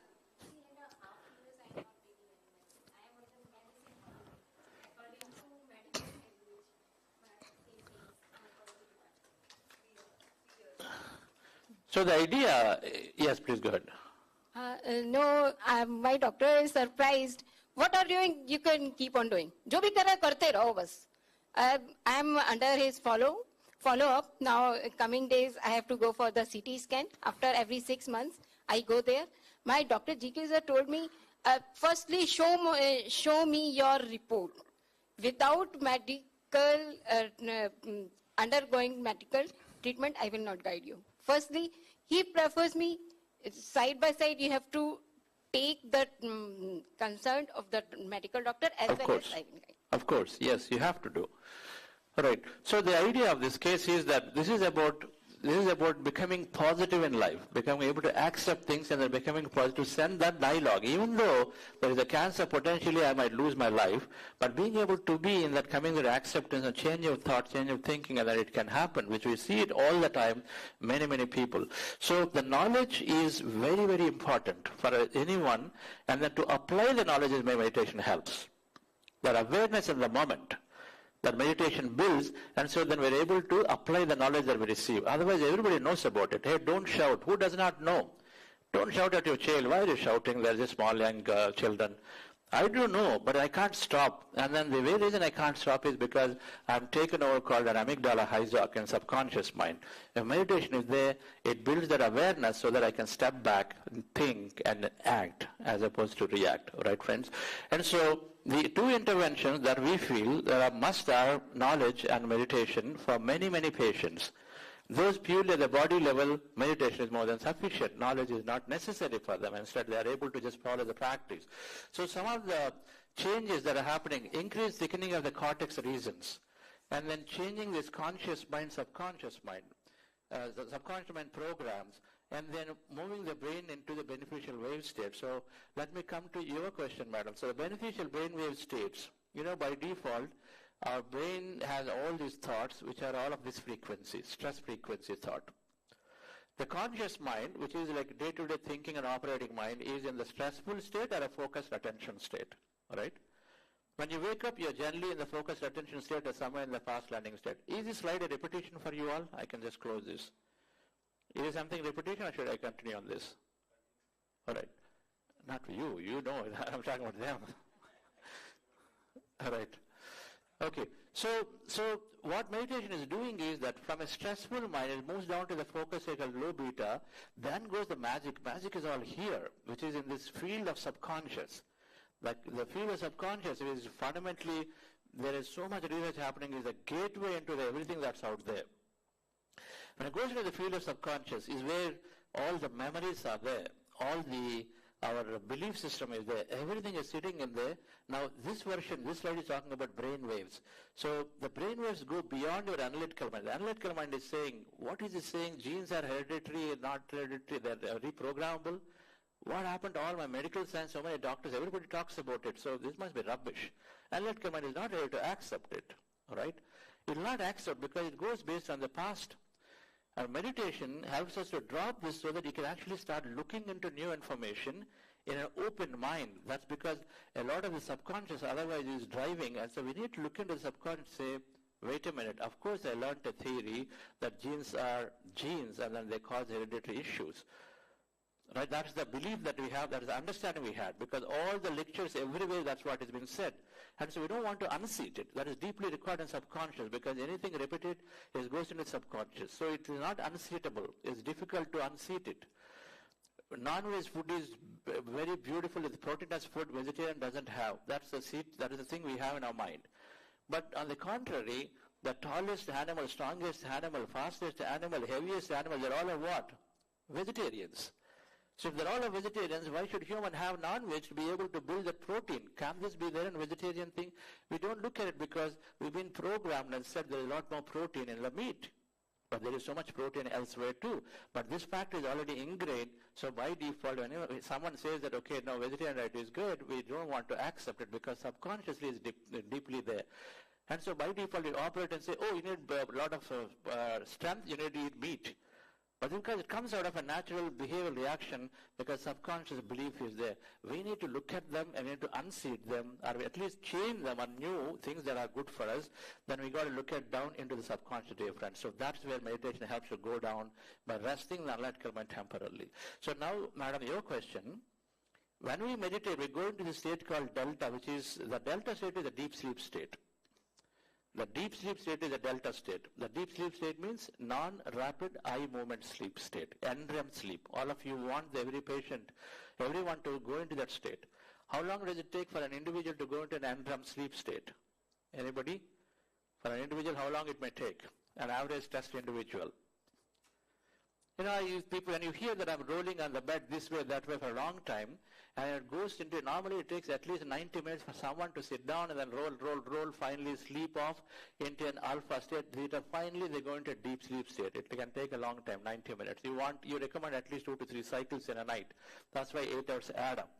So the idea, yes, please go ahead. No, my doctor is surprised. What are you doing? You can keep on doing. Jo bhi kar rahe karte raho bas. I am under his follow up. Now, coming days, I have to go for the CT scan. After every 6 months, I go there. My doctor GK sir told me, firstly, show me your report. Without medical, undergoing medical treatment, I will not guide you. Firstly, he prefers me, side by side, you have to take the consent of the medical doctor as well as I will guide. Of course, yes, you have to do. All right. So the idea of this case is that this is about this is about becoming positive in life, becoming able to accept things and then becoming positive, send that dialogue. Even though there is a cancer, potentially I might lose my life, but being able to be in that coming to acceptance and change of thought, change of thinking, and that it can happen, which we see it all the time, many, many people. So the knowledge is very, very important for anyone, and then to apply the knowledge is where meditation helps. That awareness in the moment that meditation builds, and so then we're able to apply the knowledge that we receive. Otherwise, everybody knows about it. Hey, don't shout. Who does not know? Don't shout at your child. Why are you shouting? They're just small young children. I do know, but I can't stop. And then the very reason I can't stop is because I'm taken over called an amygdala hijack in subconscious mind. If meditation is there, it builds that awareness so that I can step back and think and act as opposed to react. Right, friends? And so the two interventions that we feel that are must are knowledge and meditation for many, many patients. Those purely at the body level, meditation is more than sufficient. Knowledge is not necessary for them. Instead, they are able to just follow the practice. So some of the changes that are happening, increased thickening of the cortex regions, and then changing this conscious mind, subconscious mind, the subconscious mind programs, and then moving the brain into the beneficial wave state. So let me come to your question, madam. So the beneficial brain wave states, by default, our brain has all these thoughts, which are all of this frequency, stress frequency thought. The conscious mind, which is like day-to-day thinking and operating mind, is in the stressful state or a focused attention state, right? When you wake up, you're generally in the focused attention state or somewhere in the fast learning state. Is this slide a repetition for you all? I can just close this. Is it something repetition or should I continue on this? All right. Not for you. You know, I'm talking about them. All right. Okay, so what meditation is doing is that from a stressful mind, it moves down to the focus cycle low beta, then goes the magic. Magic is all here, which is in this field of subconscious. Like the field of subconscious is fundamentally, there is so much research happening, is a gateway into everything that's out there. When it goes into the field of subconscious is where all the memories are there, our belief system is there. Everything is sitting in there. Now, this slide is talking about brain waves. So, the brain waves go beyond your analytical mind. The analytical mind is saying, what is it saying? Genes are hereditary, not hereditary, they're reprogrammable. What happened to all my medical science, so many doctors, everybody talks about it. So, this must be rubbish. Analytical mind is not able to accept it, all right? It will not accept because it goes based on the past. And meditation helps us to drop this so that you can actually start looking into new information in an open mind. That's because a lot of the subconscious otherwise is driving, and so we need to look into the subconscious and say, wait a minute, of course I learned a theory that genes are genes and then they cause hereditary issues. Right? That's the belief that we have, that is the understanding we had, because all the lectures everywhere that's what has been said. And so we don't want to unseat it. That is deeply recorded in subconscious, because anything repeated goes into subconscious. So it is not unseatable. It's difficult to unseat it. Non-veg food is very beautiful. It's proteinous food vegetarian doesn't have. That's the seat, that is the thing we have in our mind. But on the contrary, the tallest animal, strongest animal, fastest animal, heaviest animal, they're all of what? Vegetarians. So if they're all vegetarians, why should human have non-veg to be able to build that protein? Can't this be there in vegetarian thing? We don't look at it because we've been programmed and said there's a lot more protein in the meat. But there is so much protein elsewhere too. But this fact is already ingrained, so by default, whenever someone says that, okay, no, vegetarian diet is good, we don't want to accept it because subconsciously it's deeply there. And so by default, you operate and say, oh, you need a lot of strength, you need to eat meat. But because it comes out of a natural behavioral reaction, because subconscious belief is there, we need to look at them and we need to unseat them, or at least change them on new things that are good for us. Then we got to look at down into the subconscious, dear friends. So that's where meditation helps you go down by resting the analytical mind temporarily. So now, madam, your question. When we meditate, we go into the state called delta, which is, the delta state is a deep sleep state. The deep sleep state is a delta state. The deep sleep state means non-rapid eye movement sleep state, NREM sleep. All of you want every patient, everyone to go into that state. How long does it take for an individual to go into an NREM sleep state? Anybody? For an individual, how long it may take? An average test individual. People, when you hear that I'm rolling on the bed this way, that way for a long time, and it goes into, normally it takes at least 90 minutes for someone to sit down and then roll, finally sleep off into an alpha state, theta, finally they go into a deep sleep state. It can take a long time, 90 minutes. You recommend at least 2 to 3 cycles in a night. That's why 8 hours add up.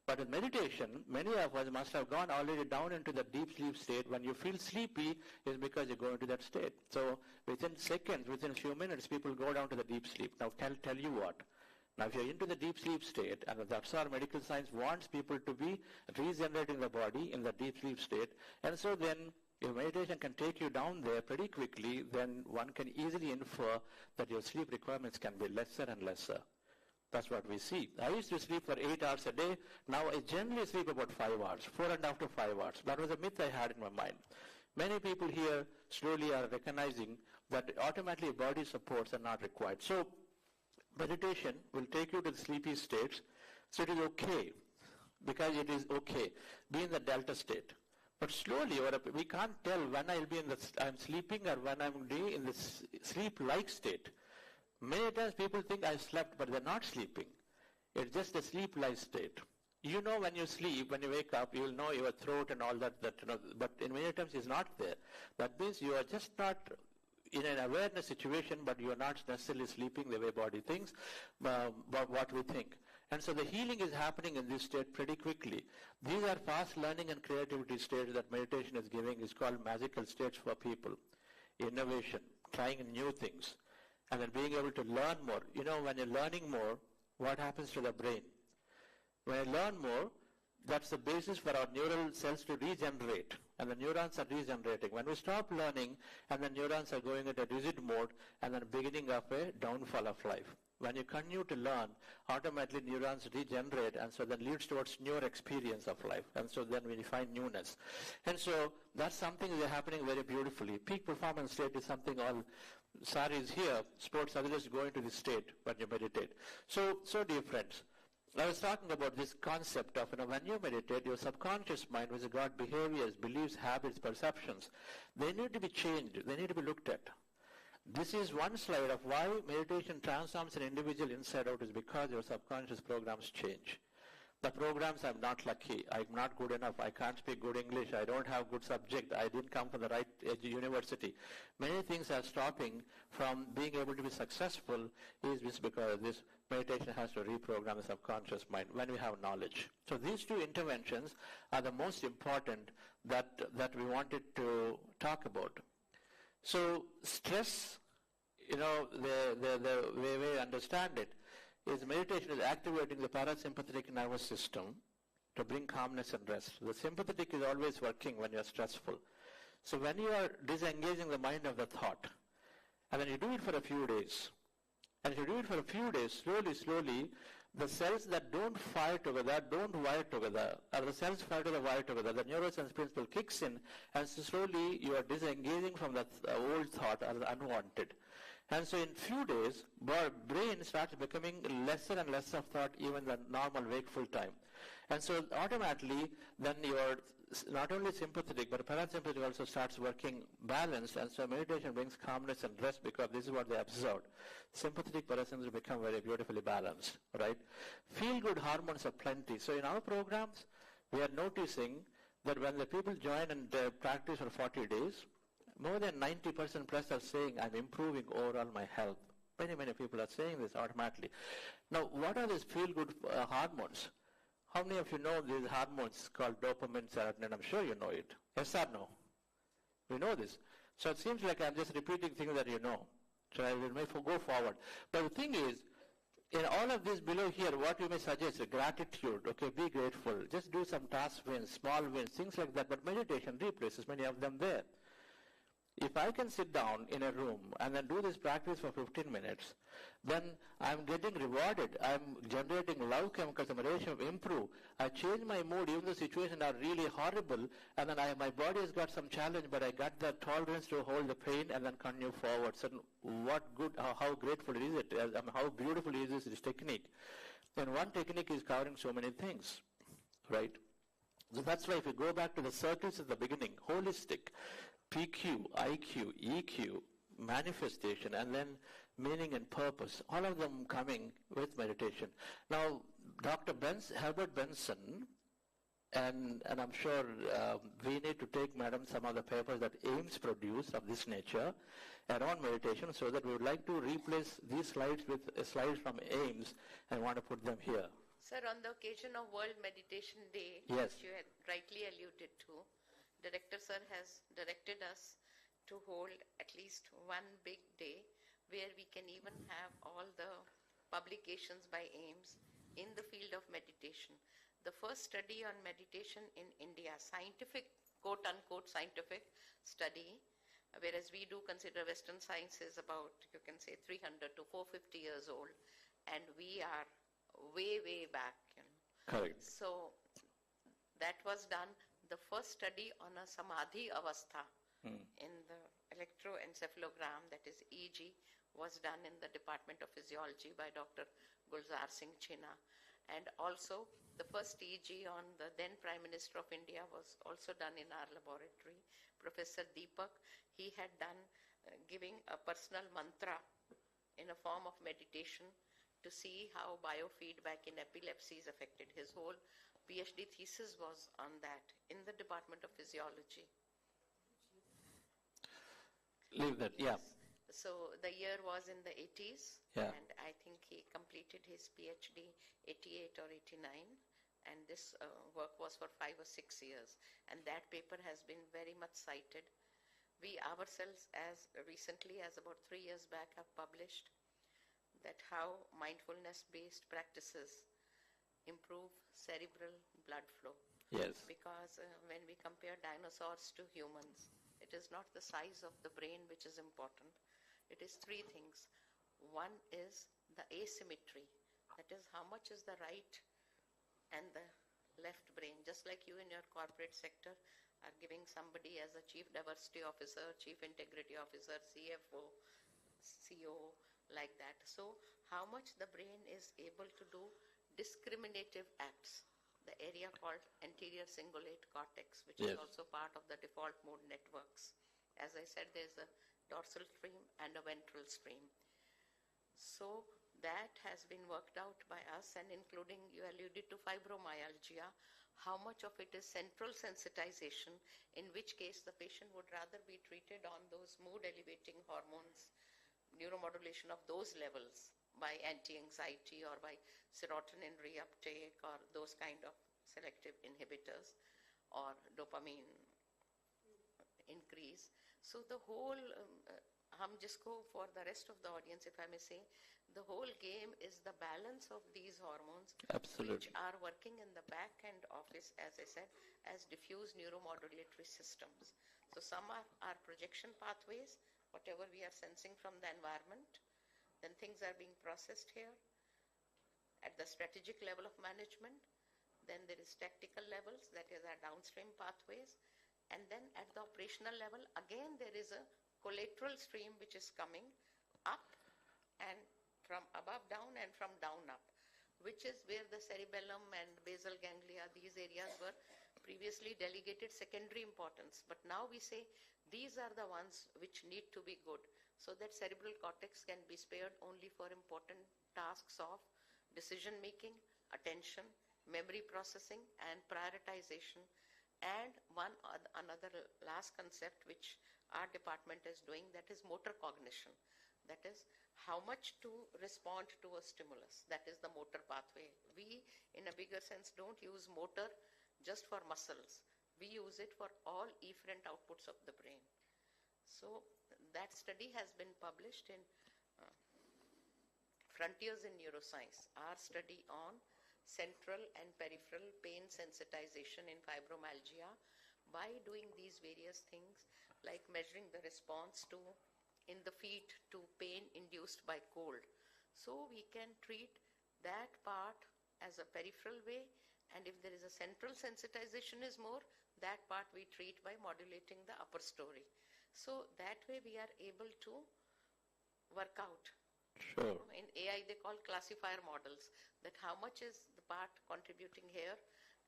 But in meditation, many of us must have gone already down into the deep sleep state. When you feel sleepy, it's because you go into that state. So within seconds, within a few minutes, people go down to the deep sleep. Now, tell you what. Now, if you're into the deep sleep state, and that's our medical science wants people to be regenerating the body in the deep sleep state, and so then if meditation can take you down there pretty quickly, then one can easily infer that your sleep requirements can be lesser and lesser. That's what we see. I used to sleep for 8 hours a day. Now I generally sleep about 5 hours, 4.5 to 5 hours. That was a myth I had in my mind. Many people here slowly are recognizing that automatically body supports are not required. So meditation will take you to the sleepy states. So it is okay, because it is okay. Be in the delta state. But slowly, we can't tell when I'll be I'm sleeping or when I'm in the sleep-like state. Many times people think I slept, but they're not sleeping. It's just a sleep-like state. You know when you sleep, when you wake up, you will know your throat and all that, but in many times it's not there. That means you are just not in an awareness situation, but you are not necessarily sleeping the way body thinks, but what we think. And so the healing is happening in this state pretty quickly. These are fast learning and creativity states that meditation is giving. It's called magical states for people. Innovation, trying new things, and then being able to learn more. When you're learning more, what happens to the brain? When I learn more, that's the basis for our neural cells to regenerate, and the neurons are regenerating. When we stop learning, and the neurons are going into rigid mode, and then beginning of a downfall of life. When you continue to learn, automatically neurons regenerate, and so that leads towards newer experience of life, and so then we find newness. And so that's something that is happening very beautifully. Peak performance state is something all saris here, sports athletes go into this state when you meditate. So dear friends, I was talking about this concept of, when you meditate, your subconscious mind, which has got behaviors, beliefs, habits, perceptions, they need to be changed. They need to be looked at. This is one slide of why meditation transforms an individual inside out, is because your subconscious programs change. The programs, I'm not lucky, I'm not good enough, I can't speak good English, I don't have good subject, I didn't come from the right university. Many things are stopping from being able to be successful is just because this meditation has to reprogram the subconscious mind when we have knowledge. So these two interventions are the most important that we wanted to talk about. So stress, the way we understand it, is meditation is activating the parasympathetic nervous system to bring calmness and rest. The sympathetic is always working when you are stressful. So when you are disengaging the mind of the thought, and then you do it for a few days, and if you do it for a few days, slowly, the cells that don't fire together, don't wire together, or the cells fire together, wire together, the neuroscience principle kicks in, and so slowly you are disengaging from that old thought or the unwanted. And so in few days, brain starts becoming lesser and less of thought, even the normal wakeful time. And so automatically, then you are not only sympathetic, but parasympathetic also starts working balanced, and so meditation brings calmness and rest, because this is what they observed. Sympathetic, parasympathetic become very beautifully balanced, right? Feel-good hormones are plenty. So in our programs, we are noticing that when the people join and practice for 40 days, more than 90% plus are saying, I'm improving overall my health. Many people are saying this automatically. Now, what are these feel-good hormones? How many of you know these hormones called dopamine, serotonin? I'm sure you know it. Yes or no? We know this. So it seems like I'm just repeating things that you know. So I will go forward. But the thing is, in all of this below here, what you may suggest is gratitude. Okay, be grateful. Just do some task wins, small wins, things like that. But meditation replaces many of them there. If I can sit down in a room and then do this practice for 15 minutes, then I'm getting rewarded. I'm generating love chemicals, my ratio improve. I change my mood, even though the situations are really horrible, and then my body has got some challenge, but I got the tolerance to hold the pain and then continue forward. So what good, how grateful is it, how beautiful is this technique. And one technique is covering so many things, right? So that's why if you go back to the circles at the beginning, holistic, PQ, IQ, EQ, manifestation, and then meaning and purpose, all of them coming with meditation. Now, Herbert Benson, and I'm sure we need to take, madam, some of the papers that AIIMS produced of this nature around meditation, so that we would like to replace these slides with slides from AIIMS and want to put them here. Sir, on the occasion of World Meditation Day, Yes. which you had rightly alluded to, Director Sir has directed us to hold at least one big day where we can even have all the publications by AIIMS in the field of meditation. The first study on meditation in India, scientific, quote-unquote scientific study, whereas we do consider Western science is about, you can say, 300 to 450 years old, and we are way, way back. Correct. So that was done. The first study on a samadhi avastha in the electroencephalogram, that is EEG, was done in the Department of Physiology by Dr. Gulzar Singh China. And also, the first EEG on the then Prime Minister of India was also done in our laboratory. Professor Deepak, he had done giving a personal mantra in a form of meditation to see how biofeedback in epilepsy is affected. His whole PhD thesis was on that in the Department of Physiology. Leave that, yeah. So the year was in the 80s, Yeah. and I think he completed his PhD 88 or 89, and this work was for 5 or 6 years, and that paper has been very much cited. We ourselves, as recently as about 3 years back, have published that how mindfulness-based practices improve cerebral blood flow. Yes. Because when we compare dinosaurs to humans, it is not the size of the brain which is important. It is 3 things. One is the asymmetry. That is, how much is the right and the left brain. Just like you in your corporate sector are giving somebody as a chief diversity officer, chief integrity officer, CFO, CO, like that. So how much the brain is able to do discriminative acts. The area called anterior cingulate cortex, which is Yes. also part of the default mode networks. As I said, there's a dorsal stream and a ventral stream. So that has been worked out by us, and including, you alluded to fibromyalgia, how much of it is central sensitization, in which case the patient would rather be treated on those mood elevating hormones, neuromodulation of those levels by anti-anxiety or by serotonin reuptake or those kind of selective inhibitors or dopamine increase. So the whole, for the rest of the audience, if I may say, the whole game is the balance of these hormones, Absolutely. which are working in the back end office, as I said, as diffuse neuromodulatory systems. So some are projection pathways, whatever we are sensing from the environment, then things are being processed here at the strategic level of management. Then there is tactical levels, that is our downstream pathways. And then at the operational level, again there is a collateral stream which is coming up and from above down and from down up, which is where the cerebellum and basal ganglia, these areas were previously delegated secondary importance. But now we say these are the ones which need to be good, so that cerebral cortex can be spared only for important tasks of decision making, attention, memory processing, and prioritization. And another last concept which our department is doing, that is motor cognition. That is how much to respond to a stimulus. That is the motor pathway. We, in a bigger sense, don't use motor just for muscles. We use it for all efferent outputs of the brain. So that study has been published in Frontiers in Neuroscience, our study on central and peripheral pain sensitization in fibromyalgia by doing these various things like measuring the response to in the feet to pain induced by cold. So we can treat that part as a peripheral way, and if there is a central sensitization is more, that part we treat by modulating the upper story. So that way we are able to work out. Sure. In AI they call classifier models, that how much is the part contributing here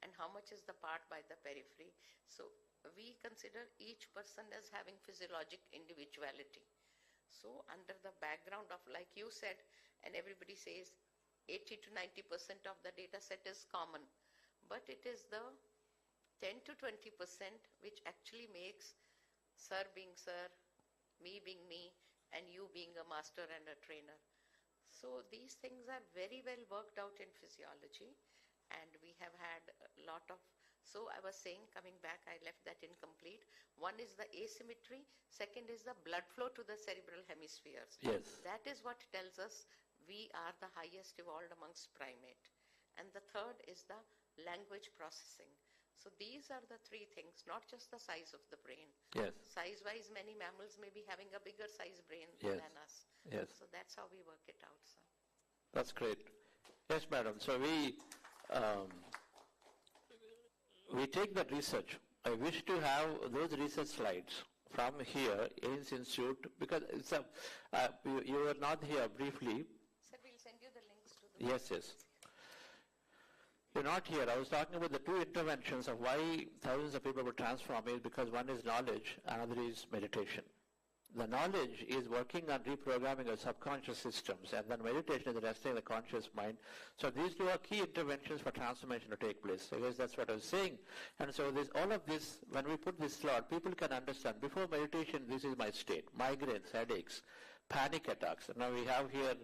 and how much is the part by the periphery. So we consider each person as having physiologic individuality. So under the background of, like you said, and everybody says 80 to 90% of the data set is common, but it is the 10 to 20% which actually makes sir being sir, me being me, and you being a master and a trainer. So these things are very well worked out in physiology, and we have had a lot of, so I was saying, coming back, I left that incomplete. One is the asymmetry, second is the blood flow to the cerebral hemispheres. Yes. That is what tells us we are the highest evolved amongst primate. And the third is the language processing. So these are the three things, not just the size of the brain. Yes. Size-wise, many mammals may be having a bigger size brain Yes. than us. Yes. So that's how we work it out, sir. That's great. Yes, madam. So we take that research. I wish to have those research slides from here, AIIMS Institute, because it's you were not here briefly. Sir, we'll send you the links to the... Yes, yes. You're not here. I was talking about the two interventions of why thousands of people were transformed is because one is knowledge, another is meditation. The knowledge is working on reprogramming our subconscious systems, and then meditation is resting the conscious mind. So these two are key interventions for transformation to take place. I guess that's what I was saying. And so all of this, when we put this slot, people can understand. Before meditation, this is my state. Migraines, headaches, panic attacks. Now we have here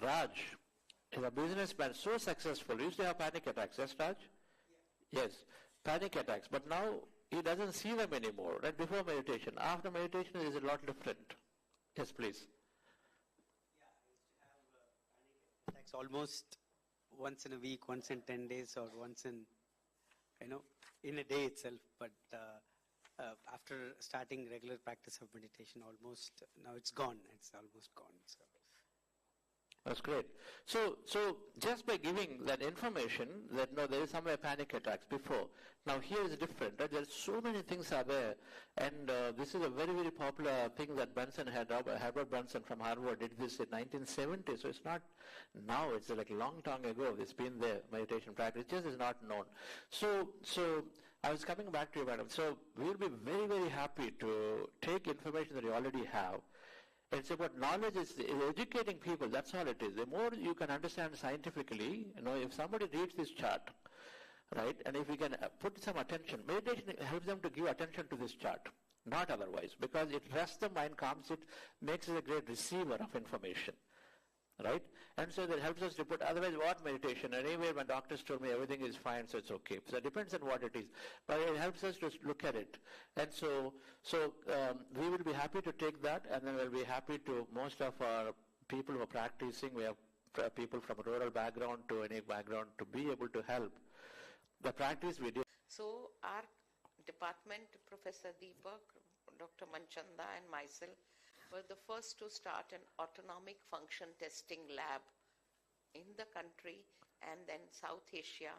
Raj. Is a businessman so successful, he used to have panic attacks, yes, Raj? Yes, panic attacks, but now he doesn't see them anymore, right? Before meditation. After meditation, it is a lot different. Yes, please. Yeah, I used to have panic attacks almost once in a week, once in 10 days, or once in, in a day itself. But after starting regular practice of meditation, almost, now it's gone. It's almost gone. So. That's great. So just by giving that information that there is somewhere panic attacks before. Now here is different. Right? There are so many things are there, and this is a very, very popular thing that Bunsen had. Herbert Bunsen from Harvard did this in 1970. So it's not now. It's like a long time ago. It's been there. Meditation practice. It just is not known. So I was coming back to you, madam. So we'll be very, very happy to take information that you already have. It's about knowledge is educating people, that's all it is. The more you can understand scientifically, if somebody reads this chart, right, and if we can put some attention, meditation helps them to give attention to this chart, not otherwise, because it rests the mind, calms it, makes it a great receiver of information. Right? And so that helps us to put, otherwise what meditation? Anyway, my doctors told me everything is fine, so it's okay. So it depends on what it is. But it helps us to look at it. And so we will be happy to take that, and then we'll be happy to, most of our people who are practicing, we have people from a rural background to any background to be able to help. The practice we do. So our department, Professor Deepak, Dr. Manchanda and myself, were the first to start an autonomic function testing lab in the country, and then South Asia.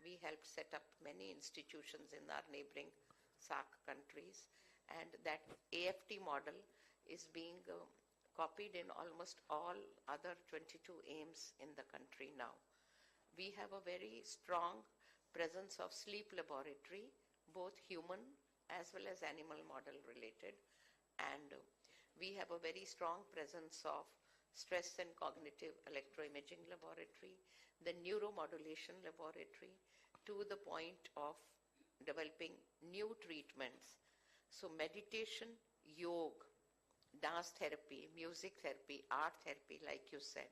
We helped set up many institutions in our neighboring SAARC countries, and that AFT model is being copied in almost all other 22 AIIMS in the country now. We have a very strong presence of sleep laboratory, both human as well as animal model related, and we have a very strong presence of stress and cognitive electroimaging laboratory, the neuromodulation laboratory, to the point of developing new treatments. So meditation, yoga, dance therapy, music therapy, art therapy, like you said.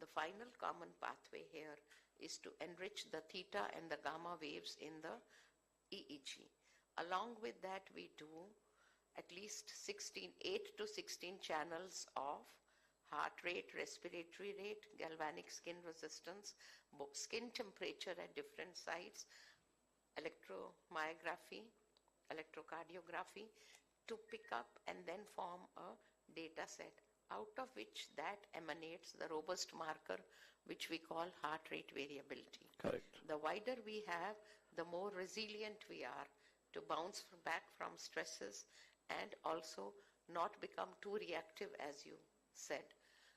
The final common pathway here is to enrich the theta and the gamma waves in the EEG. Along with that, we do at least 8 to 16 channels of heart rate, respiratory rate, galvanic skin resistance, skin temperature at different sites, electromyography, electrocardiography, to pick up and then form a data set, out of which that emanates the robust marker which we call heart rate variability. Correct. The wider we have, the more resilient we are to bounce back from stresses and also not become too reactive, as you said.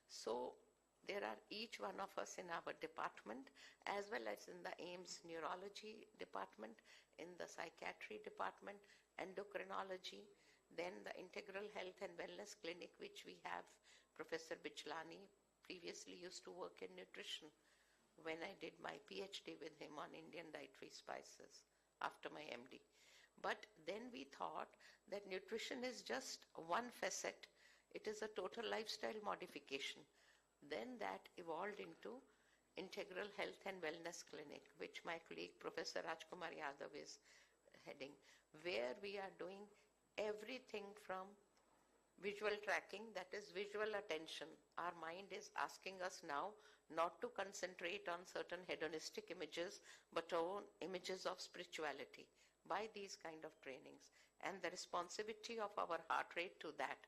So there are each one of us in our department, as well as in the AIIMS neurology department, in the psychiatry department, endocrinology, Then the Integral Health and Wellness Clinic, which we have, Professor Bichlani previously used to work in nutrition when I did my PhD with him on Indian dietary spices after my MD. But then we thought that nutrition is just one facet. It is a total lifestyle modification. Then that evolved into Integral Health and Wellness Clinic, which my colleague Professor Rajkumar Yadav is heading, where we are doing everything from visual tracking, that is visual attention. Our mind is asking us now not to concentrate on certain hedonistic images, but on images of spirituality by these kind of trainings, and the responsivity of our heart rate to that.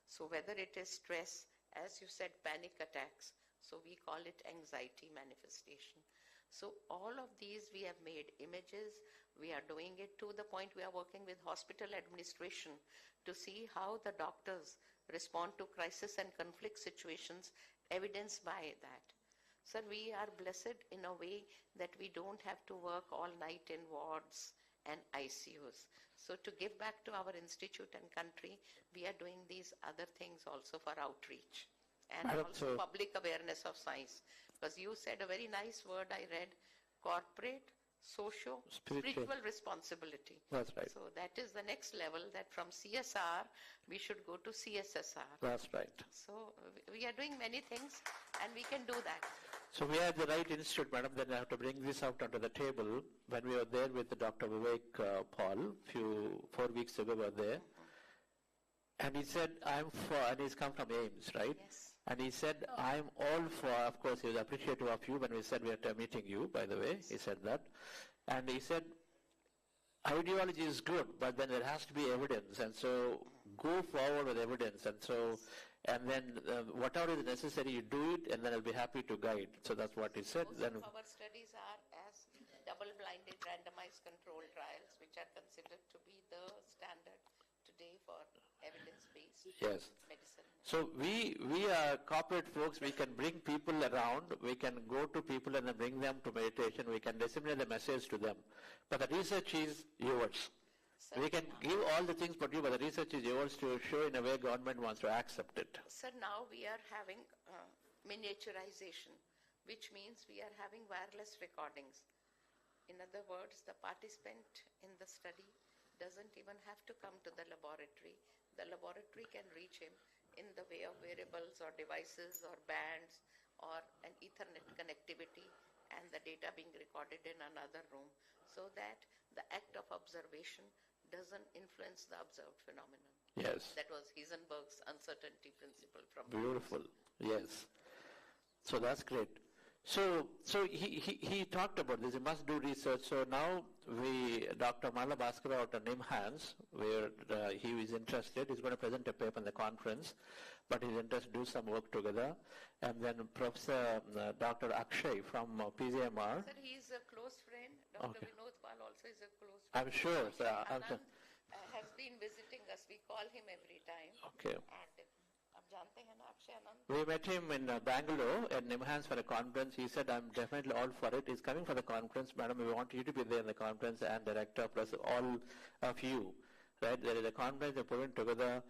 So whether it is stress, as you said, panic attacks, so we call it anxiety manifestation. So all of these we have made images. We are doing it to the point we are working with hospital administration to see how the doctors respond to crisis and conflict situations, evidenced by that. Sir, we are blessed in a way that we don't have to work all night in wards and ICUs. So to give back to our institute and country, we are doing these other things also for outreach and also public awareness of science. Because you said a very nice word I read, corporate, spiritual responsibility. That's right. So that is the next level, that from CSR, we should go to CSSR. That's right. So we are doing many things and we can do that. So we are at the right institute, madam. Then I have to bring this out onto the table. When we were there with Dr. Vivek Paul, 4 weeks ago we were there. And he said, I'm for, and he's come from AIIMS, right? Yes. And he said, I'm all for, of course, he was appreciative of you when we said we are meeting you, by the way. He said that. And he said, ideology is good, but then there has to be evidence. And so go forward with evidence. And so, and then whatever is necessary, you do it, and then I'll be happy to guide. So that's what he said. Most then of our studies are as double-blinded randomized controlled trials, which are considered to be the standard today for evidence-based medicine. So we are corporate folks. We can bring people around. We can go to people and then bring them to meditation. We can disseminate the message to them. But the research is yours. We can give all the things but the research is yours to show in a way government wants to accept it. Sir, now we are having miniaturization, which means we are having wireless recordings. In other words, the participant in the study doesn't even have to come to the laboratory. The laboratory can reach him in the way of wearables or devices or bands or an Ethernet connectivity, and the data being recorded in another room, so that the act of observation doesn't influence the observed phenomenon. Yes. That was Heisenberg's uncertainty principle from Beautiful. Yes. So that's great. So he talked about this. He must do research. So now Dr. Mala Bhaskara out of NIMHANS, where he is interested, he's going to present a paper in the conference, but he's interested to do some work together. And then Professor Dr. Akshay from PZMR. Sir, he is a close friend. Dr. Vinod Pal also is a close friend. I'm sure. Sir, Anand has been visiting us. We call him every time. Okay. And we met him in Bangalore at NIMHANS for a conference. He said, I'm definitely all for it. He's coming for the conference. Madam, we want you to be there in the conference, and director plus all of you. Right? There is a conference they're putting together.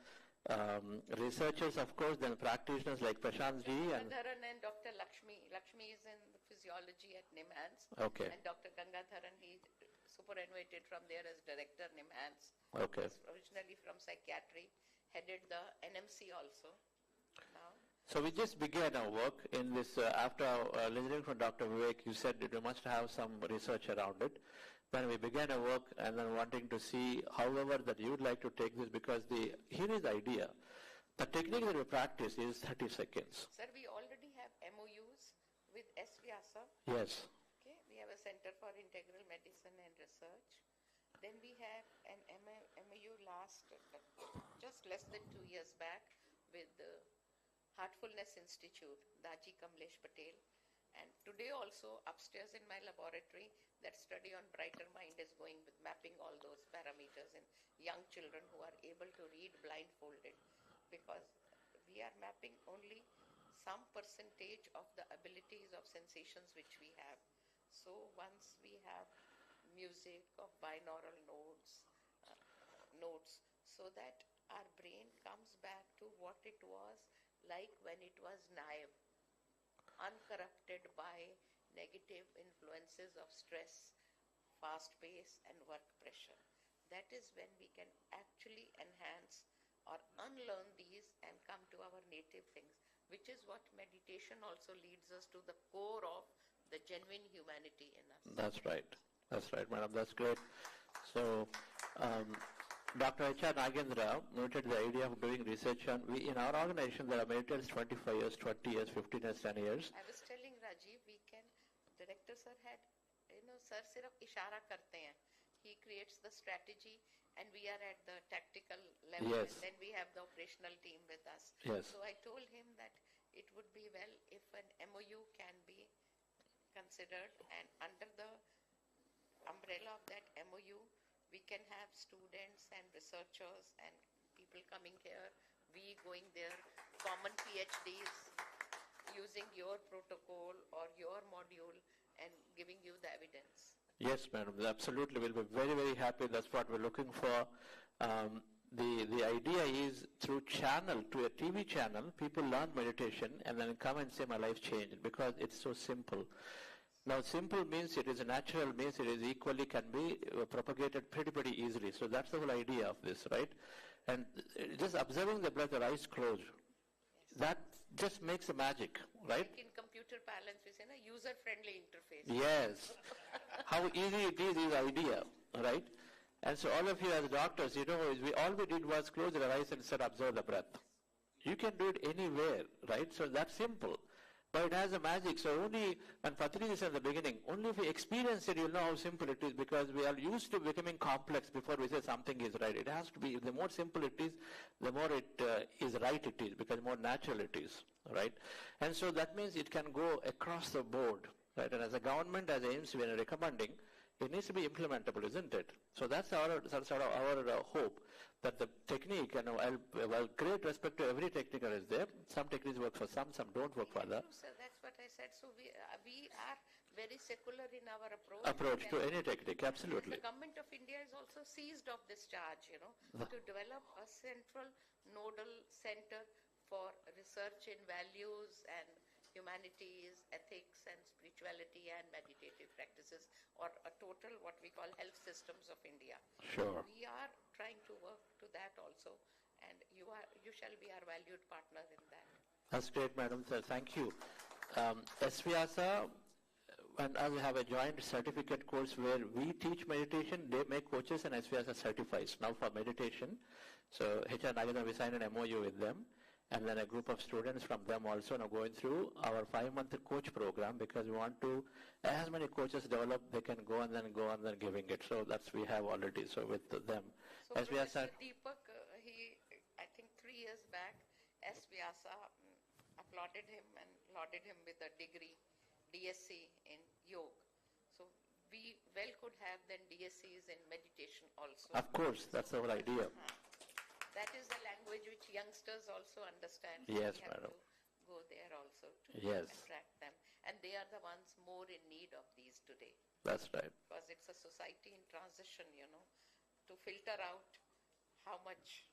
Researchers, of course, then practitioners like Prashant ji. And Dr. Lakshmi. Lakshmi is in physiology at NIMHANS. Okay. And Dr. Gangadharan, he superannuated from there as director NIMHANS. Okay. He's originally from psychiatry, headed the NMC also. Now. So we just began our work in this, after listening from Dr. Vivek, you said that we must have some research around it. Then we began our work and then wanting to see, however, that you would like to take this, because here is the idea. The technique that we practice is 30 seconds. Sir, we already have MOUs with S. Vyasa. Yes. Okay, we have a Center for Integral Medicine and Research. Then we have an MOU just less than 2 years back with the Heartfulness Institute, Daji Kamlesh Patel. And today also upstairs in my laboratory, that study on brighter mind is going with mapping all those parameters in young children who are able to read blindfolded, because we are mapping only some percentage of the abilities of sensations which we have. So once we have music of binaural notes, so so that our brain comes back to what it was like when it was naive, uncorrupted by negative influences of stress, fast pace and work pressure. That is when we can actually enhance or unlearn these and come to our native things, which is what meditation also leads us to the core of the genuine humanity in us. That's right. That's right, madam. That's great. So, Dr. H.R. Nagendra noted the idea of doing research on, in our organization there are meditators 25 years, 20 years, 15 years, 10 years. I was telling Rajiv, director sir had, sir sirf ishara karte hain. He creates the strategy and we are at the tactical level, Yes. and then we have the operational team with us. Yes. So I told him that it would be well if an MOU can be considered, and under the umbrella of that MOU, we can have students and researchers and people coming here, we going there, common PhDs, using your protocol or your module and giving you the evidence. Yes, madam, absolutely. We'll be very, very happy. That's what we're looking for. The idea is through channel, to a TV channel, people learn meditation and then come and say my life changed, because it's so simple. Now, simple means it is natural, means it is equally can be propagated pretty easily. So that's the whole idea of this, right? And just observing the breath, your eyes closed, that just makes the magic, right? Like in computer parlance, we say, user-friendly interface. Yes. How easy it is the idea, right? And so all of you as doctors, all we did was close our eyes and said, observe the breath. You can do it anywhere, right? So that's simple. But it has a magic. So only, when Patri said at the beginning, only if we experience it, you'll know how simple it is, because we are used to becoming complex before we say something is right. It has to be, the more simple it is, the more it is right it is, because the more natural it is, right? And so that means it can go across the board, right? And as a government, as AIIMS, we are recommending, it needs to be implementable, isn't it? So that's our hope, that the technique, well, great respect to every technique that is there. Some techniques work for some don't work for others. Sir, that's what I said. So we are very secular in our approach. Approach to any technique, absolutely. The government of India is also seized of this charge, to develop a central nodal center for research in values and humanities, ethics and spirituality and meditative practices, or a total what we call health systems of India. Sure. We are trying to work to that also, and you shall be our valued partner in that. That's great, madam, sir. Thank you. SVIASA and us have a joint certificate course where we teach meditation, they make coaches, and SVIASA certifies now for meditation. So HR Nagendra, we signed an MOU with them. And then a group of students from them also now going through our 5-month coach program, because we want to, as many coaches develop, they can go and then giving it. So that's we have already. So with them, so SVIASA. Deepak, I think 3 years back, SVIASA applauded him and lauded him with a degree, DSc in yoga. So we well could have then DSCs in meditation also. Of course, that's the whole idea. That is the language which youngsters also understand. Yes, we have madam. to go there also to attract them. And they are the ones more in need of these today. That's right. Because it's a society in transition, to filter out how much,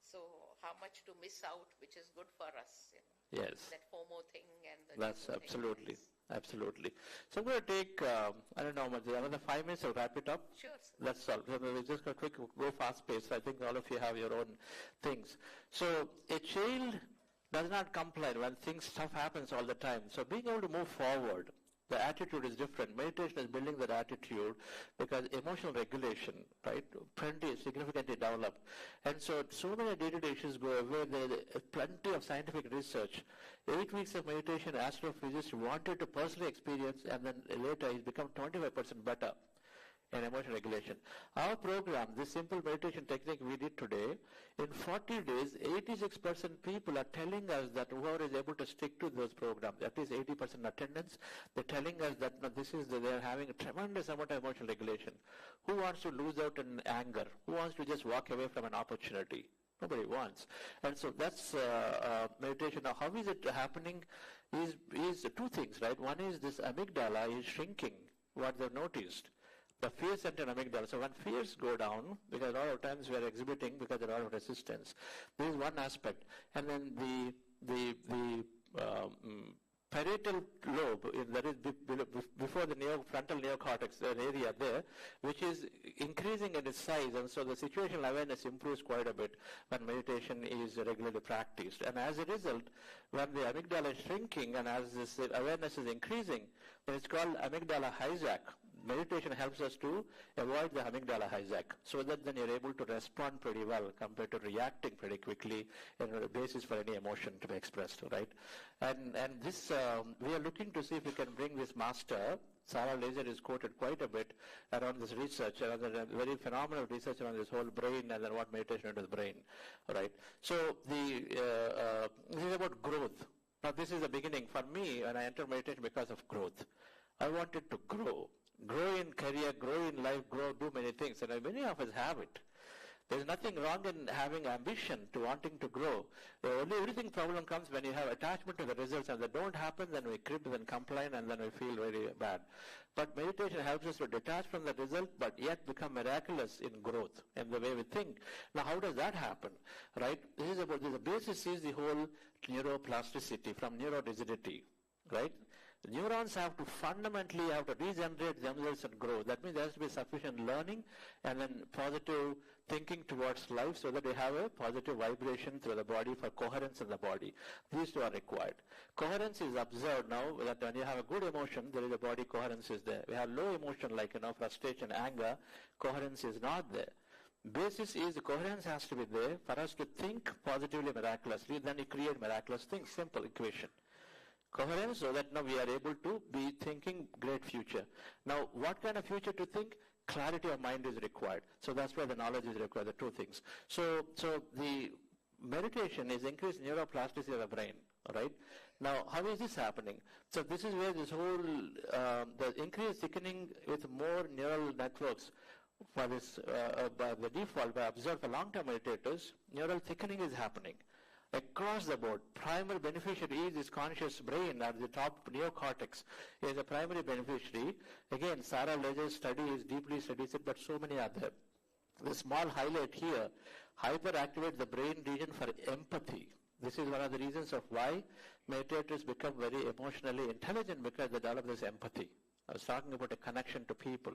so how much to miss out, which is good for us. Yes. That FOMO thing and the That's absolutely. Absolutely. So I'm going to take, I don't know how much, another 5 minutes to wrap it up. Sure, sir. That's all. So we'll just go fast paced. I think all of you have your own things. So a child does not complain when stuff happens all the time. So being able to move forward, the attitude is different. Meditation is building that attitude, because emotional regulation, right, significantly developed. And so many day-to-day issues go away. There is plenty of scientific research. 8 weeks of meditation, astrophysicist wanted to personally experience, and then later he's become 25% better in emotional regulation. Our program, this simple meditation technique we did today, in 40 days, 86% people are telling us that whoever is able to stick to those programs, at least 80% attendance, they're telling us that they're having a tremendous amount of emotional regulation. Who wants to lose out in anger? Who wants to just walk away from an opportunity? Nobody wants. And so that's meditation. Now, how is it happening is 2 things, right? One is this amygdala is shrinking, what they've noticed. the fear center amygdala. So when fears go down, because a lot of times we are exhibiting because there are a lot of resistance. This is one aspect. And then the parietal lobe, that is before the frontal neocortex, an area there, which is increasing in its size, and so the situational awareness improves quite a bit when meditation is regularly practiced. And as a result, when the amygdala is shrinking and as this awareness is increasing, then it's called amygdala hijack. Meditation helps us to avoid the amygdala hijack, so that then you're able to respond pretty well compared to reacting pretty quickly on the basis for any emotion to be expressed, right? And this, we are looking to see if we can bring this master. Sarah Laser is quoted quite a bit around this research, around the very phenomenal research around this whole brain and then what meditation does to the brain, right? So this is about growth. Now this is the beginning. For me, when I entered meditation because of growth, I wanted to grow in career, grow in life, do many things, and many of us have it. There's nothing wrong in having ambition, to wanting to grow. The only everything problem comes when you have attachment to the results, and they don't happen, then we crib, then complain, and then we feel very bad. But meditation helps us to detach from the result, but yet become miraculous in growth, in the way we think. Now, how does that happen, right? This is about, the basis is the whole neuroplasticity from neurodigidity, right? The neurons have to fundamentally regenerate themselves and grow. That means there has to be sufficient learning and then positive thinking towards life, so that they have a positive vibration through the body for coherence in the body. These two are required. Coherence is observed now that when you have a good emotion, there is a body coherence is there. We have low emotion like frustration, anger, coherence is not there. Basis is the coherence has to be there for us to think positively, miraculously, then you create miraculous things. Simple equation. Coherence, so that now we are able to be thinking great future. Now, what kind of future to think? Clarity of mind is required. So that's where the knowledge is required, the two things. So the meditation is increased neuroplasticity of the brain, right? Now, how is this happening? So this is where this whole, the increased thickening with more neural networks for this, by the default, by observed for long-term meditators, neural thickening is happening. Across the board, primary beneficiary is this conscious brain at the top neocortex is a primary beneficiary. Again, Sarah Laser's study is deeply studies it, but so many other. The small highlight here, hyperactivate the brain region for empathy. This is one of the reasons of why meditators become very emotionally intelligent, because they develop this empathy. I was talking about a connection to people.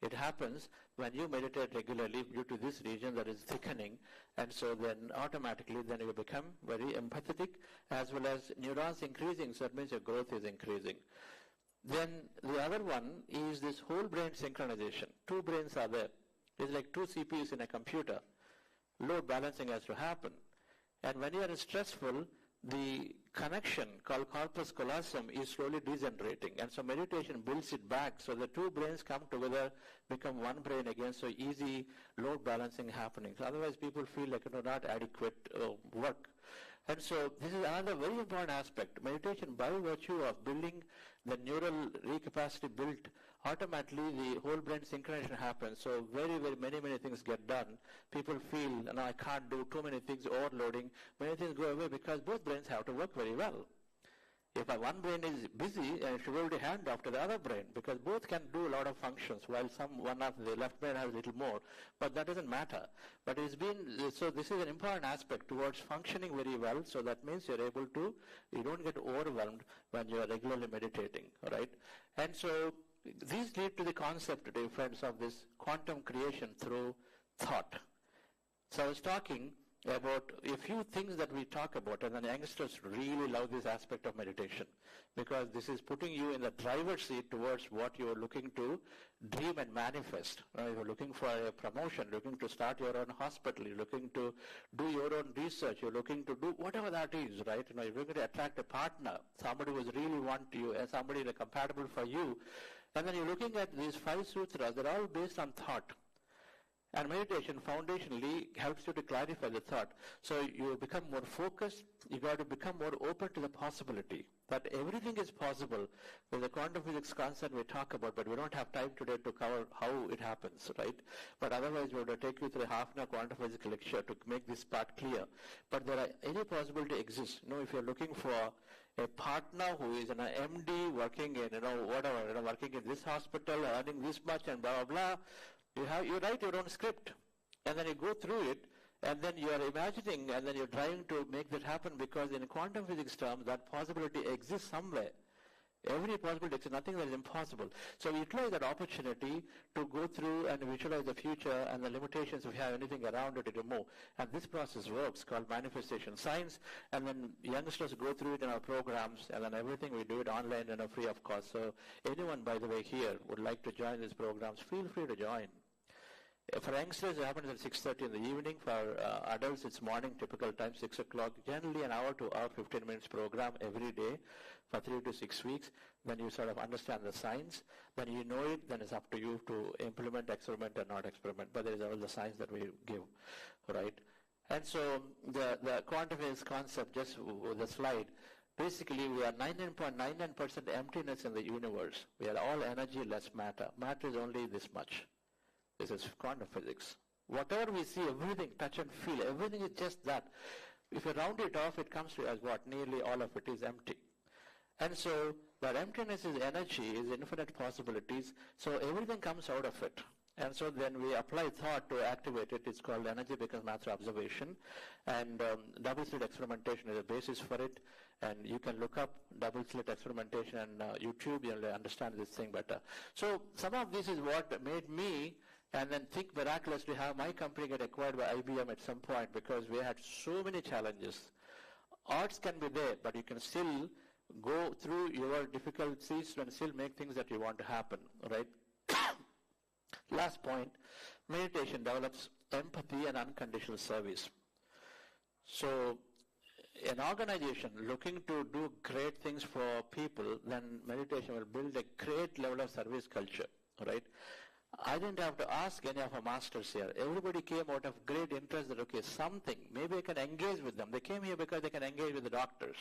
It happens when you meditate regularly due to this region that is thickening, and so then automatically then you become very empathetic, as well as neurons increasing, so that means your growth is increasing. Then the other one is this whole brain synchronization. Two brains are there. It's like two CPUs in a computer. Load balancing has to happen. And when you are stressful, the connection called corpus callosum is slowly degenerating, and so meditation builds it back, so the two brains come together, become one brain again, so easy load balancing happening. So otherwise people feel like not adequate work. And so this is another very important aspect. Meditation, by virtue of building the neural recapacity built, automatically the whole brain synchronization happens. So very, very many things get done. People feel, no, I can't do too many things, overloading. Many things go away because both brains have to work very well. If one brain is busy, it should be able to hand off to the other brain, because both can do a lot of functions, while one of the left brain has a little more, but that doesn't matter. But it's been, so this is an important aspect towards functioning very well, so that means you're able to, you don't get overwhelmed when you're regularly meditating, right? And so these lead to the concept today, friends, of this quantum creation through thought. So I was talking about a few things that we talk about, and the youngsters really love this aspect of meditation, because this is putting you in the driver's seat towards what you're looking to dream and manifest. You're looking for a promotion, looking to start your own hospital, you're looking to do your own research, you're looking to do whatever that is, right? You're looking to attract a partner, somebody who's really want you, and somebody compatible for you. And then you're looking at these 5 sutras, they're all based on thought. And meditation foundationally helps you to clarify the thought. So you become more focused, you got to become more open to the possibility that everything is possible. With the quantum physics concept we talk about, but we don't have time today to cover how it happens, right? But otherwise we would take you through a half-an-hour quantum physics lecture to make this part clear. But there are any possibility exists. If you're looking for a partner who is an MD working in, whatever, working in this hospital, earning this much and blah, blah, blah. You write your own script, and then you go through it, and then you are imagining, and then you're trying to make that happen, because in quantum physics terms, that possibility exists somewhere. Every possibility exists, nothing that is impossible. So we utilize that opportunity to go through and visualize the future and the limitations if we have anything around it to remove. And this process works, called manifestation science, and then youngsters go through it in our programs, and then everything we do it online and free of cost. So anyone, by the way, here would like to join these programs, feel free to join. For youngsters, it happens at 6:30 in the evening. For adults, it's morning, typical time, 6 o'clock. Generally an hour to hour, 15 minutes program every day for 3 to 6 weeks. Then you sort of understand the science. Then you know it, then it's up to you to implement, experiment, or not experiment. But there is all the science that we give, right? And so the quantum physics concept, just with the slide, basically we are 99.99% emptiness in the universe. We are all energy, less matter. Matter is only this much. This is quantum physics. Whatever we see, everything, touch and feel, everything is just that. If you round it off, it comes to as what? Nearly all of it is empty. And so, but emptiness is energy, is infinite possibilities, so everything comes out of it. And so then we apply thought to activate it. It's called energy becomes matter observation. And double-slit experimentation is a basis for it. And you can look up double-slit experimentation on YouTube. You'll understand this thing better. So some of this is what made me and then think miraculously have my company get acquired by IBM at some point, because we had so many challenges. Odds can be there, but you can still go through your difficulties and still make things that you want to happen, right? Last point, meditation develops empathy and unconditional service. So an organization looking to do great things for people, then meditation will build a great level of service culture, right? I didn't have to ask any of our masters here. Everybody came out of great interest that, okay, something, maybe I can engage with them. They came here because they can engage with the doctors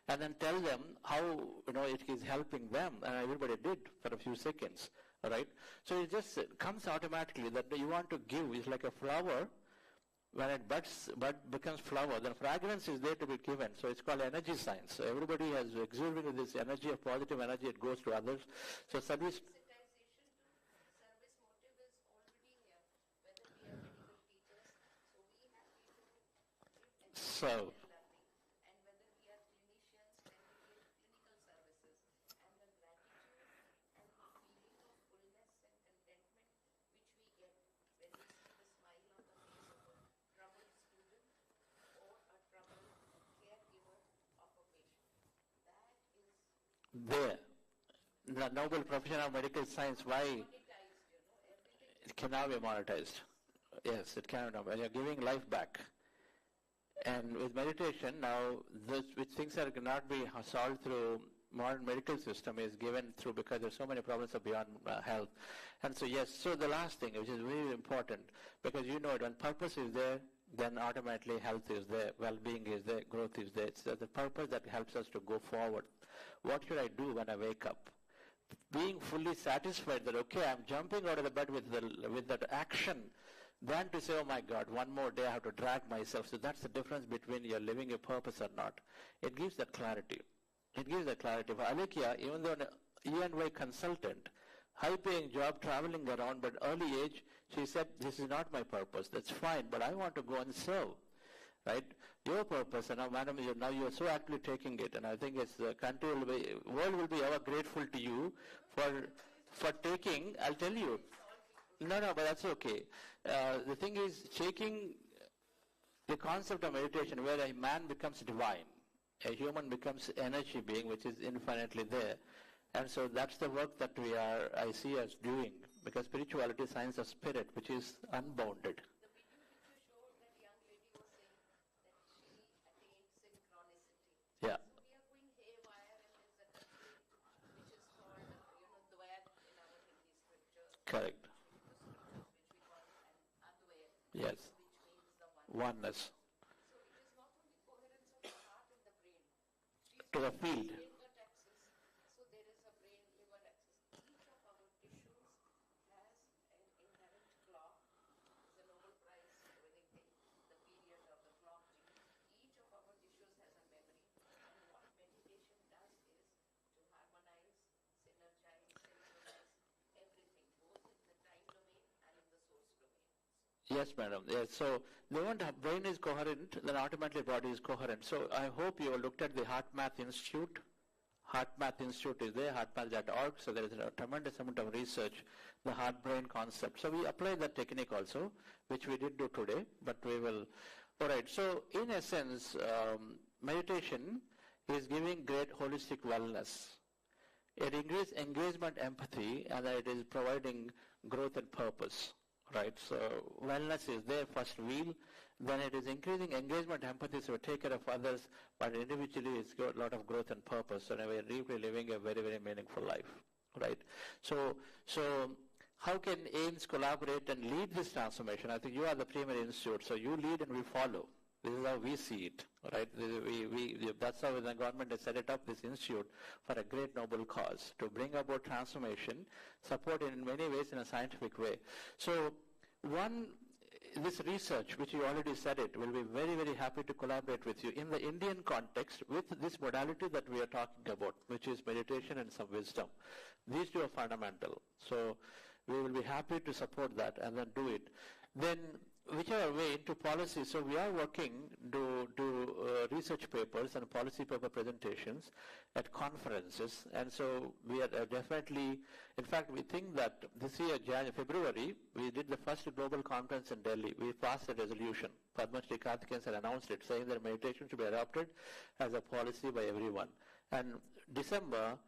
and then tell them how, it is helping them. And everybody did for a few seconds, right? So it just comes automatically that you want to give. It's like a flower. When it bud becomes flower, then fragrance is there to be given. So it's called energy science. So everybody has exuding this energy of positive energy. It goes to others. So service. So, there, the noble profession of medical science, why it cannot be monetized? Yes, it cannot. When you're giving life back. And with meditation, now, which things are cannot be solved through modern medical system is given through, because there's so many problems of beyond health. And so, yes, so the last thing, which is really important, because when purpose is there, then automatically health is there, well-being is there, growth is there. It's the purpose that helps us to go forward. What should I do when I wake up? Being fully satisfied that, okay, I'm jumping out of the bed with that action, than to say, oh my God, one more day I have to drag myself. So that's the difference between you're living your purpose or not. It gives that clarity. It gives that clarity. For Alekia, even though an E&Y consultant, high-paying job, traveling around, but early age, she said, this is not my purpose. That's fine, but I want to go and serve. Right? Your purpose, and now, madam, now you are so actively taking it, and I think it's the country world will be ever grateful to you for taking, I'll tell you. No, but that's okay. The thing is, taking the concept of meditation where a man becomes divine, a human becomes energy being which is infinitely there. And so that's the work that I see us doing, because spirituality is science of spirit, which is unbounded. Yeah. Correct. Yes. Oneness. To the field. Yes, madam. Yes. So the moment the brain is coherent, then automatically body is coherent. So I hope you have looked at the Heart Math Institute. Heart Math Institute is there, heartmath.org. So there is a tremendous amount of research, the heart-brain concept. So we apply that technique also, which we did do today, but we will. All right. So in essence, meditation is giving great holistic wellness. It increases engagement, empathy, and it is providing growth and purpose. Right, so wellness is there, first wheel, then it is increasing engagement, empathy, so we take care of others, but individually it's got a lot of growth and purpose, so we're really living a very, very meaningful life, right? So how can AIIMS collaborate and lead this transformation? I think you are the premier institute, so you lead and we follow. This is how we see it, right? That's how the government has set it up, this institute, for a great noble cause, to bring about transformation, support in many ways in a scientific way. So this research, which you already said it, will be very, very happy to collaborate with you in the Indian context with this modality that we are talking about, which is meditation and some wisdom. These two are fundamental. So we will be happy to support that and then do it. Then whichever way into policy, so we are working to do research papers and policy paper presentations at conferences, and so we are definitely, in fact, we think that this year, February, we did the first global conference in Delhi. We passed a resolution. Padma Shri Karthikeyan had announced it, saying that meditation should be adopted as a policy by everyone. And December,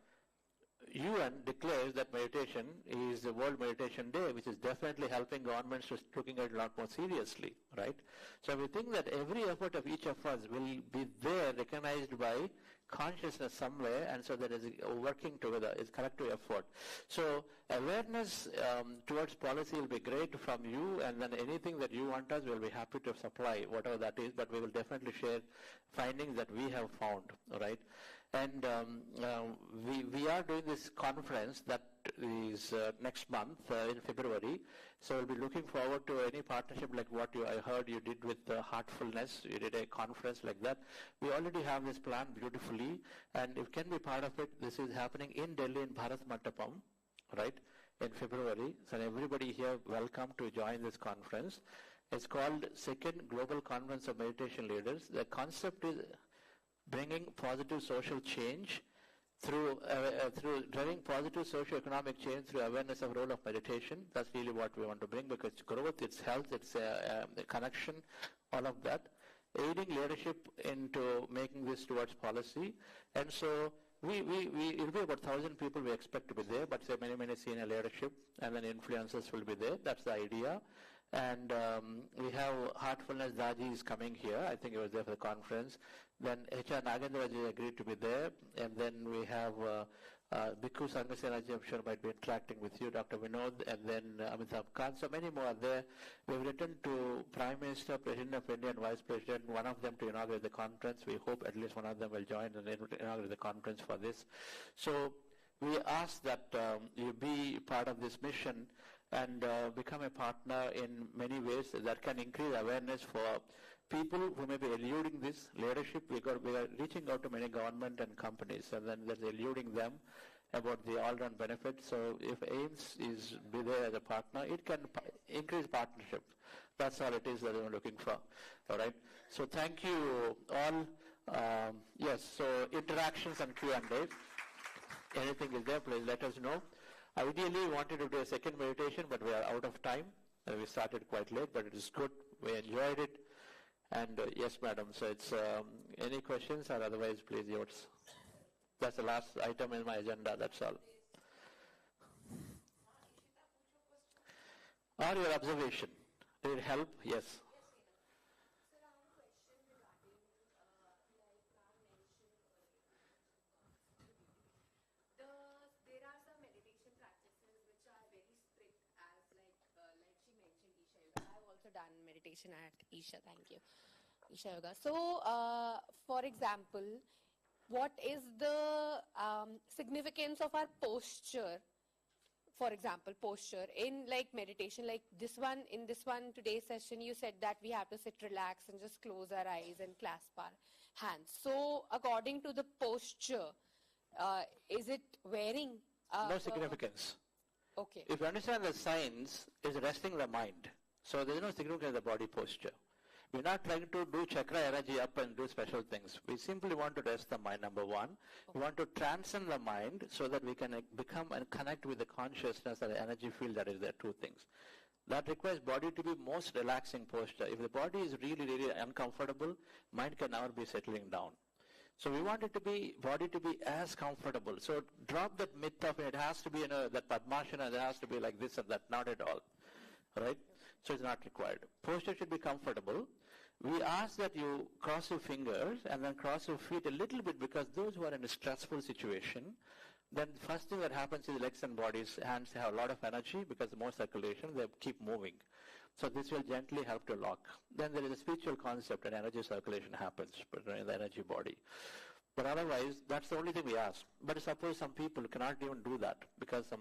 UN declares that meditation is the World Meditation Day, which is definitely helping governments to looking at it a lot more seriously, right? So we think that every effort of each of us will be there, recognized by consciousness somewhere, and so that is working together, is collective effort. So awareness towards policy will be great from you, and then anything that you want us, we'll be happy to supply, whatever that is, but we will definitely share findings that we have found, right? And we are doing this conference that is next month in February. So we'll be looking forward to any partnership like what I heard you did with Heartfulness. You did a conference like that. We already have this plan beautifully, and if can be part of it, this is happening in Delhi in Bharat Mandapam, right, in February. So everybody here welcome to join this conference. It's called Second Global Conference of Meditation Leaders. The concept is bringing positive social change through driving positive socio-economic change through awareness of role of meditation. That's really what we want to bring, because it's growth, it's health, it's connection, all of that. Aiding leadership into making this towards policy. And so it'll be about 1,000 people we expect to be there, but say many senior leadership, and then influencers will be there. That's the idea. And we have Heartfulness Daji is coming here. I think he was there for the conference. Then H.R. Nagendraji agreed to be there. And then we have Bhikkhu Sangasenaji, I'm sure might be interacting with you, Dr. Vinod, and then Amitabh Khan. So many more are there. We've written to Prime Minister, President of India, and Vice President, one of them to inaugurate the conference. We hope at least one of them will join and inaugurate the conference for this. So we ask that you be part of this mission and become a partner in many ways that can increase awareness for people who may be eluding this leadership. We are reaching out to many government and companies, and then they're eluding them about the all-round benefits. So if AIIMS is be there as a partner, it can increase partnership. That's all it is that we're looking for. All right. So thank you all. Yes. So interactions and Q&A. Anything is there, please let us know. Ideally, we wanted to do a second meditation, but we are out of time. We started quite late, but it is good. We enjoyed it. And yes, madam. So it's any questions, or otherwise, please yours. That's the last item in my agenda. That's all. Or your observation. Did it help? Yes. Done meditation at Isha. Thank you, Isha Yoga. So, for example, what is the significance of our posture? For example, posture in like meditation, like this one, in this one today's session, you said that we have to sit relaxed and just close our eyes and clasp our hands. So, according to the posture, is it varying? No significance. Okay. If you understand the science, is resting the mind. So there is no significance in the body posture. We're not trying to do chakra energy up and do special things. We simply want to rest the mind, number one. We want to transcend the mind so that we can become and connect with the consciousness and the energy field that is there, two things. That requires body to be most relaxing posture. If the body is really, really uncomfortable, mind can never be settling down. So we want it to be, body to be as comfortable. So drop that myth of it has to be, that Padmasana, it has to be like this and that. Not at all. Right? So it's not required. Posture should be comfortable. We ask that you cross your fingers and then cross your feet a little bit, because those who are in a stressful situation, then the first thing that happens is legs and bodies, hands have a lot of energy because more circulation, they keep moving. So this will gently help to lock. Then there is a spiritual concept and energy circulation happens in the energy body. But otherwise, that's the only thing we ask. But suppose some people cannot even do that because some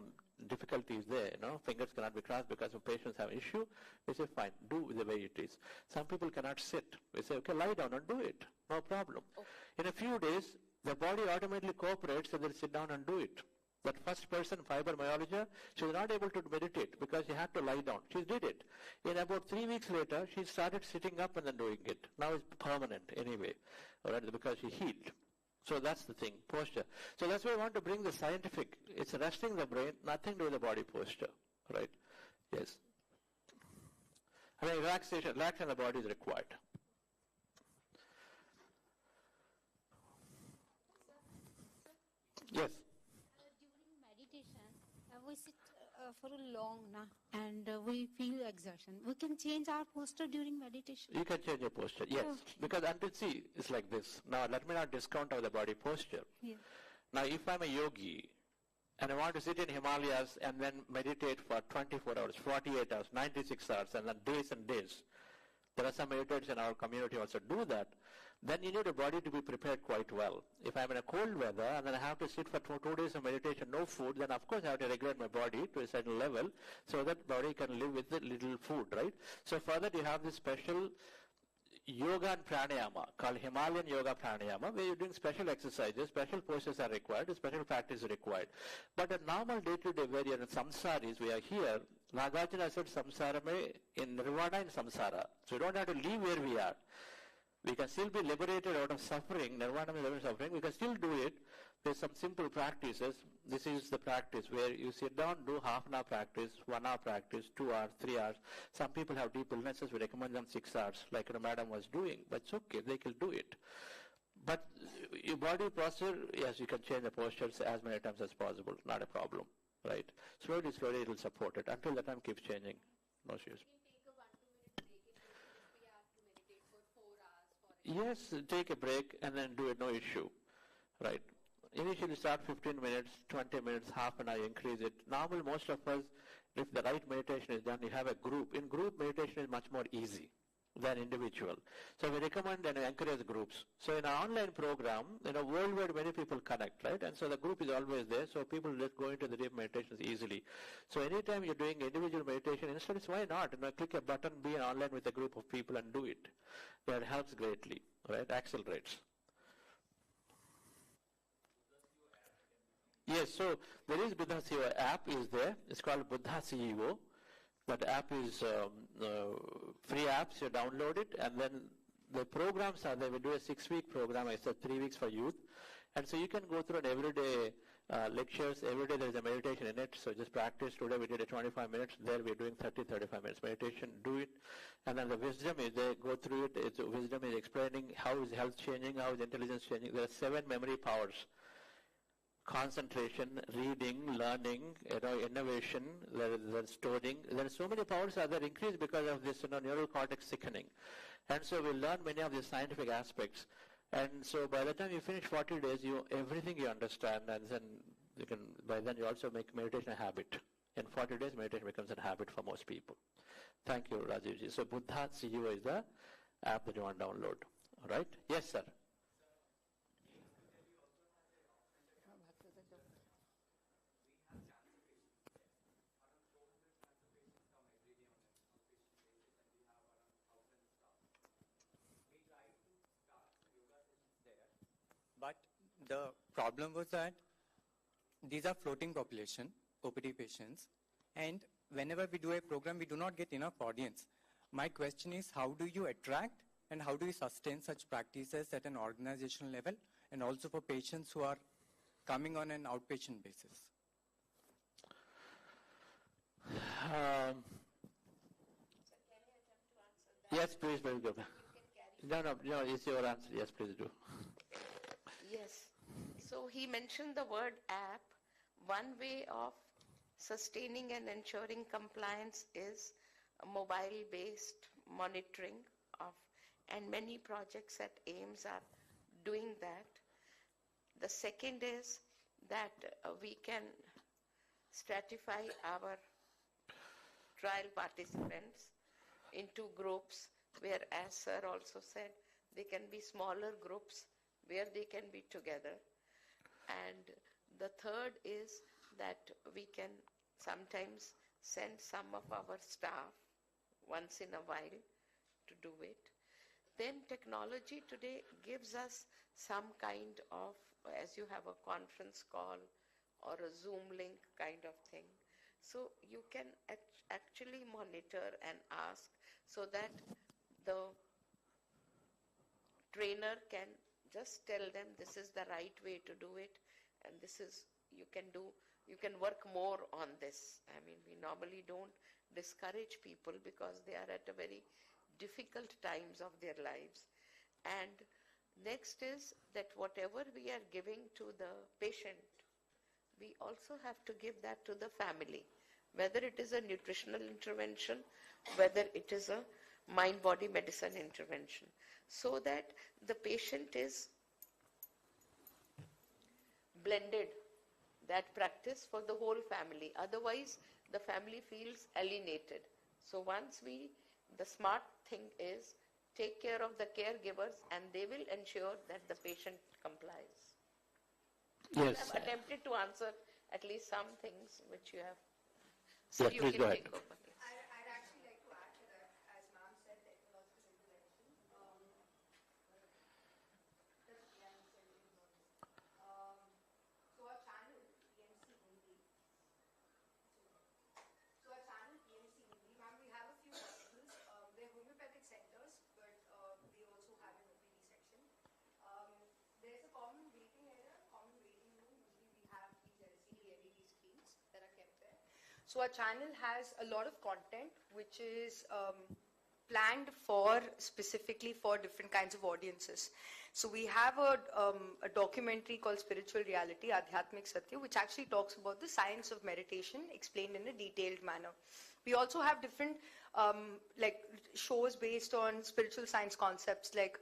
difficulty is there, fingers cannot be crossed because some patients have an issue. We say, fine, do the way it is. Some people cannot sit. We say, okay, lie down and do it. No problem. Okay. In a few days, the body automatically cooperates and they'll sit down and do it. That first person, fibromyalgia, she was not able to meditate because she had to lie down. She did it. In about 3 weeks later, she started sitting up and then doing it. Now it's permanent anyway, all right, because she healed. So that's the thing, posture. So that's why I want to bring the scientific. It's resting the brain, nothing to do with the body posture, right? Yes. I mean, relaxation in the body is required. Yes. During meditation, we sit for a long and we feel exertion. We can change our posture during meditation. You can change your posture, yes. Okay. Because until see, it's like this. Now let me not discount the body posture. Yeah. Now if I'm a yogi and I want to sit in Himalayas and then meditate for 24 hours, 48 hours, 96 hours, and then days and days. There are some meditators in our community also do that. Then you need a body to be prepared quite well. If I'm in a cold weather and then I have to sit for 2 days of meditation, no food, then of course I have to regulate my body to a certain level so that body can live with the little food, right? So for that you have this special yoga and pranayama called Himalayan yoga pranayama, where you're doing special exercises, special postures are required, special practice is required. But a normal day-to-day where you're in samsaris, we are here, Nagarjuna said samsara mein in nirvana in samsara. So you don't have to leave where we are. We can still be liberated out of suffering, nirvana means liberated suffering. We can still do it with some simple practices. This is the practice where you sit down, do half an hour practice, 1 hour practice, 2 hours, 3 hours. Some people have deep illnesses, we recommend them 6 hours, like madam was doing. But it's okay, they can do it. But your body posture, yes, you can change the postures as many times as possible, not a problem, right? Slowly, slowly it will support it. Until that time, keeps changing. No issues. Yes, take a break and then do it, no issue, right? Initially start 15 minutes, 20 minutes, half an hour, increase it. Normally most of us, if the right meditation is done, you have a group. In group, meditation is much more easy than individual. So we recommend and encourage groups. So in our online program, worldwide many people connect, right? And so the group is always there, so people just go into the deep meditations easily. So anytime you're doing individual meditation, instead, why not? Click a button, be online with a group of people and do it. That helps greatly, right? Accelerates. Yes, so there is Buddha CEO app is there. It's called Buddha CEO. That app is free apps, you download it, and then the programs are there. We do a 6-week program, I said 3 weeks for youth. And so you can go through an everyday lectures, every day there is a meditation in it, so just practice. Today we did a 25 minutes, there we're doing 30-35 minutes meditation, do it. And then the wisdom is there, go through it. Wisdom is explaining how is health changing, how is intelligence changing. There are 7 memory powers. Concentration, reading, learning, innovation, there's storing. There are so many powers that are increased because of this neural cortex thickening. And so we learn many of the scientific aspects. And so by the time you finish 40 days, everything you understand, and then by then you also make meditation a habit. In 40 days, meditation becomes a habit for most people. Thank you, Rajivji. So Buddha CEO is the app that you want to download. All right? Yes, sir. But the problem was that these are floating population, OPD patients, and whenever we do a program, we do not get enough audience. My question is, how do you attract and how do you sustain such practices at an organizational level and also for patients who are coming on an outpatient basis? Yes, please, very good. No, it's your answer. Yes, please do. Yes. So he mentioned the word app. One way of sustaining and ensuring compliance is mobile-based monitoring of, and many projects at AIIMS are doing that. The second is that we can stratify our trial participants into groups where, as sir also said, they can be smaller groups where they can be together. And the third is that we can sometimes send some of our staff once in a while to do it. Then technology today gives us some kind of, as you have a conference call or a Zoom link kind of thing. So you can actually monitor and ask so that the trainer can just tell them this is the right way to do it and this is, you can work more on this. I mean, we normally don't discourage people because they are at a very difficult times of their lives. And next is that whatever we are giving to the patient, we also have to give that to the family, whether it is a nutritional intervention, whether it is a mind-body medicine intervention, so that the patient is blended, that practice for the whole family. Otherwise, the family feels alienated. So once the smart thing is take care of the caregivers and they will ensure that the patient complies. Yes. I have attempted to answer at least some things which you have. So yes, please go ahead. Take over. I'd actually like to add to that, as ma'am said, technological intervention. So our channel, PMC Hindi. Ma'am, we have a few hospitals. They're homeopathic centers, but they also have an OPD section. There's a common waiting area, common waiting room. Usually we have these LCD LED screens that are kept there. So our channel has a lot of content which is planned specifically for different kinds of audiences. So we have a documentary called Spiritual Reality, Adhyatmik Satya, which actually talks about the science of meditation explained in a detailed manner. We also have different like shows based on spiritual science concepts, like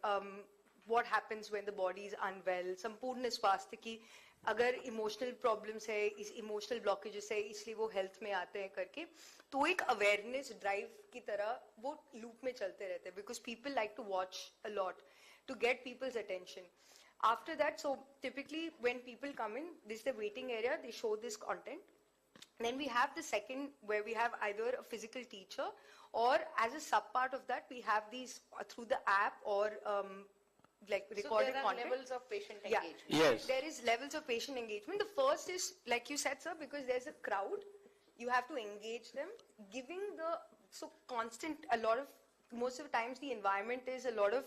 what happens when the body is unwell, Sampurna Swasthya ki अगर emotional problems है, इस emotional blockages है, इसलिए वो health में आते हैं करके, तो एक अवेयरनेस ड्राइव की तरह वो लूप में चलते रहते हैं, because people like to watch a lot to get people's attention. After that, so typically when people come in, this is the waiting area, they show this content. Then we have the second where we have either a physical teacher or as a sub part of that, we have these through the app or like recorded content. So there are levels of patient engagement. Yes. There is levels of patient engagement. The first is, like you said, sir, because there's a crowd, you have to engage them, giving most of the times the environment is a lot of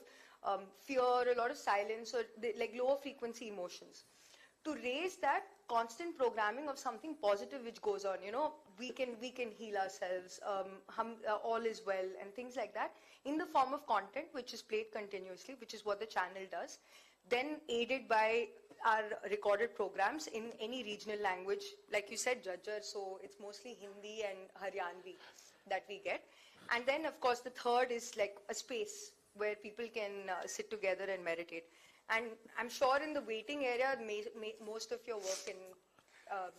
fear, a lot of silence, or like lower frequency emotions. To raise that constant programming of something positive which goes on, we can heal ourselves, all is well, and things like that, in the form of content which is played continuously, which is what the channel does, then aided by our recorded programs in any regional language. Like you said, Jajjar, so it's mostly Hindi and Haryanvi that we get. And then, of course, the third is like a space where people can sit together and meditate. And I'm sure in the waiting area, most of your work in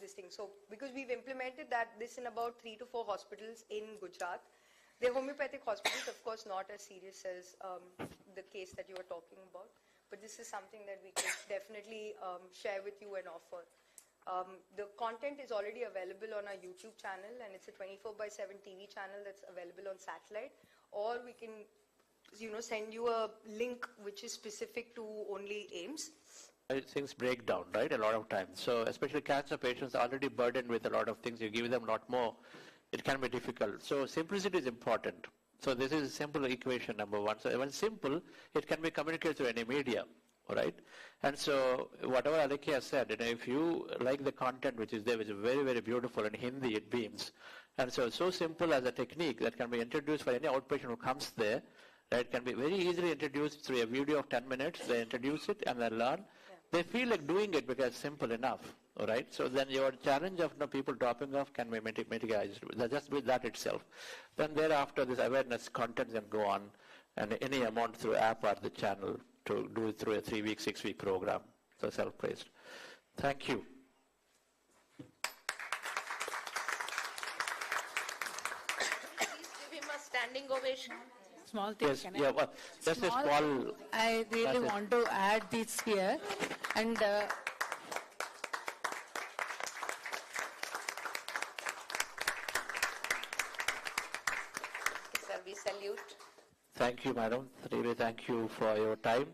this thing. So, because we've implemented this in about 3 to 4 hospitals in Gujarat. They're homeopathic hospitals, of course, not as serious as the case that you were talking about. But this is something that we can definitely share with you and offer. The content is already available on our YouTube channel, and it's a 24/7 TV channel that's available on satellite. Or we can send you a link which is specific to only AIIMS. Things break down, right, a lot of times. So especially cancer patients are already burdened with a lot of things. You give them a lot more. it can be difficult. So simplicity is important. So this is simple equation number one. So when simple, it can be communicated through any media, all right? And so whatever Aditya has said, if you like the content which is there, which is very, very beautiful in Hindi, it beams. And so simple as a technique that can be introduced for any outpatient who comes there, right, can be very easily introduced through a video of 10 minutes. They introduce it and they learn. They feel like doing it because it's simple enough, all right? So then your challenge of people dropping off can be mitigated just with that itself. Then thereafter, this awareness content can go on, and any amount through app or the channel to do it through a 3-week, 6-week program. So self-paced. Thank you. Please give him a standing ovation. Small thing, Yes, can yeah, well, just a small. I really want to add this here, and Sir, we salute. Thank you, madam. Really, thank you for your time.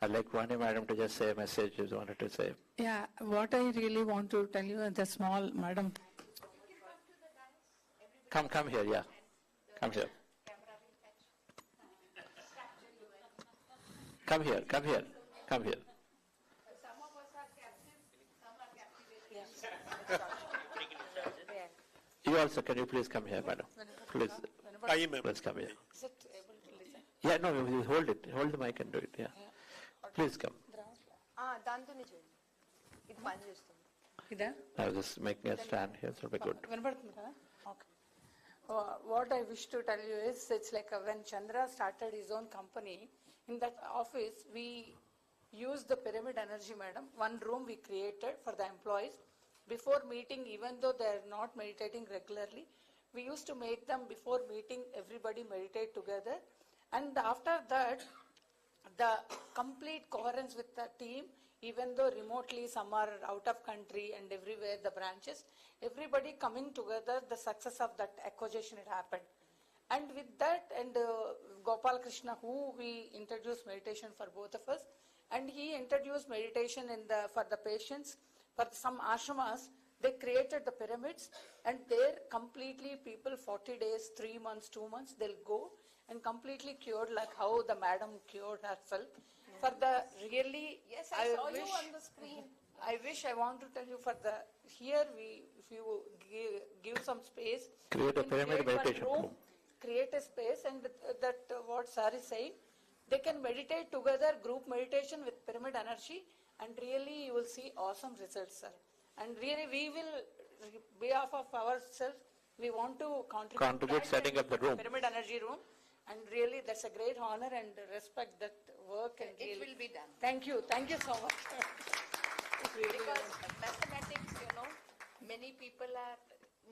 I'd like Vani madam to just say a message you wanted to say. yeah, what I really want to tell you, the small madam. Come here, yeah. Come here. Come here. You also, can you please come here, madam? Please, please come here. Yeah, no, you hold it. Hold the mic and do it, yeah. Please come. దాంతోనే చేయండి ఇది పని చేస్తుంది ఇదా I was just making a stand here, so it'll be good. వినపడుతుంది కదా okay what I wish to tell you is it's like when Chandra started his own company, in that office we used the pyramid energy, madam. One room we created for the employees. Before meeting, even though they are not meditating regularly, we used to make them, before meeting, everybody meditate together. And after that, the complete coherence with the team, even though remotely some are out of country and everywhere the branches, everybody coming together, the success of that acquisition had happened. And with that, and Gopal Krishna, who we introduced meditation for both of us, and he introduced meditation for the patients. For some ashramas, they created the pyramids, and there completely people 40 days, 3 months, 2 months, they'll go and completely cured, like how the madam cured herself. Yeah. For the really, yes, I saw you on the screen. I want to tell you for the, here if you give some space, create a pyramid meditation room. Create a space, and that what sir is saying, they can meditate together, group meditation with pyramid energy, and really you will see awesome results, sir. And really we will, behalf of ourselves, we want to contribute setting up the room. Pyramid energy room, and really that's a great honor and respect that work. And it really, will be done. Thank you so much. Because mathematics, many people are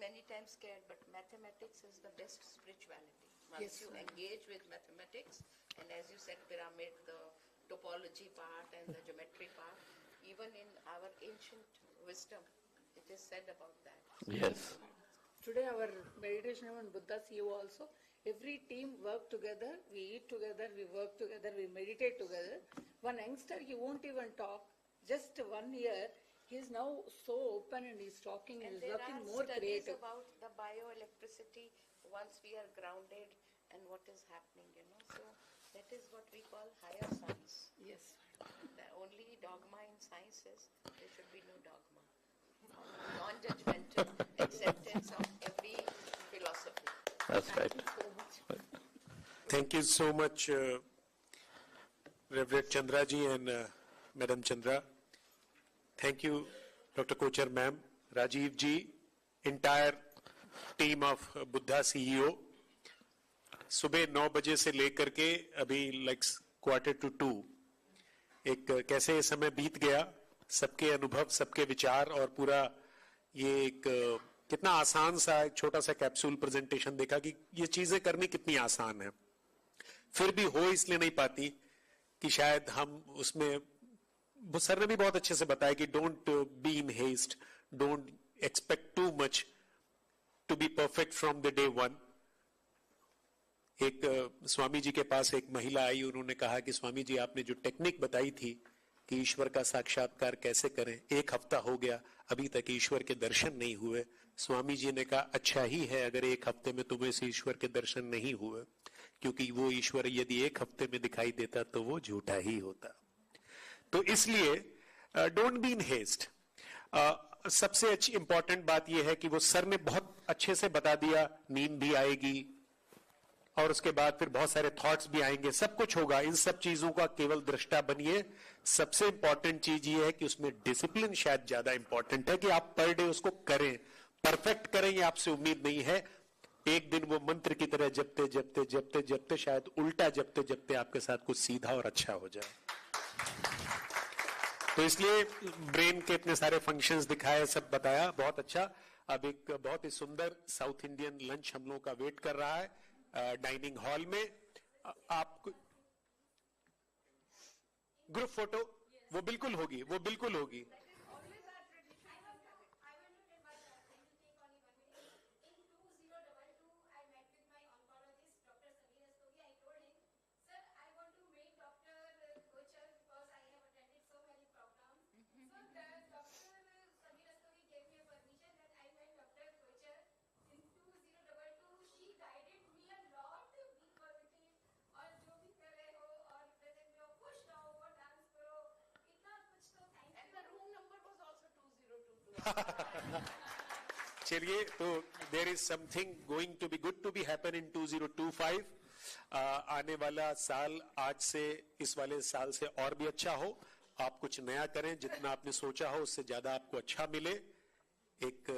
many times scared, but mathematics is the best spirituality. Once Yes, you engage with mathematics, and as you said, pyramid, the topology part and the geometry part, even in our ancient wisdom, it is said about that. Yes. Today our meditation and Buddha CEO also, every team work together, we eat together, we work together, we meditate together. One youngster, he won't even talk. Just 1 year, he's now so open and he's talking and he's working more There are studies creative. about the bioelectricity once we are grounded and what is happening, So that is what we call higher science. Yes. The only dogma in science is there should be no dogma. Non-judgmental acceptance of every philosophy. That's right. Thank you so much, Reverend Chandra ji and Madam Chandra. Thank you, Dr. Kochar ma'am, Rajiv ji, entire team of Buddha CEO. सुबह 9 बजे से लेकर के अभी like 1:45 एक कैसे समय बीत गया, सबके अनुभव, सबके विचार और पूरा ये एक कितना आसान सा एक छोटा सा कैप्सूल प्रेजेंटेशन देखा कि ये चीजें करनी कितनी आसान है, फिर भी हो इसलिए नहीं पाती कि शायद हम उसमें, सर ने भी बहुत अच्छे से बताया कि don't be in haste, don't expect too much to be perfect from the day one. एक स्वामी जी के पास एक महिला आई, उन्होंने कहा कि स्वामी जी आपने जो टेक्निक बताई थी कि ईश्वर का साक्षात्कार कैसे करें, 1 हफ्ता हो गया अभी तक ईश्वर के दर्शन नहीं हुए, स्वामी जी ने कहा अच्छा ही है अगर एक हफ्ते में तुम्हें इस ईश्वर के दर्शन नहीं हुए, क्योंकि वो ईश्वर यदि एक हफ्ते में दिखाई देता तो वो झूठा ही होता। तो इसलिए डोंट बी इन हेस्ट। सबसे अच्छी इंपॉर्टेंट बात यह है कि वो सर ने बहुत अच्छे से बता दिया, नींद भी आएगी और उसके बाद फिर बहुत सारे थॉट्स भी आएंगे, सब कुछ होगा। इन सब चीजों का केवल दृष्टा बनिए। सबसे इंपॉर्टेंट चीज ये है कि उसमें डिसिप्लिन शायद ज्यादा इंपॉर्टेंट है कि आप पर डे उसको करें, परफेक्ट करें, ये आपसे उम्मीद नहीं है। एक दिन वो मंत्र की तरह जपते जपते जपते जपते शायद उल्टा जपते जपते आपके साथ कुछ सीधा और अच्छा हो जाए। तो इसलिए ब्रेन के इतने सारे फंक्शंस दिखाए, सब बताया, बहुत अच्छा। अब एक बहुत ही सुंदर साउथ इंडियन लंच हम लोगों का वेट कर रहा है डाइनिंग हॉल में। आप ग्रुप फोटो वो बिल्कुल होगी, वो बिल्कुल होगी। चलिए, तो there is something going to be good to be happen in 2025। आने वाला साल आज से, इस वाले साल से और भी अच्छा हो। आप कुछ नया करें, जितना आपने सोचा हो उससे ज्यादा आपको अच्छा मिले। एक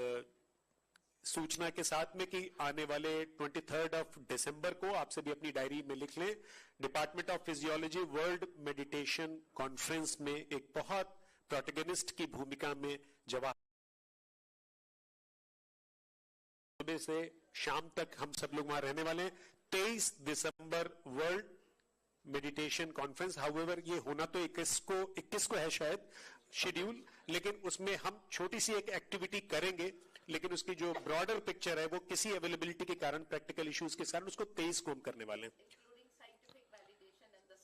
सूचना के साथ में कि आने वाले 23 दिसंबर को आपसे भी अपनी डायरी में लिख लें, department of physiology world meditation conference में एक बहुत प्रोटैगनिस्ट की भूमिका में जवाब सुबह से शाम तक हम सब लोग वहां रहने वाले हैं। 23 दिसंबर वर्ल्ड मेडिटेशन कॉन्फ्रेंस। हाउएवर ये होना तो 21 को है शायद शेड्यूल, लेकिन उसमें हम छोटी सी एक एक्टिविटी करेंगे, लेकिन उसकी जो ब्रॉडर पिक्चर है वो किसी अवेलेबिलिटी के कारण, प्रैक्टिकल इश्यूज के कारण उसको 23 को हम करने वाले हैं।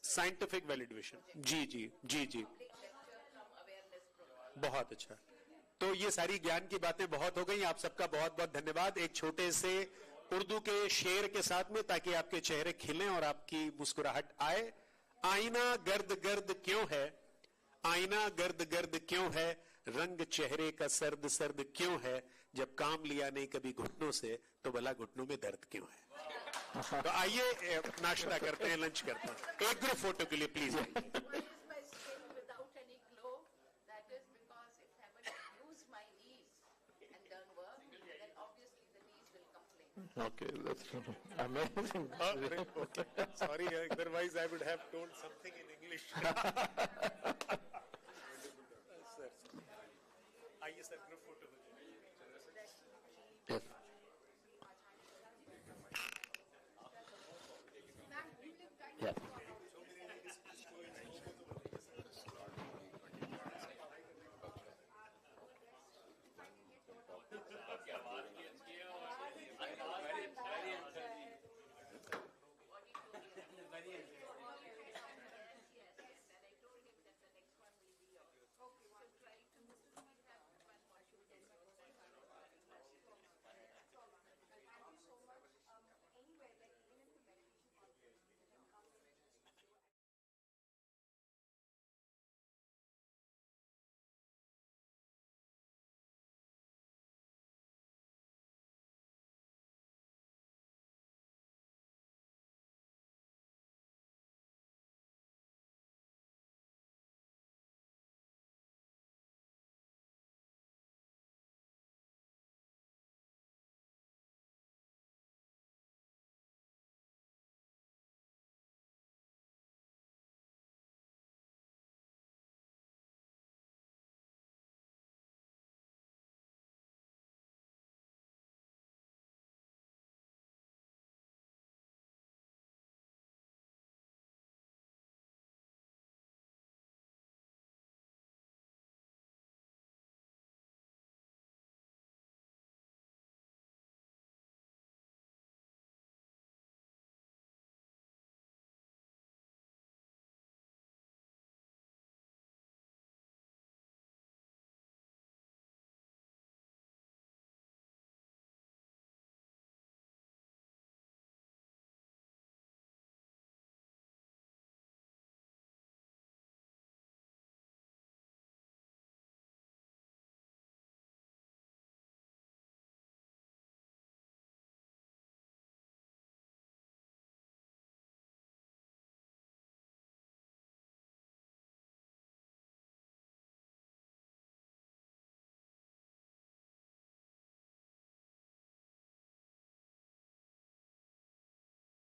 साइंटिफिक वैलिडेशन, जी जी जी जी, बहुत अच्छा। तो ये सारी ज्ञान की बातें बहुत हो गई। आप सबका बहुत बहुत धन्यवाद। एक छोटे से उर्दू के शेर के साथ में, ताकि आपके चेहरे खिलें और आपकी मुस्कुराहट आए। आईना गर्द गर्द क्यों है, आईना गर्द गर्द क्यों है, रंग चेहरे का सर्द सर्द क्यों है, जब काम लिया नहीं कभी घुटनों से तो भला घुटनों में दर्द क्यों है। तो आइए नाश्ता करते हैं, लंच करते हैं। एक ग्रुप फोटो के लिए प्लीज आइए। Okay, that's amazing. Okay. Sorry, otherwise I would have told something in English.